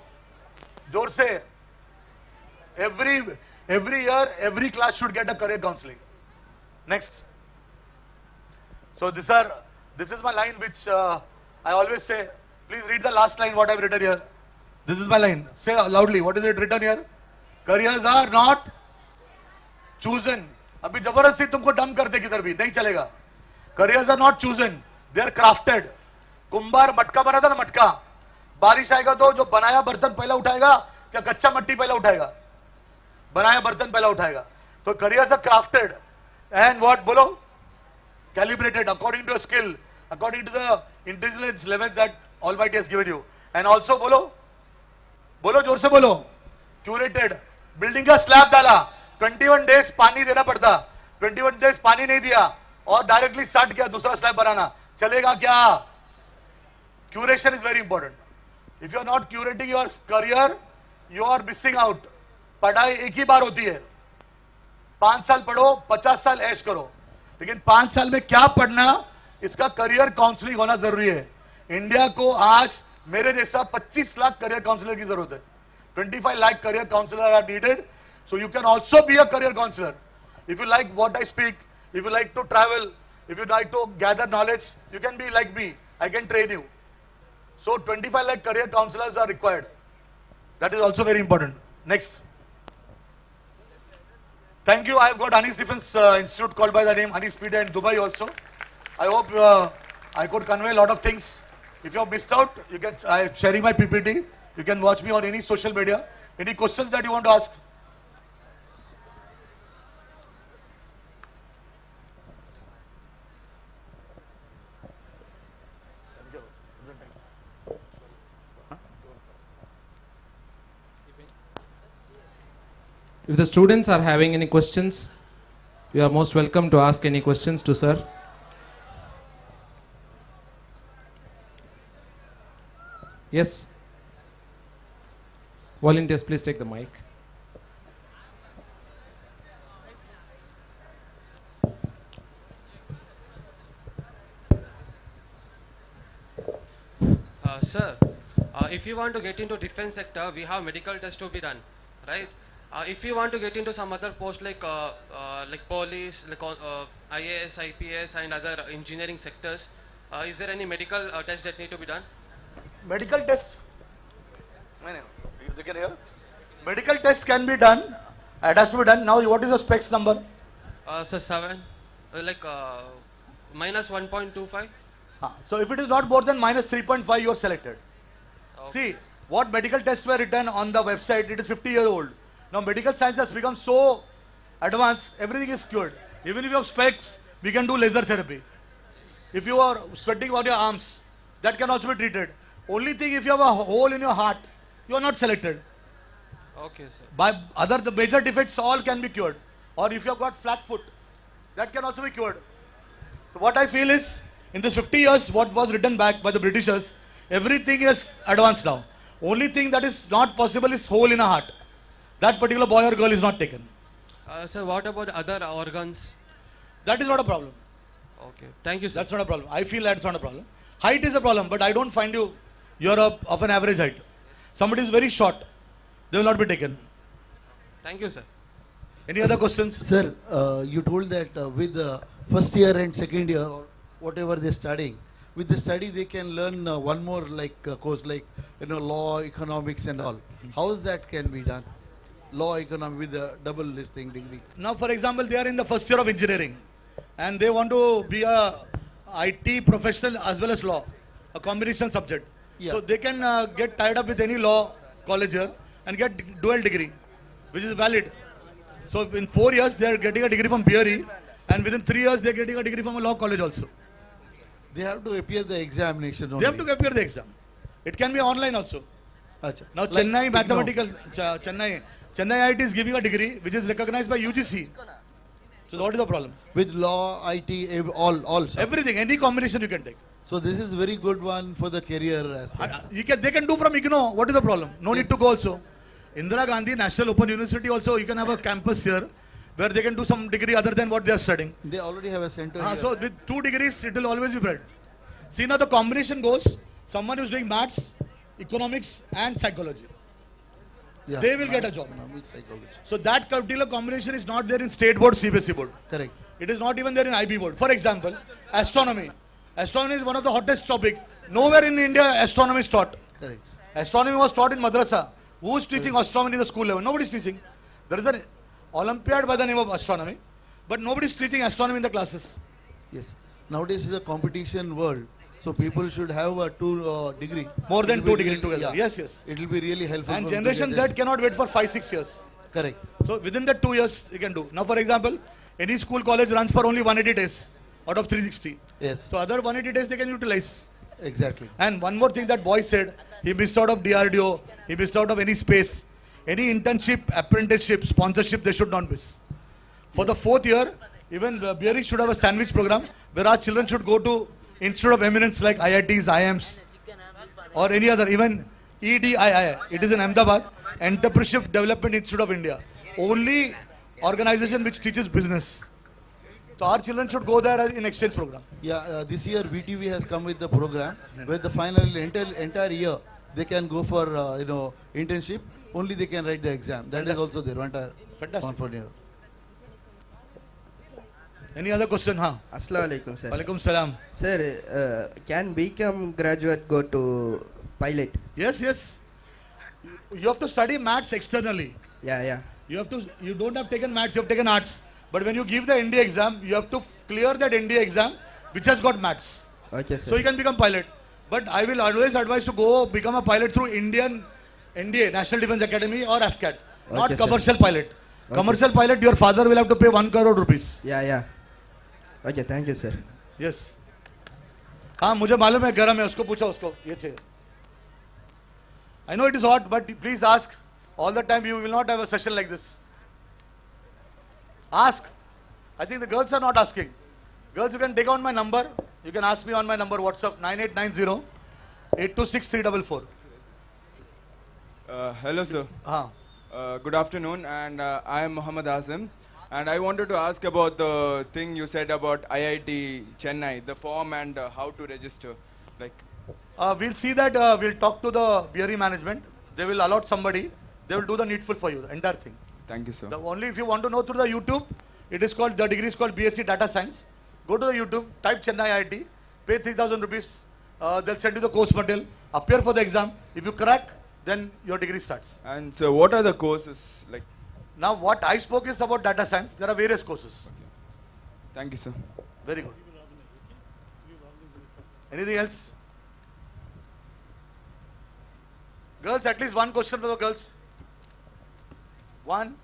जोर से. Every year, every class should get a career counseling. Next. So this is my line which I always say. Please read the last line what I have written here. This is my line. Say loudly. What is it written here? Careers are not chosen. अभी जबरदस्ती तुमको डम कर दे किधर भी नहीं चलेगा. Careers are not chosen. They are crafted. कुंभार मटका बना था ना, मटका. बारिश आएगा तो जो बनाया बर्तन पहला उठाएगा क्या कच्चा मट्टी पहला उठाएगा? बनाया बर्तन पहला उठाएगा. तो careers are crafted and what बोलो? Calibrated according to your skill, according to the intelligence levels that Almighty has given you. And also बोलो जोर से बोलो. Curated. बिल्डिंग का स्लैब डाला, 21 days पानी देना पड़ता. 21 days पानी नहीं दिया और डायरेक्टली स्टार्ट किया दूसरा स्लैब बनाना, चलेगा क्या? Curation is very important. If you are not curating your career, you are missing out. पढ़ाई एक ही बार होती है. 5 साल पढ़ो, 50 साल ऐश करो. लेकिन 5 साल में क्या पढ़ना, इसका करियर काउंसलिंग होना जरूरी है. इंडिया को आज मेरे जैसा 25 लाख करियर काउंसलर की जरूरत है. 25 lakh career counselor are needed. So you can also be a career counselor. If you like what I speak, if you like to travel, if you like to gather knowledge, you can be like me. I can train you. So 25 lakh career counselors are required. That is also very important. Next. Thank you. I have got Anis Defense Institute called by the name Anis Pedia in Dubai also. I hope I could convey a lot of things. If you have missed out, you can, I am sharing my PPT. You can watch me on any social media. Any questions that you want to ask? If the students are having any questions, you are most welcome to ask any questions to sir. Yes. Volunteers, please take the mic. Sir, if you want to get into defense sector, we have medical tests to be done, right? If you want to get into some other post like police, like IAS, IPS, and other engineering sectors, is there any medical test that need to be done? Medical test? You can hear? Medical test can be done. It has to be done. Now, what is the specs number? So 7, minus 1.25. So if it is not more than minus 3.5, you are selected. Okay. See, what medical tests were written on the website, it is 50 years old. Now medical science has become so advanced, everything is cured. Even if you have specs, we can do laser therapy. If you are sweating on your arms, that can also be treated. Only thing, if you have a hole in your heart, you are not selected. Okay, sir. By the major defects, all can be cured. Or if you have got flat foot, that can also be cured. So what I feel is, in this 50 years, what was written back by the Britishers, everything is advanced now. Only thing that is not possible is hole in a heart. That particular boy or girl is not taken. Sir, what about other organs? That is not a problem. Okay, thank you, sir. That's not a problem. I feel that's not a problem. Height is a problem, but I don't find you're of an average height. Somebody is very short, they will not be taken. Thank you, sir. Any other questions? Sir, you told that with the first year and second year, or whatever they're studying, with the study they can learn one more course like law, economics and all. How is that can be done? Law, economics with the double this thing degree. Now, for example, they are in the first year of engineering and they want to be a IT professional as well as law, a combination subject. Yeah. So they can get tied up with any law college here and get dual degree, which is valid. So in 4 years, they are getting a degree from Bearys, and within 3 years, they are getting a degree from a law college also. They have to appear the examination only. They have to appear the exam. It can be online also. Achha. Now, Like Chennai mathematical, IGNOU. Chennai IIT is giving a degree which is recognized by UGC. So what is the problem? With law, IT, all. Sir. Everything, any combination you can take. So this is very good one for the career aspect. They can do from IGNOU. What is the problem? No need to go also. Indira Gandhi National Open University also, you can have a campus here where they can do some degree other than what they are studying. They already have a center here. So with 2 degrees, it will always be spread. See now the combination goes, someone who is doing maths, economics and psychology. Yeah, they will get a job. Economics, psychology. So that particular combination is not there in state board, CBSE board. Correct. It is not even there in IB board. For example, astronomy. Astronomy is one of the hottest topic. Nowhere in India astronomy is taught. Correct. Astronomy was taught in madrasa. Who is teaching astronomy in the school level? Nobody is teaching. There is an Olympiad by the name of astronomy, but nobody is teaching astronomy in the classes. Yes. Nowadays is a competition world. So people should have a 2 degree. More than 2 degree together. Yeah. Yes, yes. It will be really helpful. And Generation Z cannot wait for 5-6 years. Correct. So within that 2 years, you can do. Now, for example, any school college runs for only 180 days out of 360. Yes. So other 180 days they can utilize. Exactly. And one more thing that boy said, he missed out of DRDO, he missed out of any space. Any internship, apprenticeship, sponsorship, they should not miss. For the 4th year, even Bearys should have a sandwich program where our children should go to Institute of Eminence like IITs, IIMs, or any other, even EDII, it is in Ahmedabad, Entrepreneurship Development Institute of India. Only organization which teaches business. So our children should go there in exchange program. Yeah, this year VTV has come with the program where the final entire year they can go for internship. Only they can write the exam. That is also there. Fantastic. Any other question? Huh? Assalamu alaikum, sir. Walaikum salam. Sir, can BCom graduate go to pilot? Yes. You have to study maths externally. Yeah. You don't have taken maths, you have taken arts. But when you give the ND exam, you have to clear that ND exam which has got maths. Okay, sir. So you can become pilot. But I will always advise to go become a pilot through Indian NDA, National Defence Academy or AFCAT. Not Okay, commercial sir. pilot. Commercial pilot, your father will have to pay 1 crore rupees. Yeah. Okay, thank you, sir. Yes. हाँ मुझे मालूम है गरम है उसको पूछो उसको ये चाहिए. I know it is hot, but please ask. All the time you will not have a session like this. Ask. I think the girls are not asking. Girls, you can take on my number. You can ask me on my number WhatsApp 9890 826 344. Hello, sir. Good afternoon, and I am Muhammad Azim. And I wanted to ask about the thing you said about IIT Chennai, the form and how to register. We'll see that. We'll talk to the Bearys management. They will allot somebody. They will do the needful for you, the entire thing. Thank you, sir. Only if you want to know through the YouTube, the degree is called BSc Data Science. Go to the YouTube, type Chennai IIT, pay 3,000 rupees. They'll send you the course material. Appear for the exam. If you crack, then your degree starts. And so what are the courses like? Now what I spoke is about data science. There are various courses. Okay. Thank you, sir. Very good. Anything else? Girls, at least one question for the girls. One.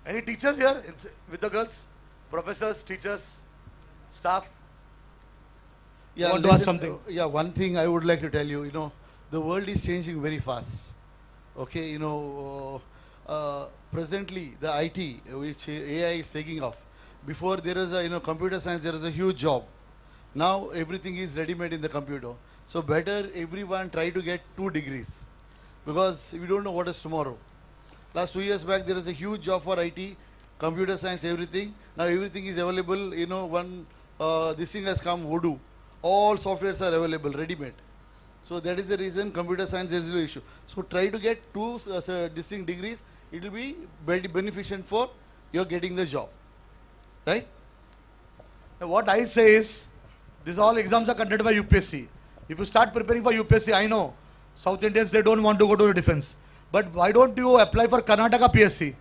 Any teachers here with the girls? Professors, teachers, staff? Yeah, You want to ask something? Yeah, one thing I would like to tell you, the world is changing very fast. Okay, presently the IT, which AI is taking off. Before there is a, computer science, there is a huge job. Now everything is ready-made in the computer. So better everyone try to get 2 degrees because we don't know what is tomorrow. Last 2 years back, there is a huge job for IT, computer science, everything. Now everything is available. This thing has come, Voodoo. All softwares are available, ready-made. So that is the reason computer science is no issue. So try to get 2 distinct degrees. It will be very beneficial for your getting the job. Right? Now what I say is, these all exams are conducted by UPSC. If you start preparing for UPSC, I know South Indians, they don't want to go to the defense. But why don't you apply for Karnataka PSC?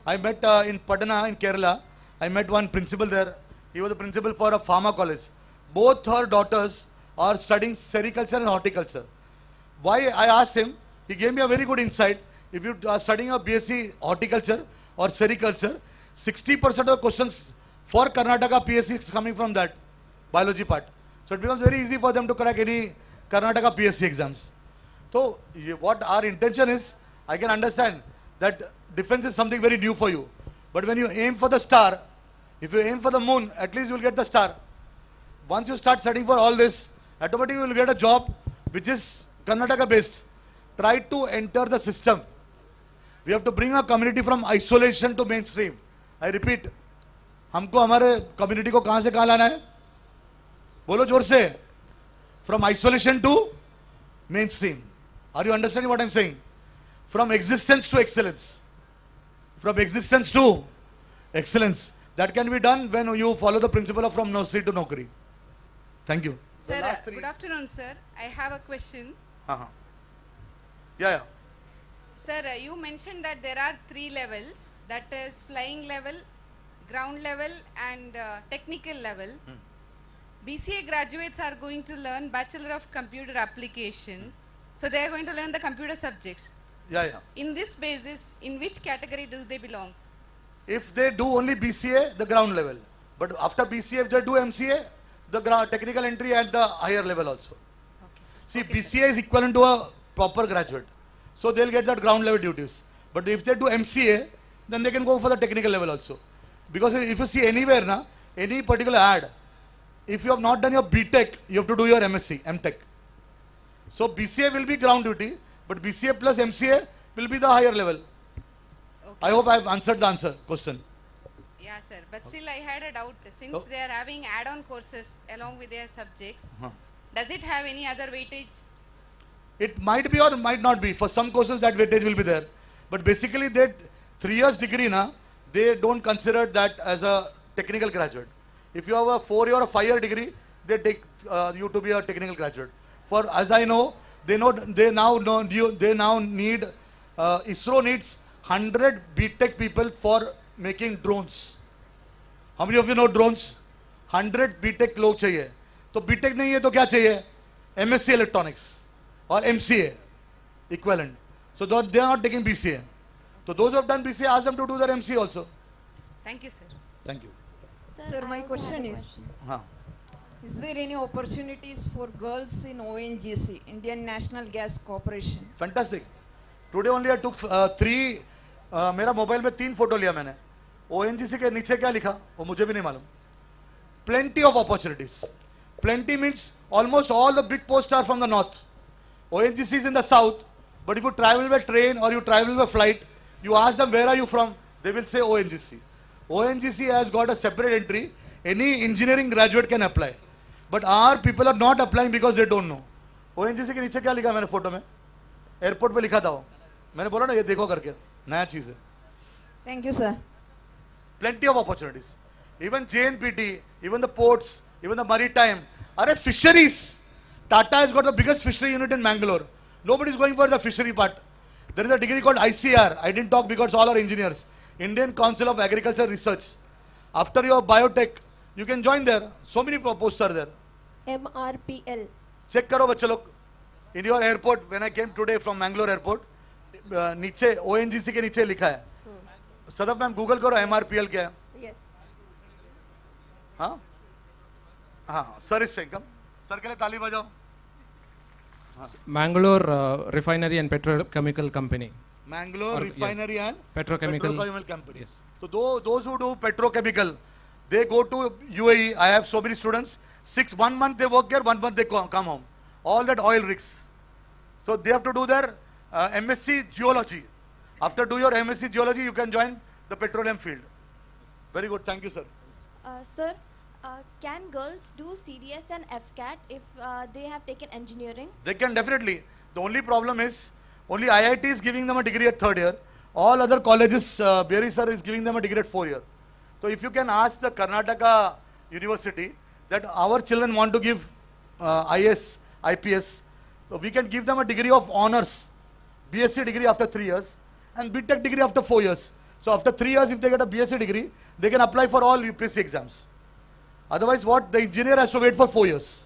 I met in Patna in Kerala, I met one principal there. He was a principal for a pharma college. Both her daughters are studying sericulture and horticulture. Why I asked him, he gave me a very good insight. If you are studying a BSc horticulture or sericulture, 60% of the questions for Karnataka PSC is coming from that biology part. So it becomes very easy for them to crack any Karnataka PSC exams. So what our intention is, I can understand that defense is something very new for you. But when you aim for the star, if you aim for the moon, at least you will get the star. Once you start studying for all this, automatically you will get a job which is Karnataka based. Try to enter the system. We have to bring our community from isolation to mainstream. I repeat, हमको हमारे community को कहाँ से कहाँ लाना है? बोलो जोर से. From isolation to mainstream. Are you understanding what I'm saying? From existence to excellence. From existence to excellence. That can be done when you follow the principle of from nursery to Naukri. Thank you. Sir, good afternoon, sir. I have a question. Yeah. Sir, you mentioned that there are 3 levels, that is flying level, ground level and technical level. BCA graduates are going to learn Bachelor of Computer Application. So they are going to learn the computer subjects. Yeah. In this basis, in which category do they belong? If they do only BCA, the ground level. But after BCA, if they do MCA, the technical entry at the higher level also. See, BCA is equivalent to a proper graduate. So they'll get that ground level duties. But if they do MCA, then they can go for the technical level also. Because if you see anywhere, na, any particular ad, if you have not done your BTech, you have to do your MSc, MTech. So BCA will be ground duty, but BCA plus MCA will be the higher level. I hope I have answered the question. Yeah, sir. But still, I had a doubt. Since they are having add-on courses along with their subjects, does it have any other weightage? It might be or might not be. For some courses, that weightage will be there. But basically, that 3 years degree, na, they don't consider that as a technical graduate. If you have a 4-year or 5-year degree, they take you to be a technical graduate. For as I know, they now need ISRO needs 100 BTech people for making drones. How many of you know drones? 100 BTech लोग चाहिए. तो BTech नहीं है तो क्या चाहिए? MSc Electronics or MCA equivalent. So they are not taking BCA. So those who have done BCA, ask them to do their MCA also. Thank you, sir. Thank you. Sir, my question is, is there any opportunities for girls in ONGC, Indian National Gas Corporation? Fantastic. Today only I took 3, मेरा mobile में 3 photo लिया मैंने. ONGC के नीचे क्या लिखा वो मुझे भी नहीं मालूम. Plenty of opportunities. Plenty means almost all the big posts are from the north. ONGC is in the south, but if you travel by train or you travel by flight, you ask them where are you from, they will say ONGC. ONGC has got a separate entry. Any engineering graduate can apply. But our people are not applying because they don't know. ONGC के नीचे क्या लिखा मैंने photo में? Airport पे लिखा था वो. मैंने बोला ना ये देखो करके नया चीज है. Thank you, sir. Plenty of opportunities. Even JNPT, even the ports, even the maritime. Are fisheries. Tata has got the biggest fishery unit in Mangalore. Nobody is going for the fishery part. There is a degree called ICR. I didn't talk because all are engineers. Indian Council of Agriculture Research. After your biotech, you can join there. So many posts are there. MRPL. Check karo bachcho log. In your airport, when I came today from Mangalore airport, नीचे ONGC के नीचे लिखा है. Sadaf ma'am Google करो MRPL क्या है? Yes. हाँ हाँ सर इससे कम सर के लिए ताली बजाओ. Mangalore Refinery and Petrochemical Company. Mangalore Refinery and Petrochemical Company. Yes. So those who do petrochemical, they go to UAE. I have so many students. 1 month they work here, 1 month they come home. All that oil rigs. So they have to do their MSc Geology. After do your MSc Geology, you can join the petroleum field. Very good. Thank you, sir. Sir, can girls do CDS and FCAT if they have taken engineering? They can definitely. The only problem is, only IIT is giving them a degree at 3rd year. All other colleges, Bearys sir is giving them a degree at 4th year. So if you can ask the Karnataka University that our children want to give IS, IPS, so we can give them a degree of honors, BSc degree after 3 years and BTech degree after 4 years. So after 3 years, if they get a BSc degree, they can apply for all UPSC exams. Otherwise, what? The engineer has to wait for 4 years.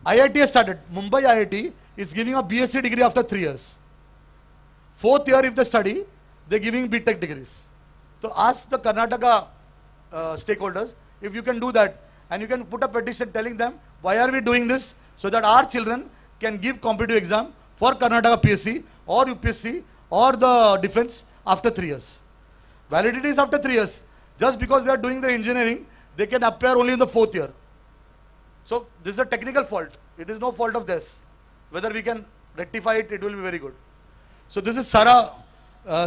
IIT has started. Mumbai IIT is giving a BSc degree after 3 years. 4th year, if they study, they are giving BTech degrees. So ask the Karnataka stakeholders if you can do that, and you can put a petition telling them why are we doing this, so that our children can give competitive exam for Karnataka PSC or UPSC or the defense after 3 years. Validity is after 3 years. Just because they are doing the engineering, they can appear only in the 4th year. So this is a technical fault. It is no fault of theirs. Whether we can rectify it, it will be very good. So this is Sarah.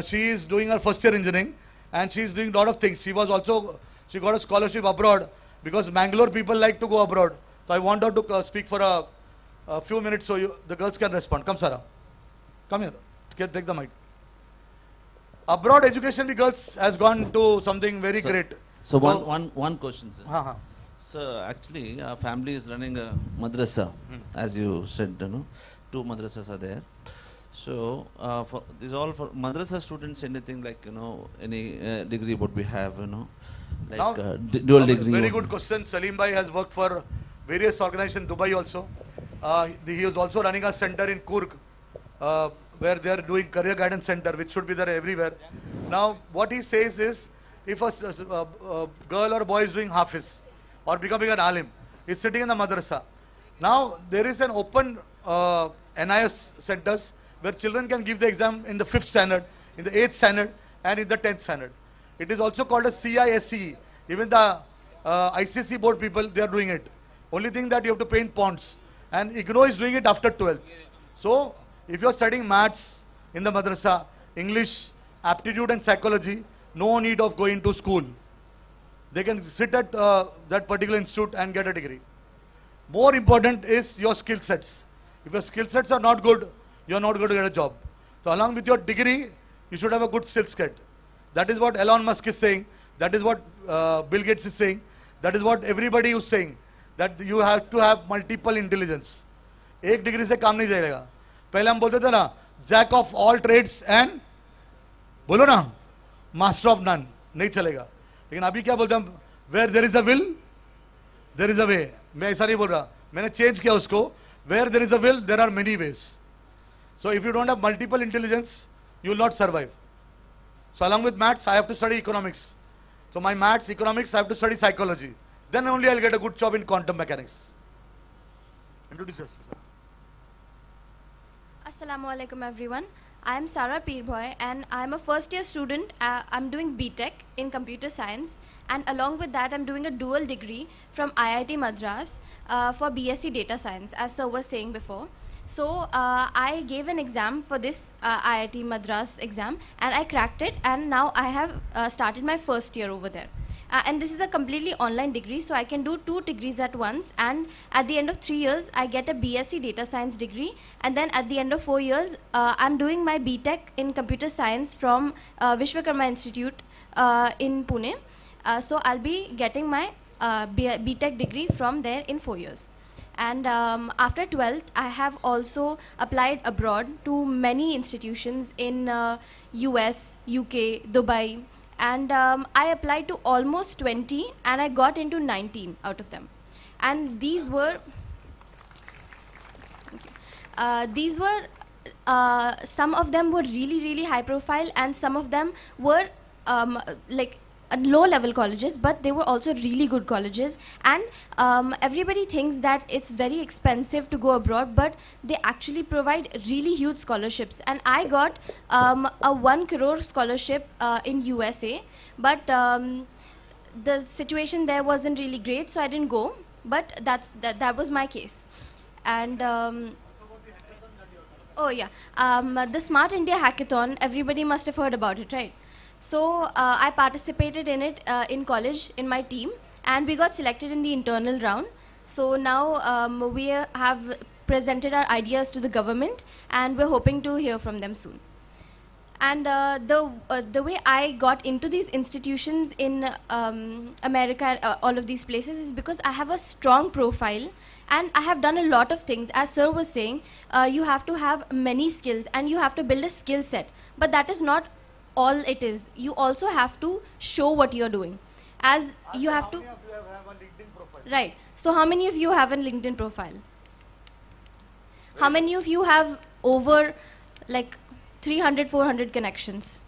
She is doing her 1st year engineering and she is doing a lot of things. She got a scholarship abroad because Mangalore people like to go abroad. So I want her to speak for a few minutes so the girls can respond. Come Sarah. Come here. Take the mic. Abroad education with girls has gone to something very great. So one question, sir. So actually, our family is running a madrasa, as you said, 2 madrasas are there. So for these all for madrasa students, anything like any degree what we have, like Now, dual degree. Very good question. Salim Bhai has worked for various organizations in Dubai also. He is also running a center in Kurg, where they are doing career guidance center, which should be there everywhere. Now, what he says is, if a girl or boy is doing Hafiz or becoming an alim, is sitting in the madrasa. Now, there is an open NIS centers where children can give the exam in the 5th standard, in the 8th standard, and in the 10th standard. It is also called a CISCE. Even the ICSE board people, they are doing it. Only thing that you have to pay in pounds. And IGNO is doing it after 12th. So, if you are studying maths in the madrasa, English, aptitude and psychology, no need of going to school. They can sit at that particular institute and get a degree. More important is your skill sets. If your skill sets are not good, you are not going to get a job. So along with your degree, you should have a good skill set. That is what Elon Musk is saying. That is what Bill Gates is saying. That is what everybody is saying. That you have to have multiple intelligence. एक degree से काम नहीं जाएगा. पहले हम बोलते थे ना, jack of all trades and बोलो ना, मास्टर ऑफ नन. नहीं चलेगा. लेकिन अभी क्या बोलते हम, where there is a will there is a way. मैं ऐसा नहीं बोल रहा, मैंने चेंज किया उसको. Where there is a will there are many ways. So if you don't have multiple intelligence, you will not survive. So along with maths, I have to study economics. So my maths, economics, I have to study psychology. Then only I'll get a good job in quantum mechanics. Introduce yourself. Assalamu alaikum everyone. I am Sarah Peerboy and I am a first year student. I'm doing BTech in computer science, and along with that I'm doing a dual degree from IIT Madras for BSc data science, as sir was saying before. So I gave an exam for this IIT Madras exam and I cracked it, and now I have started my first year over there. And this is a completely online degree, so I can do 2 degrees at once, and at the end of 3 years I get a BSc data science degree, and then at the end of 4 years I'm doing my BTech in computer science from Vishwakarma Institute in Pune. So I'll be getting my BTech degree from there in 4 years. And after 12th, I have also applied abroad to many institutions in US, UK, Dubai, and I applied to almost 20 and I got into 19 out of them. And these were, some of them were really, really high profile, and some of them were like low-level colleges, but they were also really good colleges. And everybody thinks that it's very expensive to go abroad, but they actually provide really huge scholarships. And I got a 1 crore scholarship in USA, but the situation there wasn't really great, so I didn't go. But that was my case. And oh yeah, the Smart India Hackathon, everybody must have heard about it, right? So I participated in it in college in my team, and we got selected in the internal round. So now we have presented our ideas to the government, and we're hoping to hear from them soon. And the way I got into these institutions in America, all of these places, is because I have a strong profile, and I have done a lot of things. As sir was saying, you have to have many skills, and you have to build a skill set. But that is not all it is. You also have to show what you're doing. As you have to. How many of you have a LinkedIn profile? Right. So how many of you have a LinkedIn profile? How many of you have over like 300, 400 connections?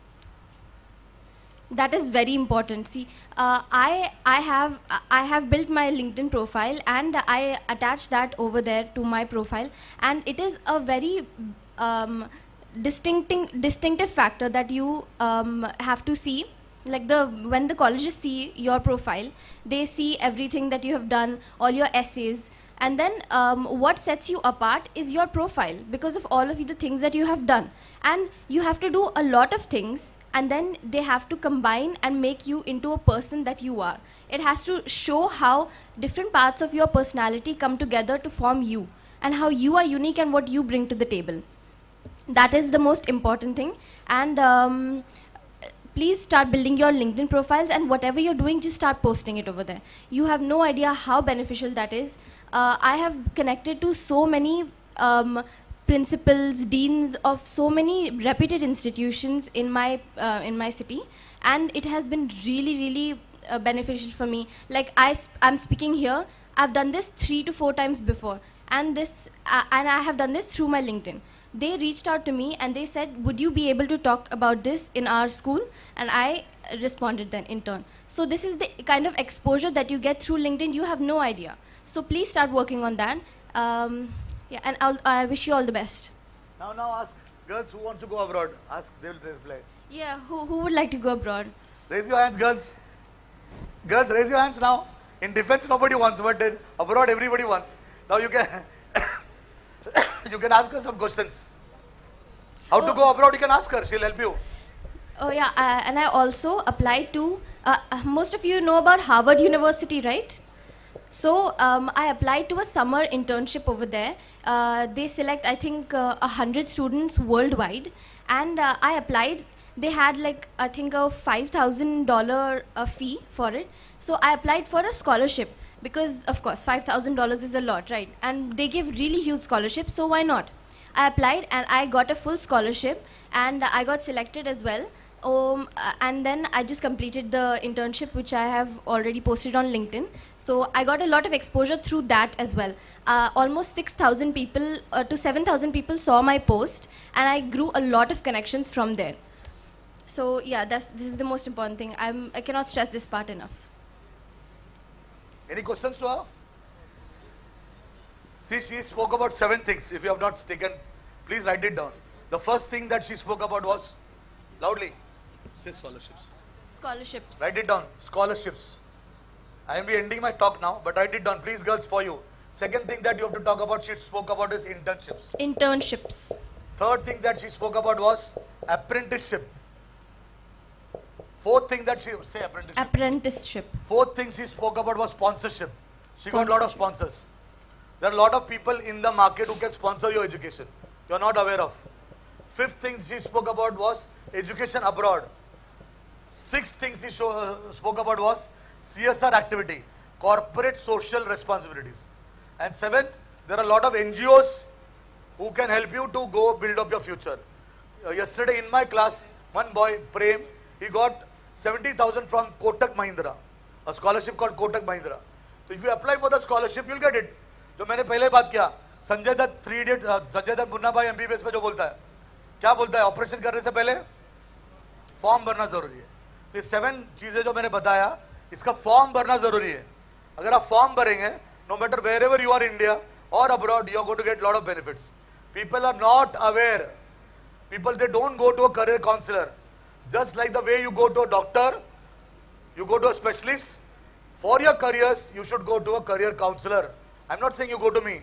That is very important. See, I have built my LinkedIn profile, and I attach that over there to my profile, and it is a very distinctive factor that you have to see. Like when the colleges see your profile, they see everything that you have done, all your essays, and then what sets you apart is your profile, because of all of the things that you have done. And you have to do a lot of things, and then they have to combine and make you into a person that you are. It has to show how different parts of your personality come together to form you, and how you are unique and what you bring to the table. That is the most important thing. And please start building your LinkedIn profiles, and whatever you're doing, just start posting it over there. You have no idea how beneficial that is. I have connected to so many principals, deans of so many reputed institutions in my city, and it has been really, really beneficial for me. Like I'm speaking here, I've done this 3 to 4 times before, and I have done this through my LinkedIn. They reached out to me and they said, would you be able to talk about this in our school? And I responded then in turn. So this is the kind of exposure that you get through LinkedIn. You have no idea. So please start working on that. Yeah, and I wish you all the best. Now ask girls who want to go abroad. Ask, they will reply. Yeah, who would like to go abroad? Raise your hands, girls. Girls, raise your hands now. In defense, nobody wants, but in abroad, everybody wants. Now you can you can ask her some questions. How to go abroad? You can ask her. She'll help you. Oh yeah, and I also applied to. Most of you know about Harvard University, right? So I applied to a summer internship over there. They select, I think, 100 students worldwide, and I applied. They had like I think a $5,000 fee for it. So I applied for a scholarship because of course $5,000 is a lot, right? And they give really huge scholarships, so why not? I applied and I got a full scholarship and I got selected as well. And then I just completed the internship, which I have already posted on LinkedIn. So I got a lot of exposure through that as well. Almost 6,000 people to 7,000 people saw my post, and I grew a lot of connections from there. So yeah, this is the most important thing. I cannot stress this part enough. Any questions to her? See, she spoke about 7 things. If you have not taken, please write it down. The first thing that she spoke about was, loudly, say scholarships. Scholarships. Write it down, scholarships. I am ending my talk now, but write it down, please girls, for you. Second thing that you have to talk about, she spoke about is internships. Internships. Third thing that she spoke about was apprenticeship. Fourth thing that she, say apprenticeship. Apprenticeship. Fourth thing she spoke about was sponsorship. She got a lot of sponsors. There are a lot of people in the market who can sponsor your education. You are not aware of. Fifth thing she spoke about was education abroad. Sixth thing she spoke about was CSR activity, corporate social responsibilities. And seventh, there are a lot of NGOs who can help you to go build up your future. Yesterday in my class, one boy, Prem, he got 70,000 from Kotak Mahindra, a scholarship called Kotak Mahindra. So if you apply for the scholarship, you'll get it. जो मैंने पहले बात किया, Sanjay Dutt 3 idiot, Sanjay Dutt Munna भाई MBBS में जो बोलता है, क्या बोलता है? ऑपरेशन करने से पहले फॉर्म भरना जरूरी है. तो ये 7 चीजें जो मैंने बताया, इसका फॉर्म भरना जरूरी है. अगर आप फॉर्म भरेंगे, no matter wherever you are in India or abroad, you are going to get a lot of benefits. People are not aware. People, they don't go to a career counselor. Just like the way you go to a doctor, you go to a specialist. For your careers, you should go to a career counselor. I'm not saying you go to me.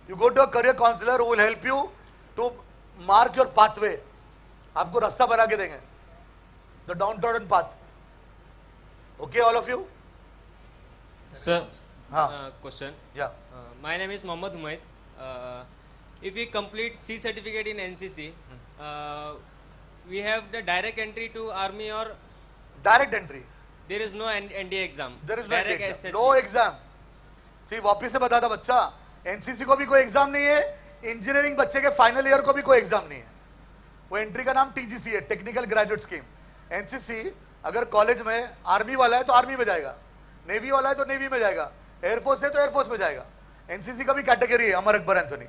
You go to a career counselor who will help you to mark your pathway. आपको रास्ता बना के देंगे. The downtrodden path. Okay, all of you? Sir, question. Yeah. My name is Mohammad Humaid. If we complete C certificate in NCC, we have the direct entry to army or direct entry. There is no NDA exam. There is no direct NDA exam. SSC. No exam. See, वापिस से बता था बच्चा, NCC को भी कोई exam नहीं है, इंजीनियरिंग बच्चे के फाइनल ईयर को भी कोई एग्जाम नहीं है. वो एंट्री का नाम TGC है, टेक्निकल ग्रेजुएट स्कीम. NCC अगर कॉलेज में आर्मी वाला है तो आर्मी में जाएगा, नेवी वाला है तो नेवी में जाएगा, एयरफोर्स है तो एयरफोर्स में जाएगा. NCC का भी कैटेगरी है, अमर अकबर एंथोनी.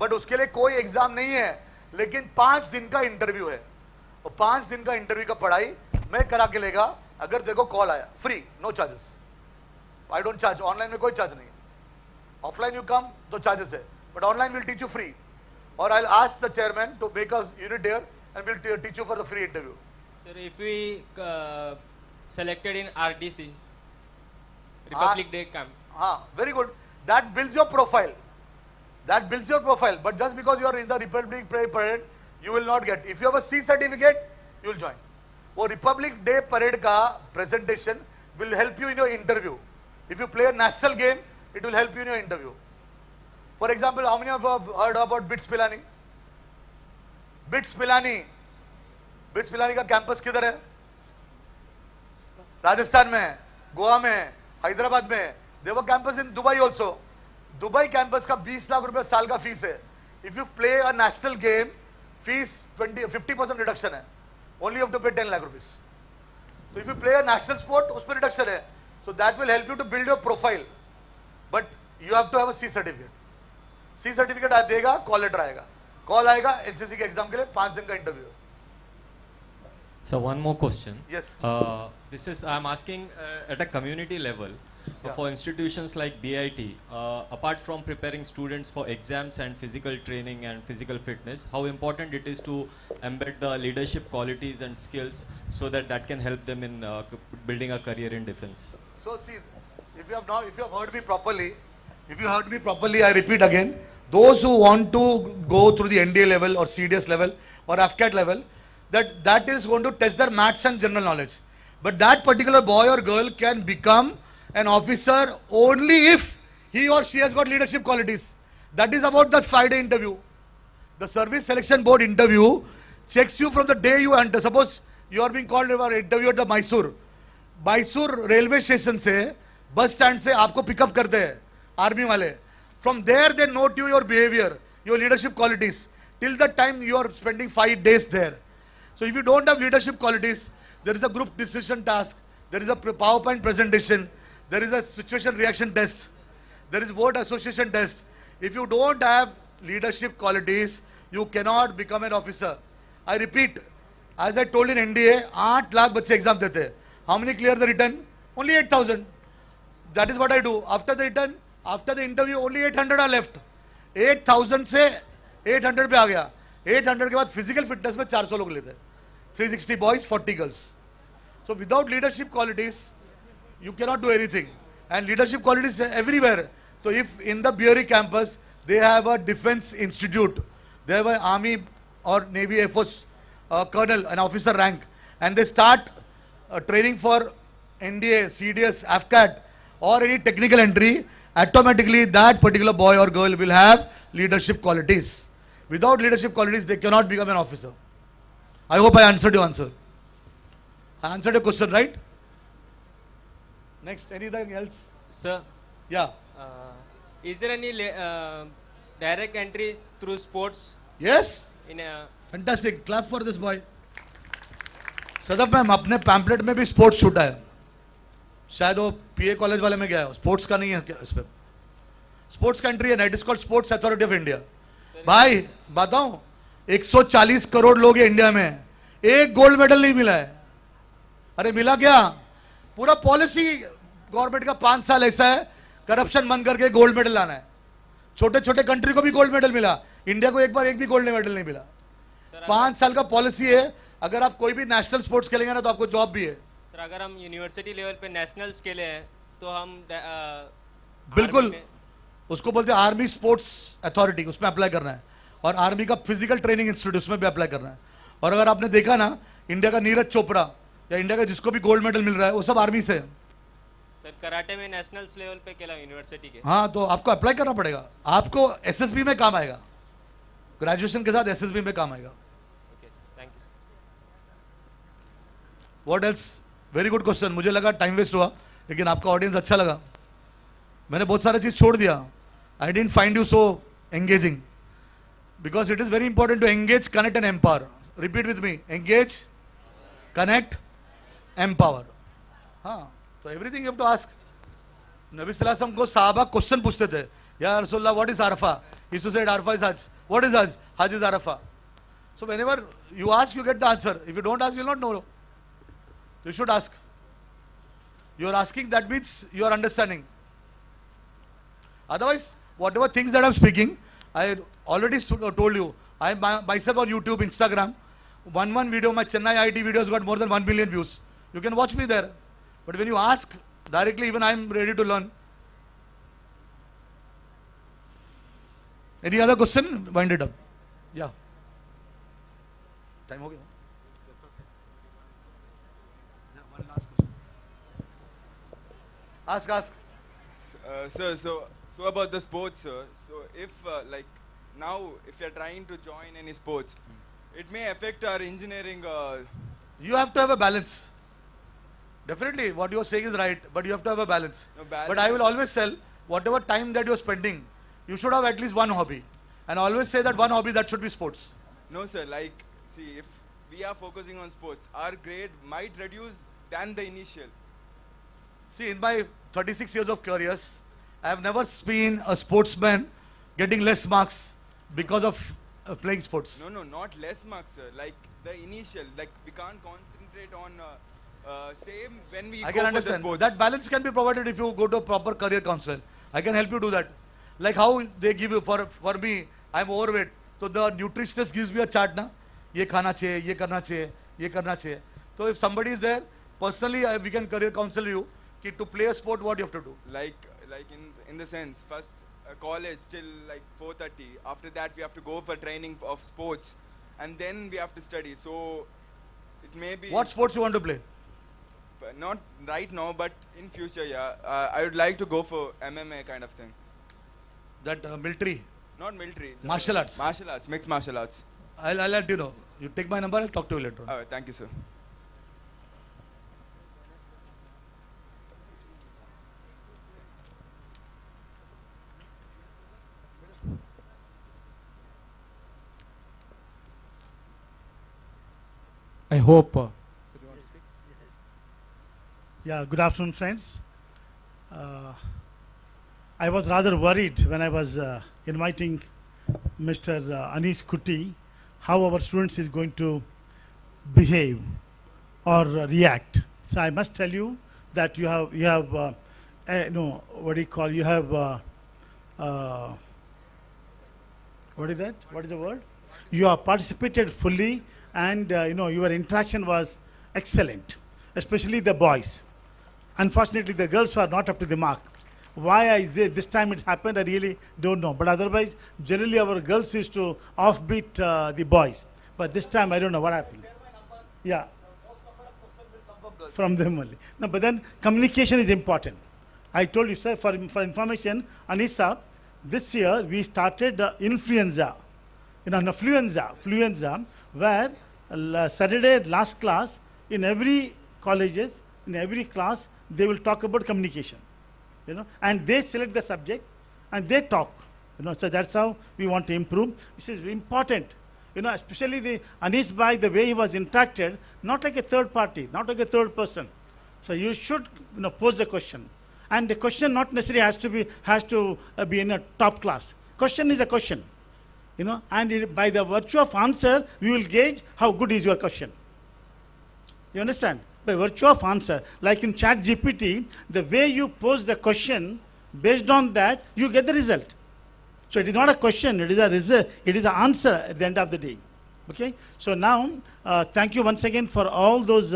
बट उसके लिए कोई एग्जाम नहीं है, लेकिन 5 दिन का इंटरव्यू है. और 5 दिन का इंटरव्यू का पढ़ाई मैं करा के लेगा. अगर देखो कॉल आया, free, no charges. I don't charge. Online में कोई चार्ज नहीं. ऑफलाइन यू कम तो चार्जेस है, but online will teach you free. और I will ask the chairman to make a unit there and will teach you for the free interview. Sir, if we selected in RDC, Republic Day camp. Very good. That builds your profile. That builds your profile. But just because you are in the Republic Day parade, you will not get. If you have a C certificate, you will join. वो Republic Day parade का presentation will help you in your interview. If you play a national game, it will help you in your interview. For example, how many of you have heard about BITS Pilani? BITS Pilani. BITS Pilani का campus किधर है? राजस्थान में है, गोवा में है, हैदराबाद में है. They have a campus in Dubai also. Dubai campus का 20 लाख रुपए साल का फीस है. If you play a national game, fees 50% reduction है. Only you have to pay 10 lakh rupees. So if you play a national sport, उसमें reduction है. So that will help you to build your profile. But you have to have a C certificate. C certificate देगा, call letter आएगा. Call आएगा, NCC के exam के लिए 5 दिन का interview. So one more question. Yes. This is I'm asking at a community level. For institutions like BIT, apart from preparing students for exams and physical training and physical fitness, how important it is to embed the leadership qualities and skills so that can help them in building a career in defense? So see, if you have heard me properly, I repeat again, those who want to go through the NDA level or CDS level or AFCAT level, that is going to test their maths and general knowledge. But that particular boy or girl can become an officer only if he or she has got leadership qualities. That is about the 5-day interview. The service selection board interview checks you from the day you enter. Suppose you are being called for interview at the Mysore railway station से bus stand से आपको pick up करते हैं army वाले. From there they note your behavior, your leadership qualities till the time you are spending 5 days there. So if you don't have leadership qualities, there is a group decision task, there is a PowerPoint presentation, there is a situation reaction test, there is word association test. If you don't have leadership qualities, you cannot become an officer. I repeat, as I told in NDA, 8 lakh बच्चे exam देते हैं. How many clear the written? Only 8,000. That is what I do. After the written, after the interview, only 800 are left. 8,000 से 800 पे आ गया. 800 के बाद physical fitness में 400 लोग लेते हैं. 360 boys, 40 girls. So without leadership qualities, you cannot do anything. And leadership qualities everywhere. So if in the Bearys campus, they have a defense institute, they have an army or navy air force colonel, an officer rank, and they start training for NDA, CDS, AFCAT or any technical entry, automatically that particular boy or girl will have leadership qualities. Without leadership qualities, they cannot become an officer. I hope I answered your answer. I answered your question, right? Next, anything else? Sir? Yeah. Is there any direct entry through sports? Yes. In a Fantastic. Clap for this boy. Sadaf ma'am अपने pamphlet में भी sports छूटा है. शायद वो पीए college वाले में गया है. स्पोर्ट्स का नहीं है क्या इस पे? स्पोर्ट्स का एंट्री है ना. It is called sports authority of India. भाई बताऊं, 140 करोड़ लोग हैं इंडिया में, एक गोल्ड मेडल नहीं मिला है. अरे मिला क्या? पूरा पॉलिसी गवर्नमेंट का 5 साल ऐसा है, करप्शन बंद करके गोल्ड मेडल लाना है. छोटे छोटे कंट्री को भी गोल्ड मेडल मिला, इंडिया को एक बार एक भी गोल्ड मेडल नहीं मिला. 5 साल का पॉलिसी है. अगर आप कोई भी नेशनल स्पोर्ट्स खेलेंगे ना तो आपको जॉब भी है. सर अगर हम यूनिवर्सिटी लेवल पे नेशनल्स खेले हैं तो हम बिल्कुल उसको बोलते हैं आर्मी स्पोर्ट्स अथॉरिटी, उसमें अप्लाई करना है. और आर्मी का फिजिकल ट्रेनिंग इंस्टीट्यूट, उसमें भी अप्लाई करना है. और अगर आपने देखा ना, इंडिया का नीरज चोपड़ा या इंडिया का जिसको भी गोल्ड मेडल मिल रहा है वो सब आर्मी से है. सर कराटे में नेशनल्स लेवल पे खेला यूनिवर्सिटी के. हाँ, तो आपको अप्लाई करना पड़ेगा. आपको एसएसबी में काम आएगा, ग्रेजुएशन के साथ एसएसबी में काम आएगा. What else? Very good question. मुझे लगा टाइम वेस्ट हुआ, लेकिन आपका ऑडियंस अच्छा लगा. मैंने बहुत सारे चीज छोड़ दिया. I didn't find you so engaging because it is very important to engage, connect and empower. Repeat with me. Engage, connect, empower. हाँ, तो everything you have to ask. नबी सल्लल्लाहु अलैहि वसल्लम को साहबा क्वेश्चन पूछते थे. या रसूलल्लाह, what is Arafah? He used to say Arafah is Hajj. What is Hajj? Hajj is Arafah. So whenever you ask, you get the answer. If you don't ask, you will not know. You should ask. You are asking, that means you are understanding. Otherwise, whatever things that I am speaking, I already told you. I myself on YouTube, Instagram, one video, my Chennai IIT videos got more than 1 billion views. You can watch me there. But when you ask directly, even I am ready to learn. Any other question? Wind it up. Yeah. Time ho gaya. Ask. So about the sports, sir. So if like now, if you're trying to join any sports, it may affect our engineering. You have to have a balance. Definitely, what you're saying is right, but you have to have a balance. No, balance. But I will always tell, whatever time that you're spending, you should have at least one hobby. And I always say that one hobby, that should be sports. No, sir. Like, see, if we are focusing on sports, our grade might reduce than the initial. See, in my 36 years of careers, I have never seen a sportsman getting less marks because of playing sports. No, not less marks, sir. Like the initial, like we can't concentrate on same when we I go can for understand. the sports. That balance can be provided if you go to a proper career counselor. I can help you do that. Like how they give you, for me, I'm overweight. So the nutritionist gives me a chart, na? ये खाना चाहिए, ये करना चाहिए, ये करना चाहिए. So if somebody is there, personally we can career counsel you कि to play a sport what you have to do. Like in the sense, first college till like 4:30. After that we have to go for training of sports, and then we have to study. So it may be. What sports you want to play? Not right now, but in future, yeah. I would like to go for MMA kind of thing. That military? Not military. Martial arts? Martial arts, mixed martial arts. I'll let you know. You take my number, I'll talk to you later on. Thank you, sir. I hope. Yeah, good afternoon, friends. I was rather worried when I was inviting Mr. Anis Kutty how our students is going to behave or react. So I must tell you that you have no, what do you call, you have what is that? What is the word? You have participated fully, and your interaction was excellent, especially the boys. Unfortunately, the girls were not up to the mark. Why this time it happened, I really don't know. But otherwise, generally our girls used to offbeat the boys. But this time, I don't know what happened. Yeah. From them only. No, but then communication is important. I told you, sir, for information, Anissa, this year we started influenza. Fluenza, where Saturday last class, in every colleges, in every class, they will talk about communication. And they select the subject and they talk. So that's how we want to improve. This is important. Especially the Anis Bhai, the way he was interacted, not like a third party, not like a third person. So you should pose the question. And the question not necessarily has to be in a top class. Question is a question. And by the virtue of answer, we will gauge how good is your question. You understand? By virtue of answer, like in Chat GPT, the way you pose the question, based on that, you get the result. So it is not a question, it is a result, it is an answer at the end of the day. Okay? So now, thank you once again for all those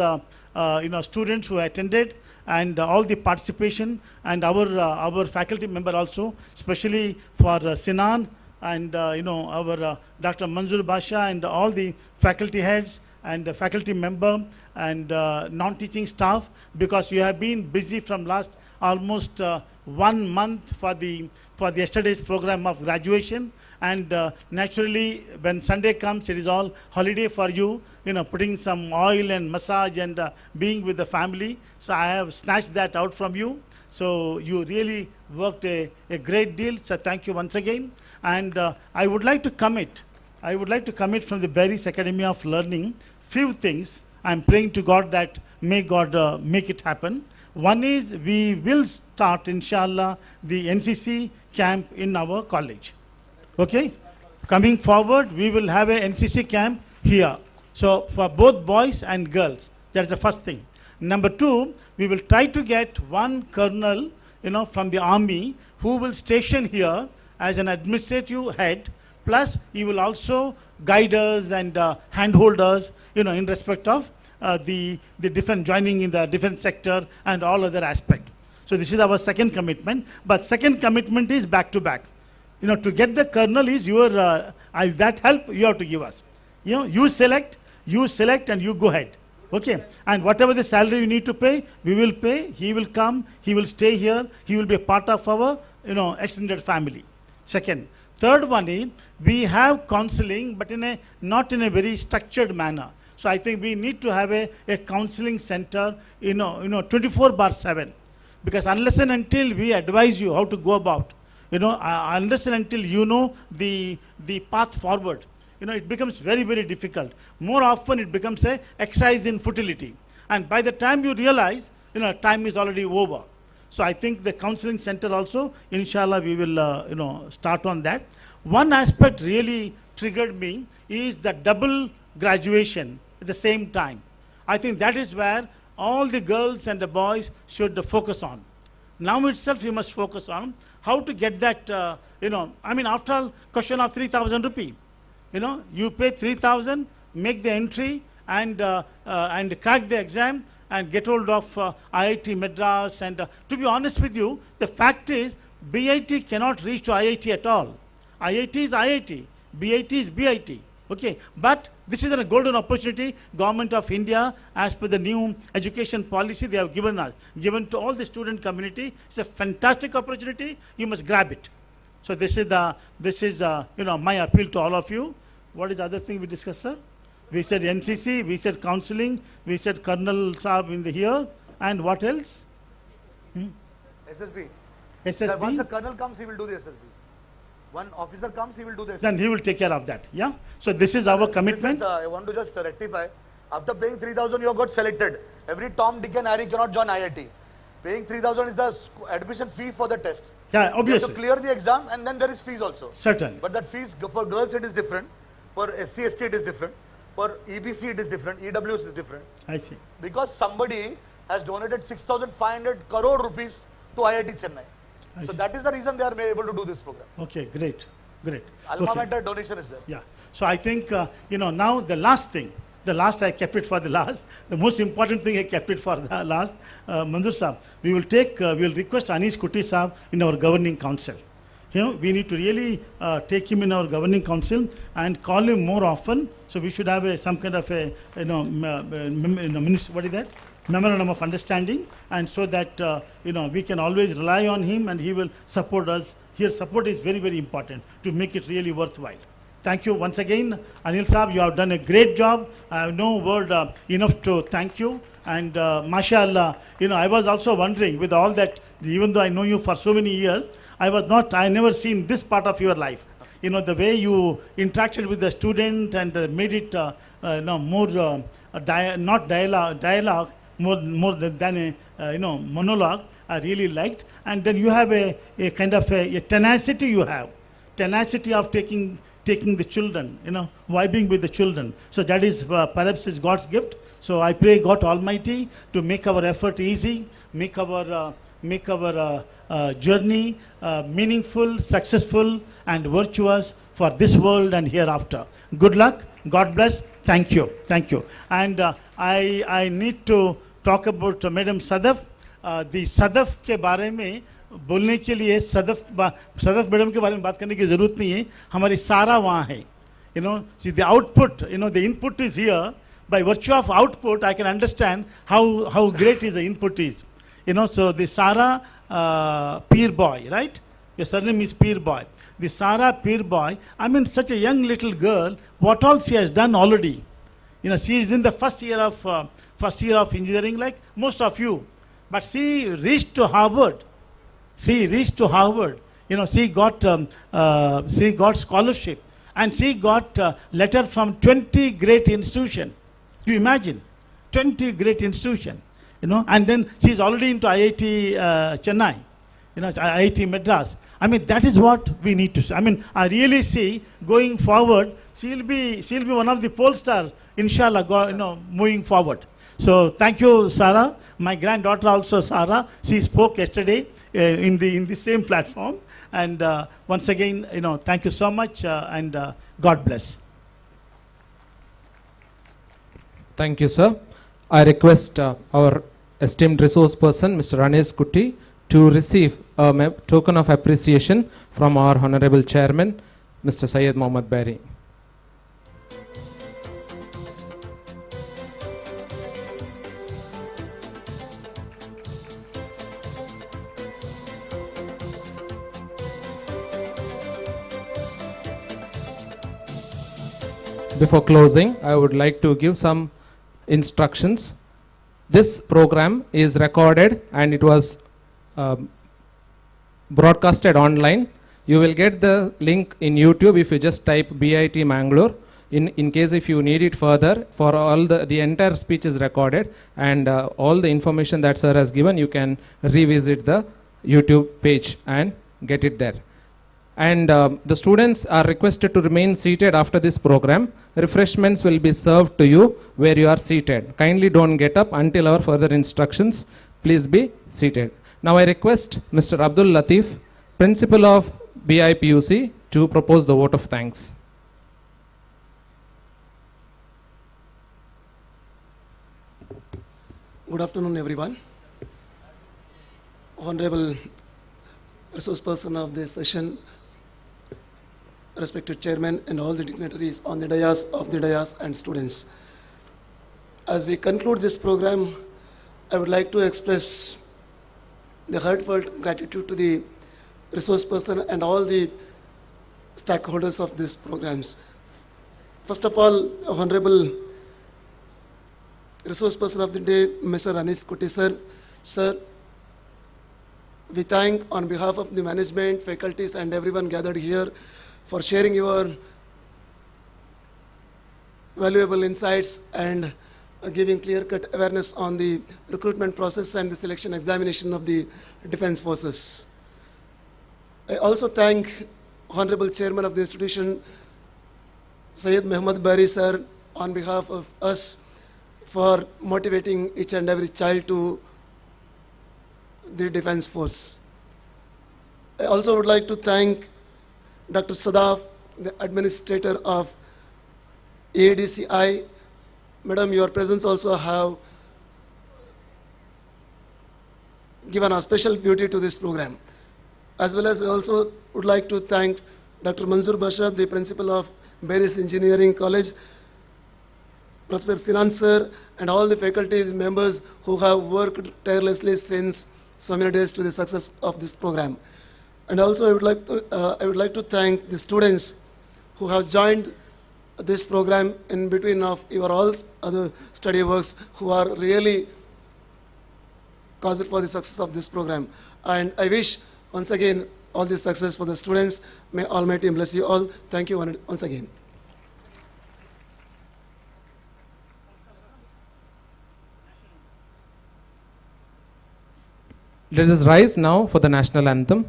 students who attended, and all the participation, and our faculty member also, especially for Sinan, and our Dr. Manzoor Basha, and all the faculty heads, and faculty member, and non-teaching staff, because you have been busy from last almost 1 month for the yesterday's program of graduation. And naturally, when Sunday comes, it is all holiday for you, putting some oil and massage and being with the family. So I have snatched that out from you. So you really worked a great deal. So thank you once again. And I would like to commit from the Bearys Academy of Learning few things. I'm praying to God that may God make it happen. One is we will start, inshallah, the NCC camp in our college. Okay? Coming forward, we will have a NCC camp here. So for both boys and girls, that's the first thing. Number two, we will try to get one colonel, from the army who will station here as an administrative head. Plus, he will also guide us and handhold us, in respect of the different joining in the defense sector and all other aspects. So this is our second commitment. But second commitment is back to back. To get the colonel is your, that help you have to give us. You select and you go ahead. Okay. And whatever the salary you need to pay, we will pay. He will come. He will stay here. He will be a part of our, extended family. Second. Third one is, we have counseling, but not in a very structured manner. So I think we need to have a counseling center, 24/7. Because unless and until we advise you how to go about, unless and until you know the path forward, it becomes very, very difficult. More often it becomes a exercise in futility. And by the time you realize, time is already over. So I think the counseling center also, inshallah, we will, start on that. One aspect really triggered me is the double graduation at the same time. I think that is where all the girls and the boys should focus on. Now itself you must focus on how to get that, after all, question of 3,000 rupee. You pay 3,000, make the entry and crack the exam and get hold of IIT Madras. And to be honest with you, the fact is BIT cannot reach to IIT at all. IIT is IIT, BIT is BIT. Okay, but this is a golden opportunity. Government of India, as per the new education policy, they have given to all the student community. It's a fantastic opportunity. You must grab it. So this is my appeal to all of you. What is the other thing we discussed, sir? We said NCC, we said counseling, we said Colonel Saab in the here, and what else? SSB. SSB. Once the colonel comes, he will do the SSB. One officer comes, he will do the SSB. Then he will take care of that. Yeah. So this is our commitment. I want to just rectify. After paying 3,000, you have got selected. Every Tom, Dick and Harry cannot join IIT. Paying 3,000 is the admission fee for the test. Yeah, obviously. You have to clear the exam, and then there is fees also. Certain. But that fees for girls it is different. For SC, ST it is different. For EBC it is different. EWS is different. I see. Because somebody has donated 6,500 crore rupees to IIT Chennai. So that is the reason they are able to do this program. Okay, great, great. Alma mater donation is there. Yeah. So I think, now the last thing, I kept it for the last. The most important thing I kept it for the last. Manzoor Saab, we will request Anish Kutty Saab in our governing council. We need to really take him in our governing council and call him more often. So we should have some kind of a, what is that? Memorandum of understanding, and so that we can always rely on him and he will support us. Here support is very, very important to make it really worthwhile. Thank you once again, Anil Saab, you have done a great job. I have no word enough to thank you. And mashallah, I was also wondering with all that, even though I know you for so many years, I never seen this part of your life. The way you interacted with the student and made it more not dialogue, more than a monologue. I really liked. And then you have a kind of a tenacity you have. Tenacity of taking the children, vibing with the children. So that is perhaps is God's gift. So I pray God Almighty to make our effort easy, make our journey meaningful, successful, and virtuous for this world and hereafter. Good luck. God bless. Thank you. Thank you. And I need to talk about Madam Sadaf. The Sadaf के बारे में बोलने के लिए Sadaf madam के बारे में बात करने की ज़रूरत नहीं है. हमारी सारा वहाँ है. See the output, the input is here. By virtue of output, I can understand how great is the input is. So the Sara Peer Boy, right? Your surname is Peer Boy. The Sara Peer Boy, such a young little girl, what all she has done already. She is in the first year of engineering, like most of you. But she reached to Harvard. She got scholarship, and she got letter from 20 great institutions. Do you imagine? 20 great institutions. And then she is already into IIT Chennai, IIT Madras. That is what we need to see. I really see going forward, she'll be one of the pole stars, inshallah, moving forward. So thank you, Sarah. My granddaughter also, Sarah, she spoke yesterday in the same platform. And once again, thank you so much, and God bless. Thank you, sir. I request our esteemed resource person, Mr. Anish Kutty, to receive a token of appreciation from our Honorable Chairman, Mr. Syed Mohammad Beary. Before closing, I would like to give some instructions. This program is recorded and it was broadcasted online. You will get the link in YouTube if you just type BIT Mangalore. In case if you need it further, for all the entire speech is recorded, and all the information that sir has given, you can revisit the YouTube page and get it there. And the students are requested to remain seated after this program. Refreshments will be served to you where you are seated. Kindly don't get up until our further instructions. Please be seated. Now I request Mr. Abdul Latif, Principal of BIPUC, to propose the vote of thanks. Good afternoon, everyone. Honorable resource person of this session, respected chairman and all the dignitaries on the dais and students. As we conclude this program, I would like to express the heartfelt gratitude to the resource person and all the stakeholders of these programs. First of all, Honorable Resource Person of the Day, Mr. Anish Kutty sir. Sir, we thank on behalf of the management, faculties and everyone gathered here for sharing your valuable insights and giving clear-cut awareness on the recruitment process and the selection examination of the defense forces. I also thank Honorable Chairman of the institution, Syed Muhammad Bearys sir, on behalf of us for motivating each and every child to the defense force. I also would like to thank Dr. Sadaf, the administrator of AADCI. Madam, your presence also have given a special beauty to this program. As well as I also would like to thank Dr. Manzoor Basha, the principal of Bearys Engineering College, Professor Sinan sir, and all the faculty members who have worked tirelessly since so many days to the success of this program. And also I would like to thank the students who have joined this program in between of your all other study works, who are really caused for the success of this program. And I wish once again all the success for the students. May Almighty bless you all. Thank you once again. Let us rise now for the national anthem.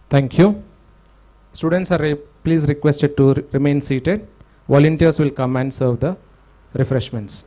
Thank you. Students are please requested to remain seated. Volunteers will come and serve the refreshments.